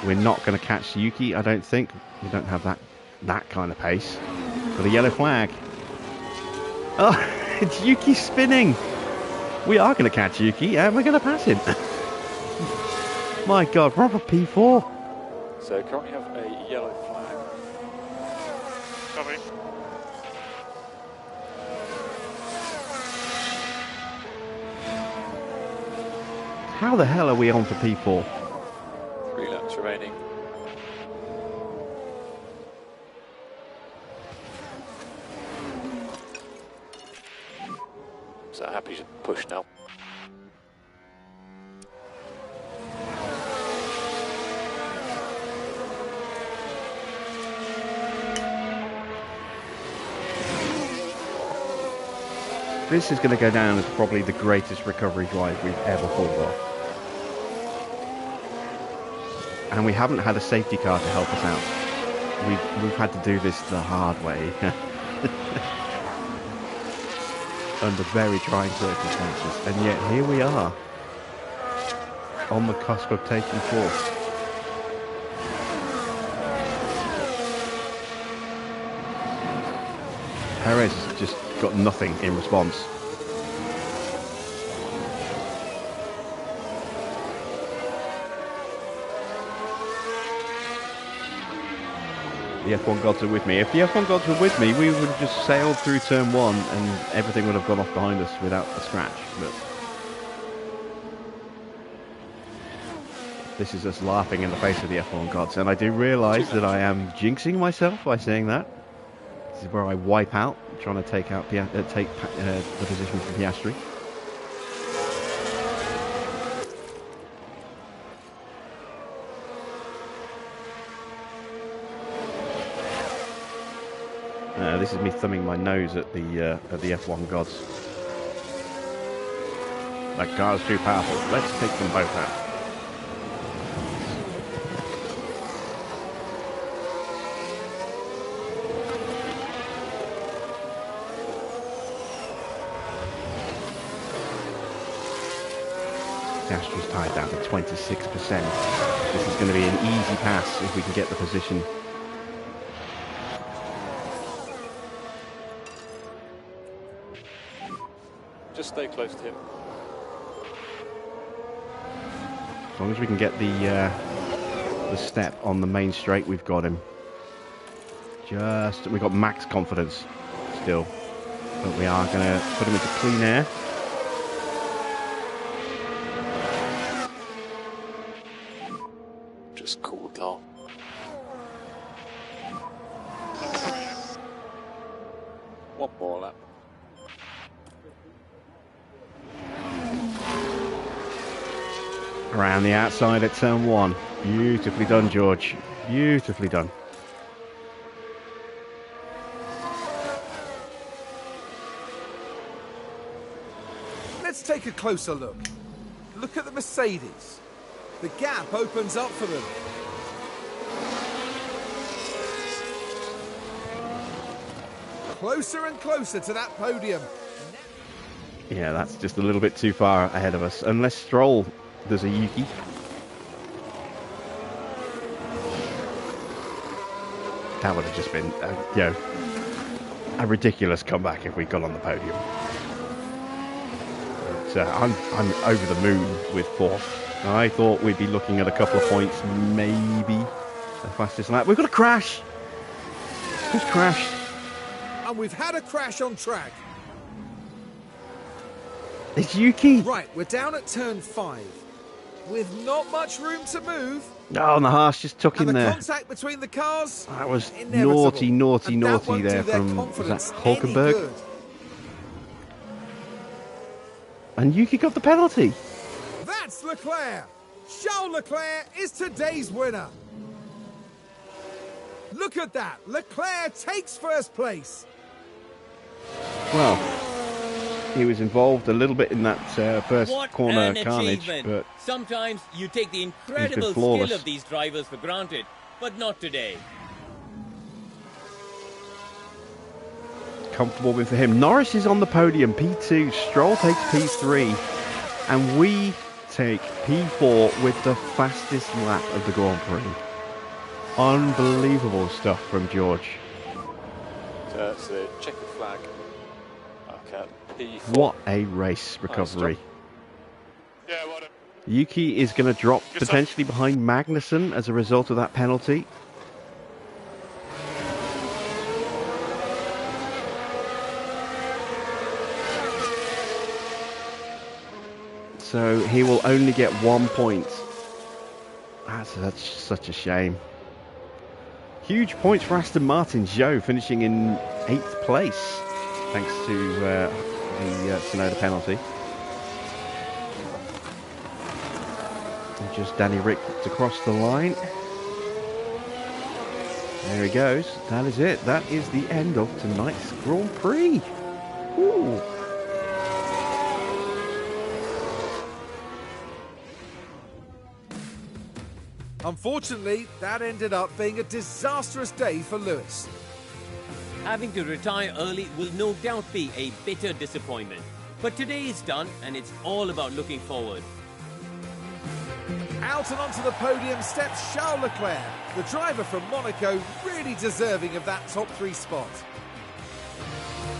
We're not going to catch Yuki, I don't think. We don't have that kind of pace. Got a yellow flag. Oh, it's Yuki spinning. We are going to catch Yuki and we're going to pass him. My God, we're up a P4. So currently have a yellow flag. Copy. How the hell are we on for P4? 3 laps remaining. So happy to push now. This is going to go down as probably the greatest recovery drive we've ever pulled off. And we haven't had a safety car to help us out. We've had to do this the hard way. Under very trying circumstances. And yet here we are. On the cusp of taking 4th. Perez has just got nothing in response. The F1 gods are with me. If the F1 gods were with me, we would have just sailed through turn 1 and everything would have gone off behind us without a scratch. But this is us laughing in the face of the F1 gods. And I do realise that I am jinxing myself by saying that. This is where I wipe out, trying to take out the position from Piastri. This is me thumbing my nose at the F1 gods. That car's too powerful. Let's take them both out. Piastri's tied down to 26%. This is going to be an easy pass if we can get the position. Just stay close to him. As long as we can get the step on the main straight, we've got him. We've got max confidence still. But we are going to put him into clean air. Just cool the car. One more lap. Around the outside at turn 1. Beautifully done, George. Beautifully done. Let's take a closer look. Look at the Mercedes. The gap opens up for them. Closer and closer to that podium. Yeah, that's just a little bit too far ahead of us. Unless Stroll does a Yuki. That would have just been, a ridiculous comeback if we got on the podium. But I'm over the moon with fourth. I thought we'd be looking at a couple of points, maybe the fastest lap. We've got a crash. Who's crashed? And we've had a crash on track. It's Yuki. Right, we're down at turn 5. With not much room to move. Oh, and the Haas just took And in the there. contact between the cars. That was inevitable. naughty And that won't there do their from, was that confidence any Hulkenberg? good. And Yuki got the penalty. That's Leclerc. Charles Leclerc is today's winner. Look at that. Leclerc takes first place. Well, he was involved a little bit in that first What corner an carnage, achievement. but Sometimes you take the incredible skill flawless. of these drivers for granted, but not today. comfortable win for him. Norris is on the podium, P2. Stroll takes P3. And we take P4 with the fastest lap of the Grand Prix. Unbelievable stuff from George. So it's a checkered flag. Okay, P4. What a race recovery. Yeah, what a... Yuki is going to drop Good potentially behind Magnussen as a result of that penalty. So he will only get 1 point. That's such a shame. Huge points for Aston Martin. Zhou finishing in 8th place thanks to the Tsunoda penalty. And just Danny Rick to cross the line. There he goes. That is it. That is the end of tonight's Grand Prix. Ooh. Unfortunately, that ended up being a disastrous day for Lewis. Having to retire early will no doubt be a bitter disappointment. But today is done and it's all about looking forward. Out and onto the podium steps Charles Leclerc, the driver from Monaco, really deserving of that top 3 spot.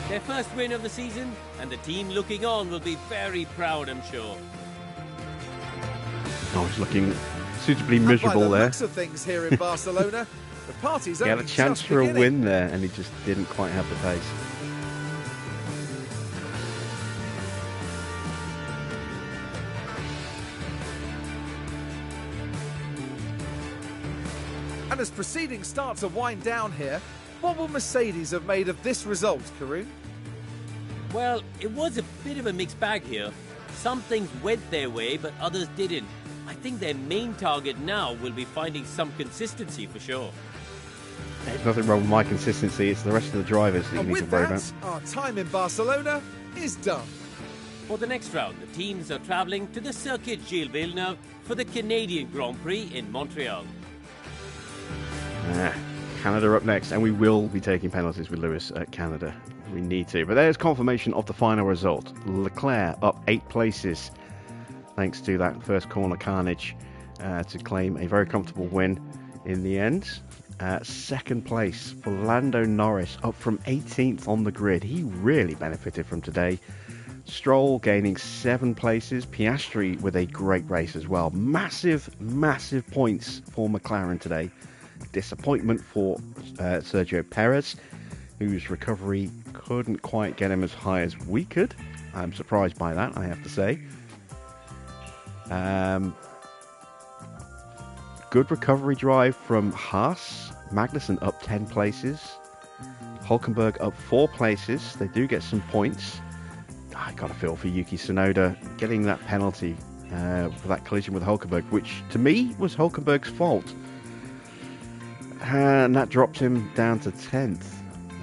Their first win of the season, and the team looking on will be very proud, I'm sure. Oh, he's looking suitably And miserable by the there. looks of things here in Barcelona, the party's He had a only chance just for a beginning. win there and he just didn't quite have the pace. And as proceedings start to wind down here, what will Mercedes have made of this result, Karun? Well, it was a bit of a mixed bag here. Some things went their way, but others didn't. I think their main target now will be finding some consistency for sure. There's nothing wrong with my consistency, it's the rest of the drivers that you And need to with worry that, about. our time in Barcelona is done. For the next round, the teams are travelling to the Circuit Gilles Villeneuve for the Canadian Grand Prix in Montreal. Canada up next, and we will be taking penalties with Lewis at Canada. We need to. But there's confirmation of the final result. Leclerc up 8 places thanks to that first corner carnage to claim a very comfortable win in the end. Second place for Lando Norris, up from 18th on the grid. He really benefited from today. Stroll gaining 7 places. Piastri with a great race as well. Massive points for McLaren today. Disappointment for Sergio Perez, whose recovery couldn't quite get him as high as we could. I'm surprised by that, I have to say. Good recovery drive from Haas. Magnussen up 10 places. Hulkenberg up 4 places. They do get some points. I got a feel for Yuki Tsunoda getting that penalty for that collision with Hulkenberg, which to me was Hulkenberg's fault. And that drops him down to 10th.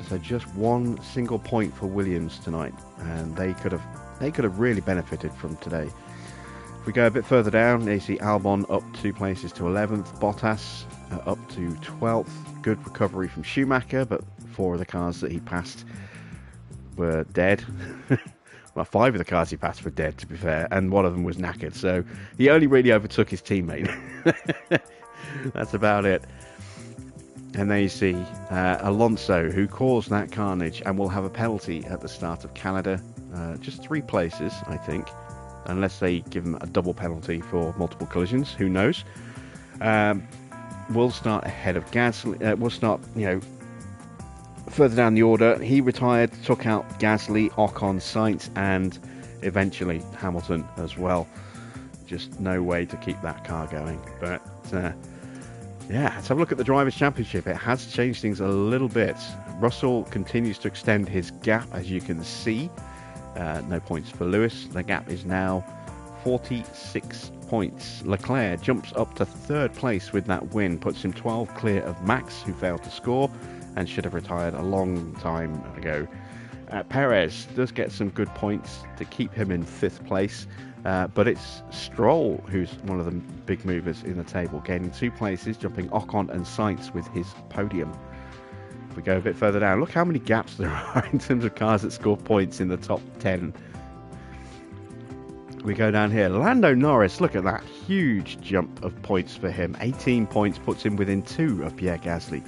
So just 1 single point for Williams tonight. And they could have really benefited from today. If we go a bit further down, you see Albon up 2 places to 11th. Bottas up to 12th. Good recovery from Schumacher, but 4 of the cars that he passed were dead. Well, 5 of the cars he passed were dead, to be fair, and 1 of them was knackered. So he only really overtook his teammate. That's about it. And there you see Alonso, who caused that carnage and will have a penalty at the start of Canada. Just 3 places, I think. unless they give him a double penalty for multiple collisions. Who knows? Will start ahead of Gasly. Will start, further down the order. He retired, took out Gasly, Ocon, Sainz, and eventually Hamilton as well. Just no way to keep that car going. But let's have a look at the Drivers' Championship. It has changed things a little bit. Russell continues to extend his gap, as you can see. No points for Lewis. The gap is now 46 points. Leclerc jumps up to third place with that win, puts him 12 clear of Max, who failed to score and should have retired a long time ago. Perez does get some good points to keep him in 5th place, but it's Stroll who's one of the big movers in the table, gaining 2 places, jumping Ocon and Sainz with his podium. If we go a bit further down, look how many gaps there are in terms of cars that score points in the top 10. We go down here. Lando Norris, look at that huge jump of points for him. 18 points puts him within 2 of Pierre Gasly.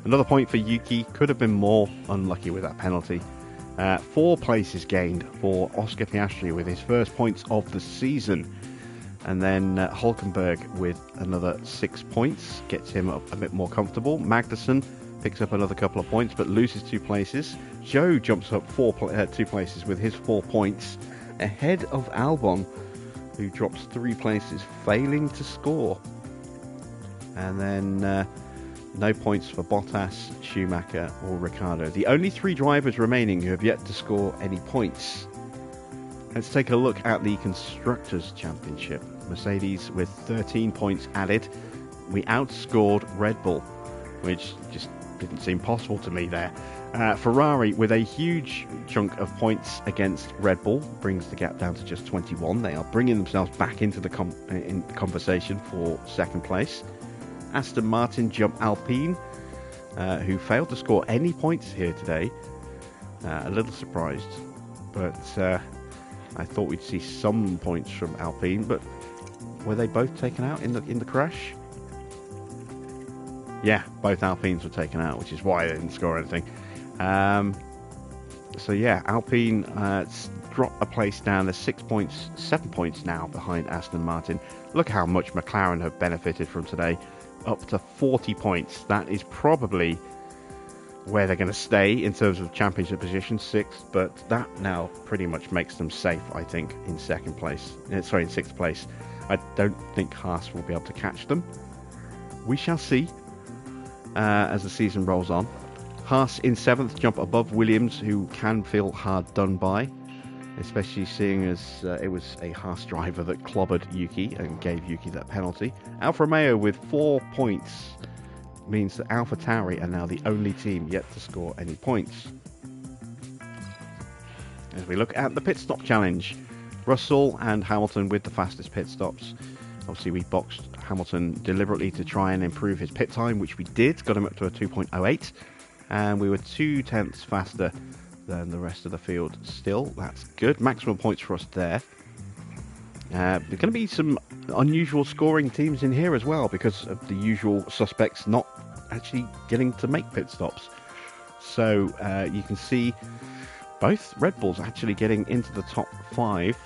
Another point for Yuki, could have been more, unlucky with that penalty. 4 places gained for Oscar Piastri with his first points of the season. And then Hulkenberg with another 6 points, gets him up a bit more comfortable. Magnussen picks up another couple of points but loses 2 places. Zhou jumps up 2 places with his 4 points, ahead of Albon, who drops 3 places, failing to score. And then no points for Bottas, Schumacher or Ricciardo. The only 3 drivers remaining who have yet to score any points. Let's take a look at the Constructors' Championship. Mercedes with 13 points added. We outscored Red Bull, which just didn't seem possible to me there. Ferrari with a huge chunk of points against Red Bull brings the gap down to just 21. They are bringing themselves back into the conversation for 2nd place. Aston Martin jump Alpine, who failed to score any points here today. A little surprised, but I thought we'd see some points from Alpine. But were they both taken out in the crash? Yeah, both Alpines were taken out, which is why they didn't score anything. So yeah, Alpine dropped a place down. They're 7 points now behind Aston Martin. Look how much McLaren have benefited from today. Up to 40 points. That is probably where they're going to stay in terms of championship position, 6th, but that now pretty much makes them safe, I think, in 6th place. I don't think Haas will be able to catch them. We shall see as the season rolls on. Haas in 7th, jump above Williams, who can feel hard done by, especially seeing as it was a Haas driver that clobbered Yuki and gave Yuki that penalty. Alfa Romeo with 4 points means that AlphaTauri are now the only team yet to score any points. As we look at the pit stop challenge, Russell and Hamilton with the fastest pit stops. Obviously we boxed Hamilton deliberately to try and improve his pit time, which we did, got him up to a 2.08, and we were 2 tenths faster than the rest of the field. Still, that's good. Maximum points for us there. There's going to be some unusual scoring teams in here as well, because of the usual suspects not actually getting to make pit stops. So you can see both Red Bulls actually getting into the top 5.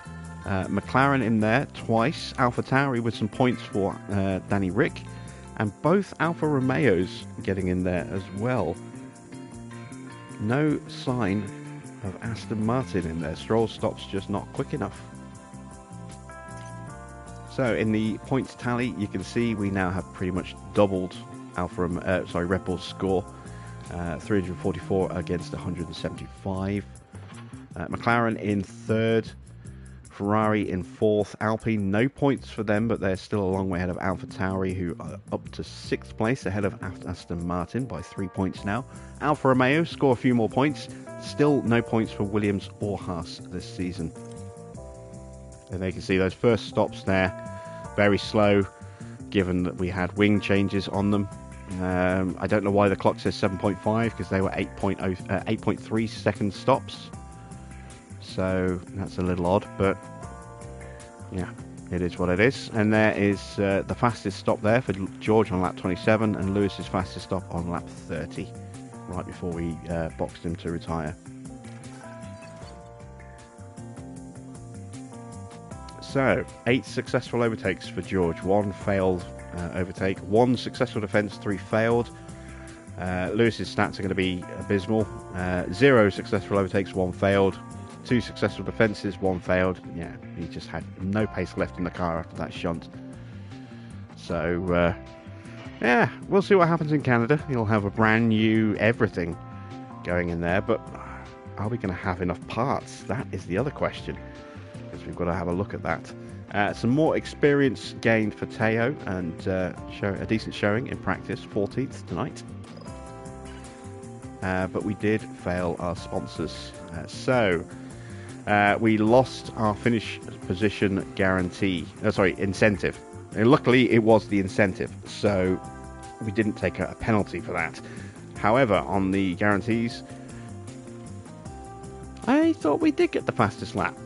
McLaren in there twice. AlphaTauri with some points for Danny Rick, and both Alfa Romeos getting in there as well. No sign of Aston Martin in there. Stroll stops just not quick enough. So in the points tally, you can see we now have pretty much doubled Red Bull's score. 344 against 175. McLaren in 3rd. Ferrari in 4th. Alpine, no points for them, but they're still a long way ahead of AlphaTauri, who are up to 6th place, ahead of Aston Martin by 3 points now. Alfa Romeo score a few more points. Still no points for Williams or Haas this season. And they can see those first stops there, very slow, given that we had wing changes on them. I don't know why the clock says 7.5, because they were 8.3 second stops. So that's a little odd, but yeah, it is what it is. And there is the fastest stop there for George on lap 27, and Lewis's fastest stop on lap 30, right before we boxed him to retire. So, 8 successful overtakes for George, 1 failed overtake, 1 successful defence, 3 failed. Lewis's stats are going to be abysmal. 0 successful overtakes, 1 failed. 2 successful defences, 1 failed. Yeah, he just had no pace left in the car after that shunt. So, yeah, we'll see what happens in Canada. He'll have a brand new everything going in there, but are we going to have enough parts? That is the other question, because we've got to have a look at that. Some more experience gained for Teo, and show a decent showing in practice, 14th tonight. But we did fail our sponsors. So we lost our finish position guarantee. Incentive. And luckily, it was the incentive, so we didn't take a penalty for that. However, on the guarantees, I thought we did get the fastest lap.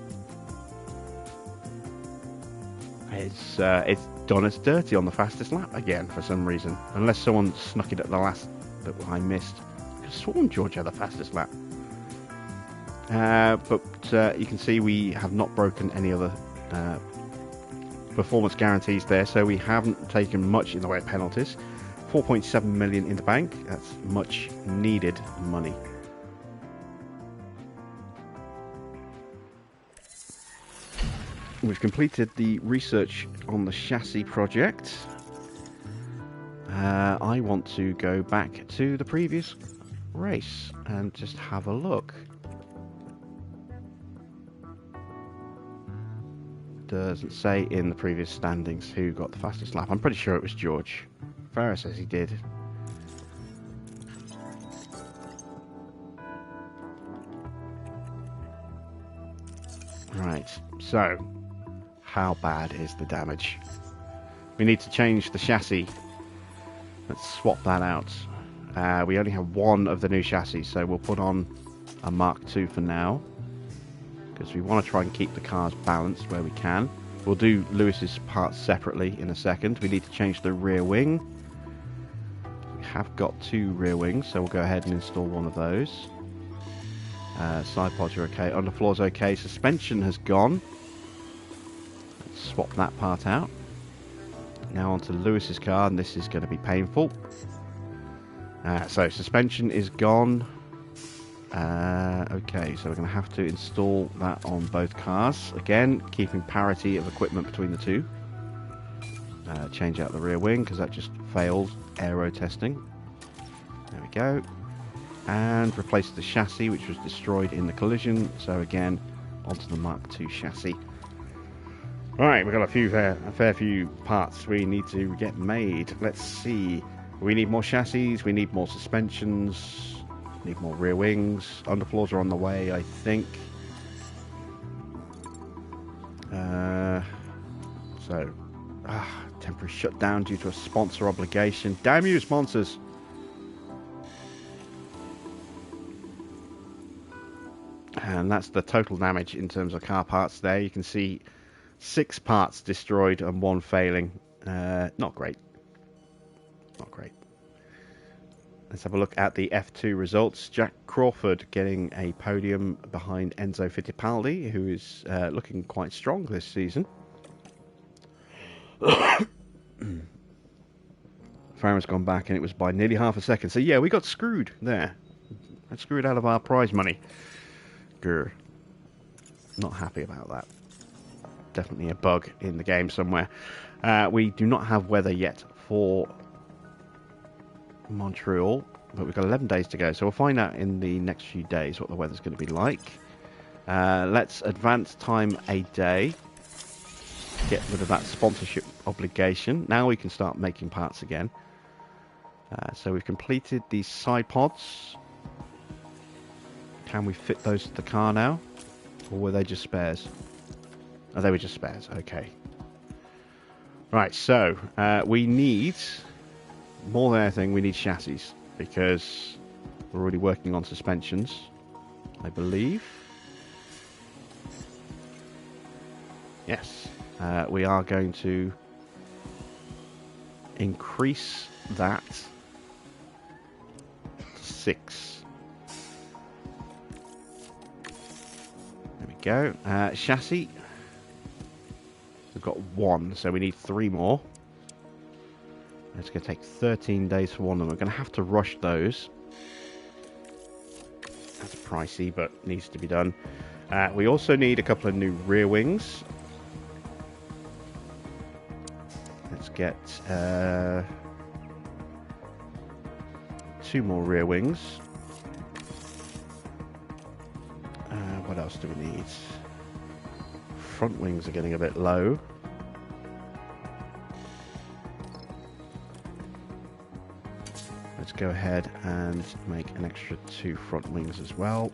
It's done us dirty on the fastest lap again for some reason, unless someone snuck it at the last that I missed. I could have sworn George had the fastest lap. But you can see we have not broken any other performance guarantees there, so we haven't taken much in the way of penalties. 4.7 million in the bank. That's much needed money. We've completed the research on the chassis project. I want to go back to the previous race and just have a look. Doesn't say in the previous standings who got the fastest lap. I'm pretty sure it was George. Farah says he did. Right, so how bad is the damage? We need to change the chassis. Let's swap that out. We only have 1 of the new chassis, so we'll put on a Mark II for now, because we want to try and keep the cars balanced where we can. We'll do Lewis's parts separately in a second. We need to change the rear wing. We have got 2 rear wings, so we'll go ahead and install one of those. Side pods are okay, underfloor's okay, suspension has gone. Let's swap that part out. Now onto Lewis's car, and this is going to be painful. So suspension is gone. Okay, so we're going to have to install that on both cars. Again, keeping parity of equipment between the two. Change out the rear wing, because that just failed aero testing. There we go. And replace the chassis, which was destroyed in the collision. So again, onto the Mark II chassis. Right, we've got a fair few parts we need to get made. Let's see. We need more chassis, we need more suspensions, need more rear wings. Underfloors are on the way, I think. Temporary shutdown due to a sponsor obligation. Damn you, sponsors! And that's the total damage in terms of car parts there. You can see 6 parts destroyed and 1 failing. Not great. Not great. Let's have a look at the F2 results. Jack Crawford getting a podium behind Enzo Fittipaldi, who is looking quite strong this season. Farah's gone back, and it was by nearly half a second. So yeah, we got screwed there. Got screwed out of our prize money. Grr. Not happy about that. Definitely a bug in the game somewhere. We do not have weather yet for Montreal, but we've got 11 days to go, so we'll find out in the next few days what the weather's going to be like. Let's advance time a day, get rid of that sponsorship obligation. Now we can start making parts again. So we've completed these side pods. Can we fit those to the car now, or were they just spares? Oh, they were just spares. Okay. Right, so we need, more than anything, we need chassis, because we're already working on suspensions, I believe. Yes, we are going to increase that to 6. There we go. Chassis. got 1, so we need 3 more. It's going to take 13 days for one of them. We're going to have to rush those. That's pricey, but needs to be done. We also need a couple of new rear wings. Let's get 2 more rear wings. What else do we need? Front wings are getting a bit low. Let's go ahead and make an extra 2 front wings as well.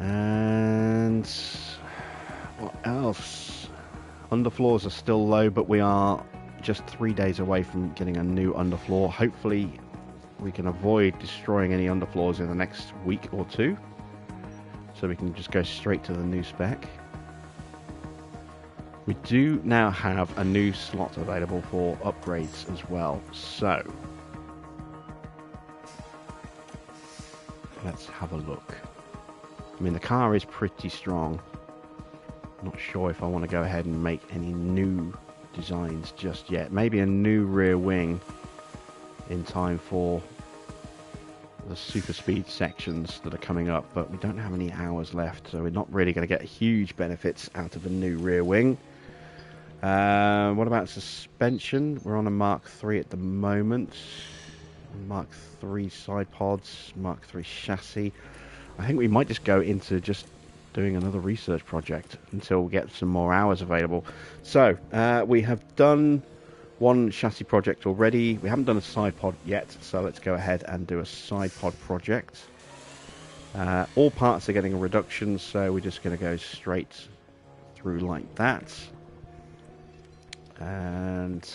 And what else? Underfloors are still low, but we are just 3 days away from getting a new underfloor. Hopefully we can avoid destroying any underfloors in the next week or 2, so we can just go straight to the new spec. We do now have a new slot available for upgrades as well, so let's have a look. I mean, the car is pretty strong. Not sure if I want to go ahead and make any new designs just yet. Maybe a new rear wing in time for the super speed sections that are coming up, but we don't have any hours left, so we're not really going to get huge benefits out of a new rear wing. What about suspension? We're on a Mark III at the moment. Mark III side pods, Mark III chassis. I think we might just go into just doing another research project until we get some more hours available. So we have done 1 chassis project already. We haven't done a side pod yet, so let's go ahead and do a side pod project. All parts are getting a reduction, so we're just going to go straight through like that. And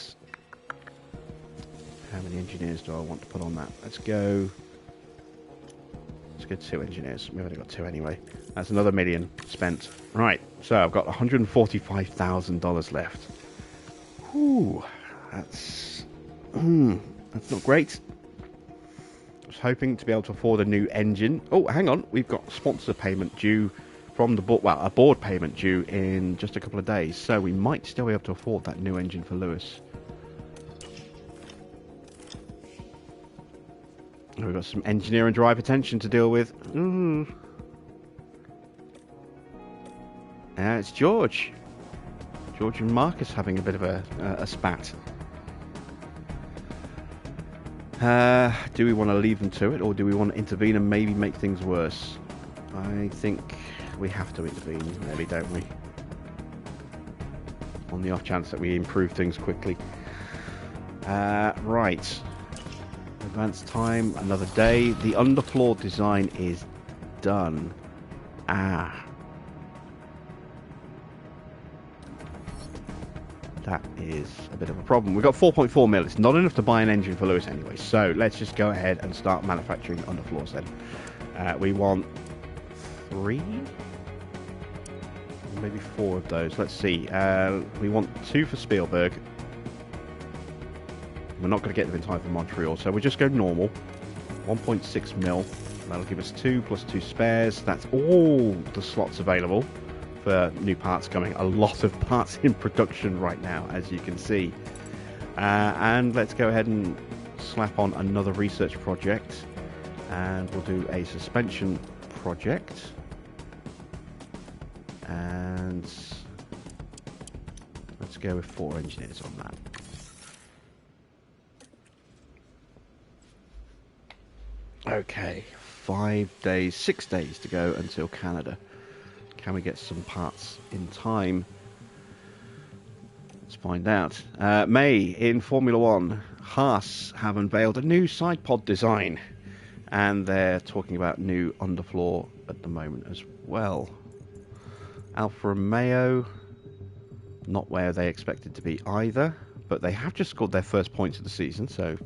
how many engineers do I want to put on that? Let's go 2 engineers. We've only got 2 anyway. That's another $1 million spent. Right, so I've got $145,000 left. Whew, that's not great. I was hoping to be able to afford a new engine. Oh, hang on, we've got sponsor payment due from the board. Well, a board payment due in just a couple of days, so we might still be able to afford that new engine for Lewis. We've got some engineer and driver tension to deal with. It's George. George and Marcus having a bit of a spat. Do we want to leave them to it, or do we want to intervene and maybe make things worse? I think we have to intervene, maybe, don't we? On the off chance that we improve things quickly. Right. Advanced time, another day. The underfloor design is done. That is a bit of a problem. We've got 4.4 mil. It's not enough to buy an engine for Lewis anyway. So let's just go ahead and start manufacturing underfloors then. We want 3, maybe 4 of those. Let's see. We want 2 for Spielberg. We're not going to get them in time for Montreal, so we'll just go normal. 1.6 mil. That'll give us 2 plus 2 spares. That's all the slots available for new parts coming. A lot of parts in production right now, as you can see. And let's go ahead and slap on another research project. And we'll do a suspension project. And let's go with 4 engineers on that. Okay, 6 days to go until Canada. Can we get some parts in time? Let's find out. May, in Formula 1, Haas have unveiled a new side pod design. And they're talking about new underfloor at the moment as well. Alfa Romeo, not where they expected to be either. But they have just scored their first points of the season, so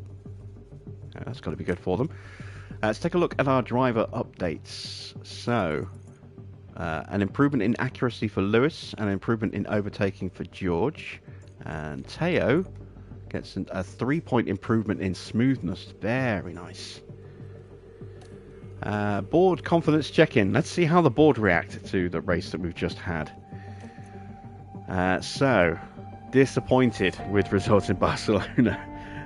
that's got to be good for them. Let's take a look at our driver updates. So, an improvement in accuracy for Lewis, an improvement in overtaking for George, and Teo gets a 3-point improvement in smoothness. Very nice. Board confidence check-in. Let's see how the board react to the race that we've just had. So, disappointed with results in Barcelona.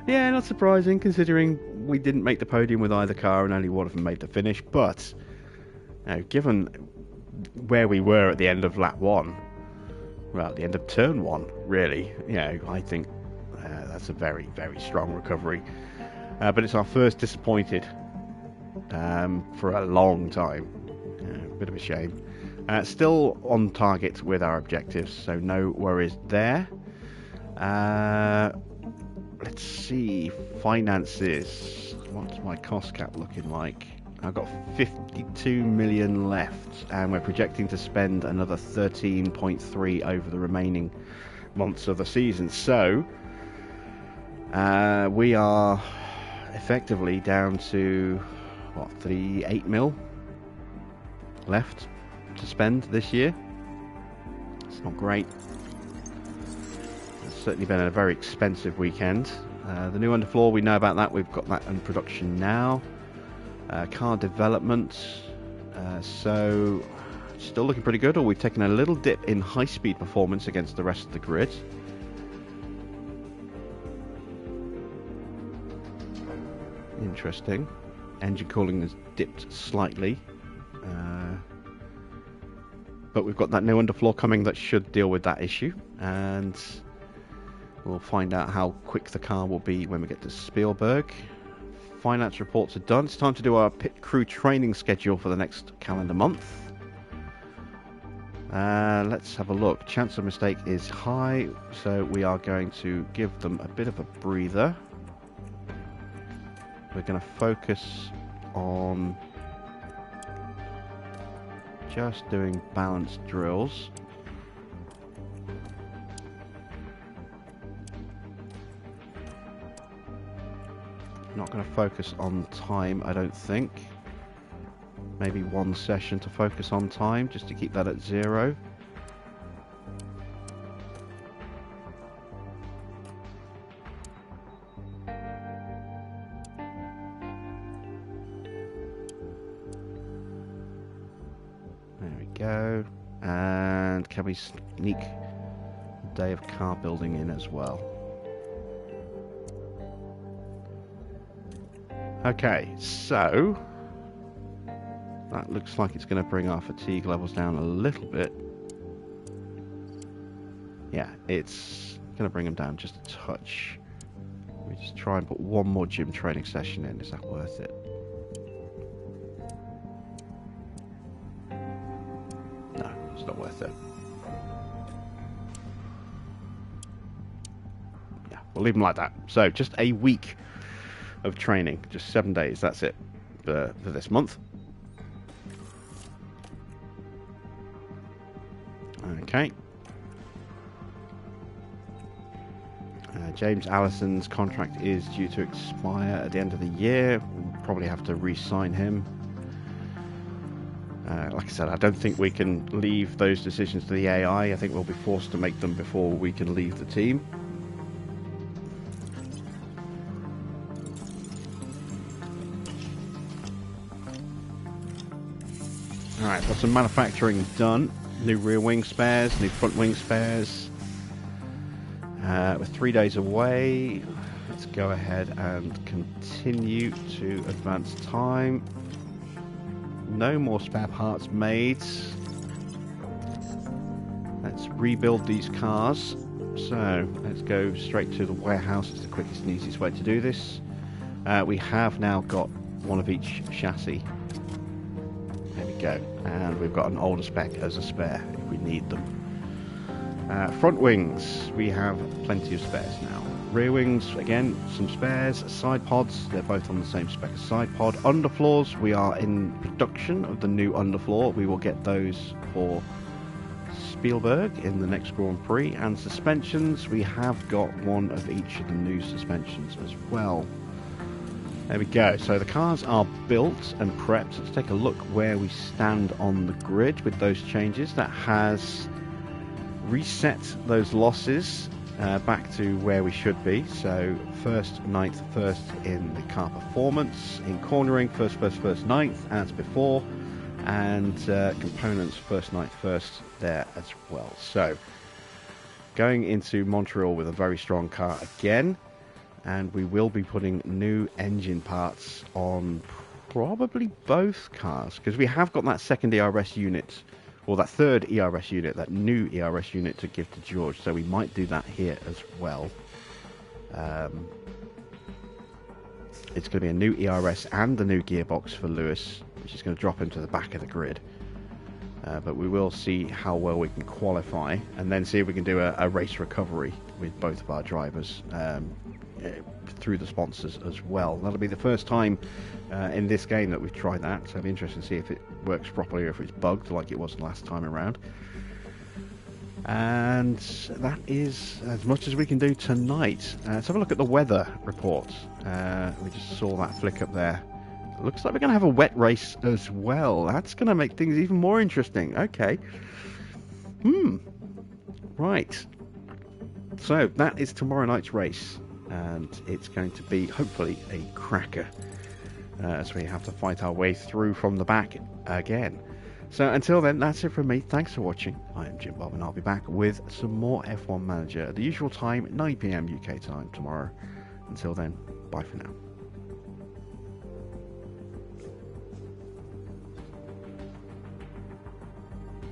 Yeah, not surprising considering we didn't make the podium with either car and only one of them made the finish. But, given where we were at the end of lap 1, well, at the end of turn 1, really, I think that's a very, very strong recovery. But it's our first disappointed for a long time. Bit of a shame. Still on target with our objectives, so no worries there. Let's see, finances. What's my cost cap looking like? I've got 52 million left, and we're projecting to spend another 13.3 over the remaining months of the season. So we are effectively down to 38 mil left to spend this year. It's not great. It's certainly been a very expensive weekend. The new underfloor, we know about that. We've got that in production now. Car development, so still looking pretty good. Or we've taken a little dip in high-speed performance against the rest of the grid. Interesting. Engine cooling has dipped slightly. But we've got that new underfloor coming that should deal with that issue, and we'll find out how quick the car will be when we get to Spielberg. Finance reports are done. It's time to do our pit crew training schedule for the next calendar month. Let's have a look. Chance of mistake is high, so we are going to give them a bit of a breather. We're going to focus on just doing balanced drills. Not going to focus on time, I don't think. Maybe one session to focus on time, just to keep that at 0. Go, and can we sneak a day of car building in as well? Okay, so that looks like it's going to bring our fatigue levels down a little bit. Yeah, it's going to bring them down just a touch. We just try and put one more gym training session in. Is that worth it? It's not worth it. Yeah, we'll leave them like that. So just a week of training, just 7 days. That's it for this month. Okay. James Allison's contract is due to expire at the end of the year. We'll probably have to re-sign him. Like I said, I don't think we can leave those decisions to the AI. I think we'll be forced to make them before we can leave the team. Alright, got some manufacturing done. New rear wing spares, new front wing spares. We're 3 days away. Let's go ahead and continue to advance time. No more spare parts made. Let's rebuild these cars. So let's go straight to the warehouse. It's the quickest and easiest way to do this. We have now got one of each chassis. There we go. And we've got an older spec as a spare if we need them. Front wings, we have plenty of spares now. Rear wings, again, some spares. Side pods, they're both on the same spec as side pod. Underfloors, we are in production of the new underfloor. We will get those for Spielberg in the next Grand Prix. And suspensions, we have got one of each of the new suspensions as well. There we go. So the cars are built and prepped. Let's take a look where we stand on the grid with those changes. That has reset those losses back to where we should be. So first, ninth, first in the car performance. In cornering, first, ninth, as before. And components, first, ninth, first there as well. So going into Montreal with a very strong car again. And we will be putting new engine parts on probably both cars, because we have got that second ERS unit, or that third ERS unit, that new ERS unit to give to George, so we might do that here as well. It's going to be a new ERS and a new gearbox for Lewis, which is going to drop him to the back of the grid. But we will see how well we can qualify, and then see if we can do a race recovery with both of our drivers through the sponsors as well. That'll be the first time in this game that we've tried that, so it'll be interesting to see if it works properly or if it's bugged like it was last time around. And that is as much as we can do tonight. Let's have a look at the weather report. We just saw that flick up there. Looks like we're going to have a wet race as well. That's going to make things even more interesting. Okay. Right. So that is tomorrow night's race. And it's going to be, hopefully, a cracker. As we have to fight our way through from the back again. So until then, that's it from me. Thanks for watching. I am Jim Bob, and I'll be back with some more F1 Manager at the usual time, 9 PM UK time tomorrow. Until then, bye for now.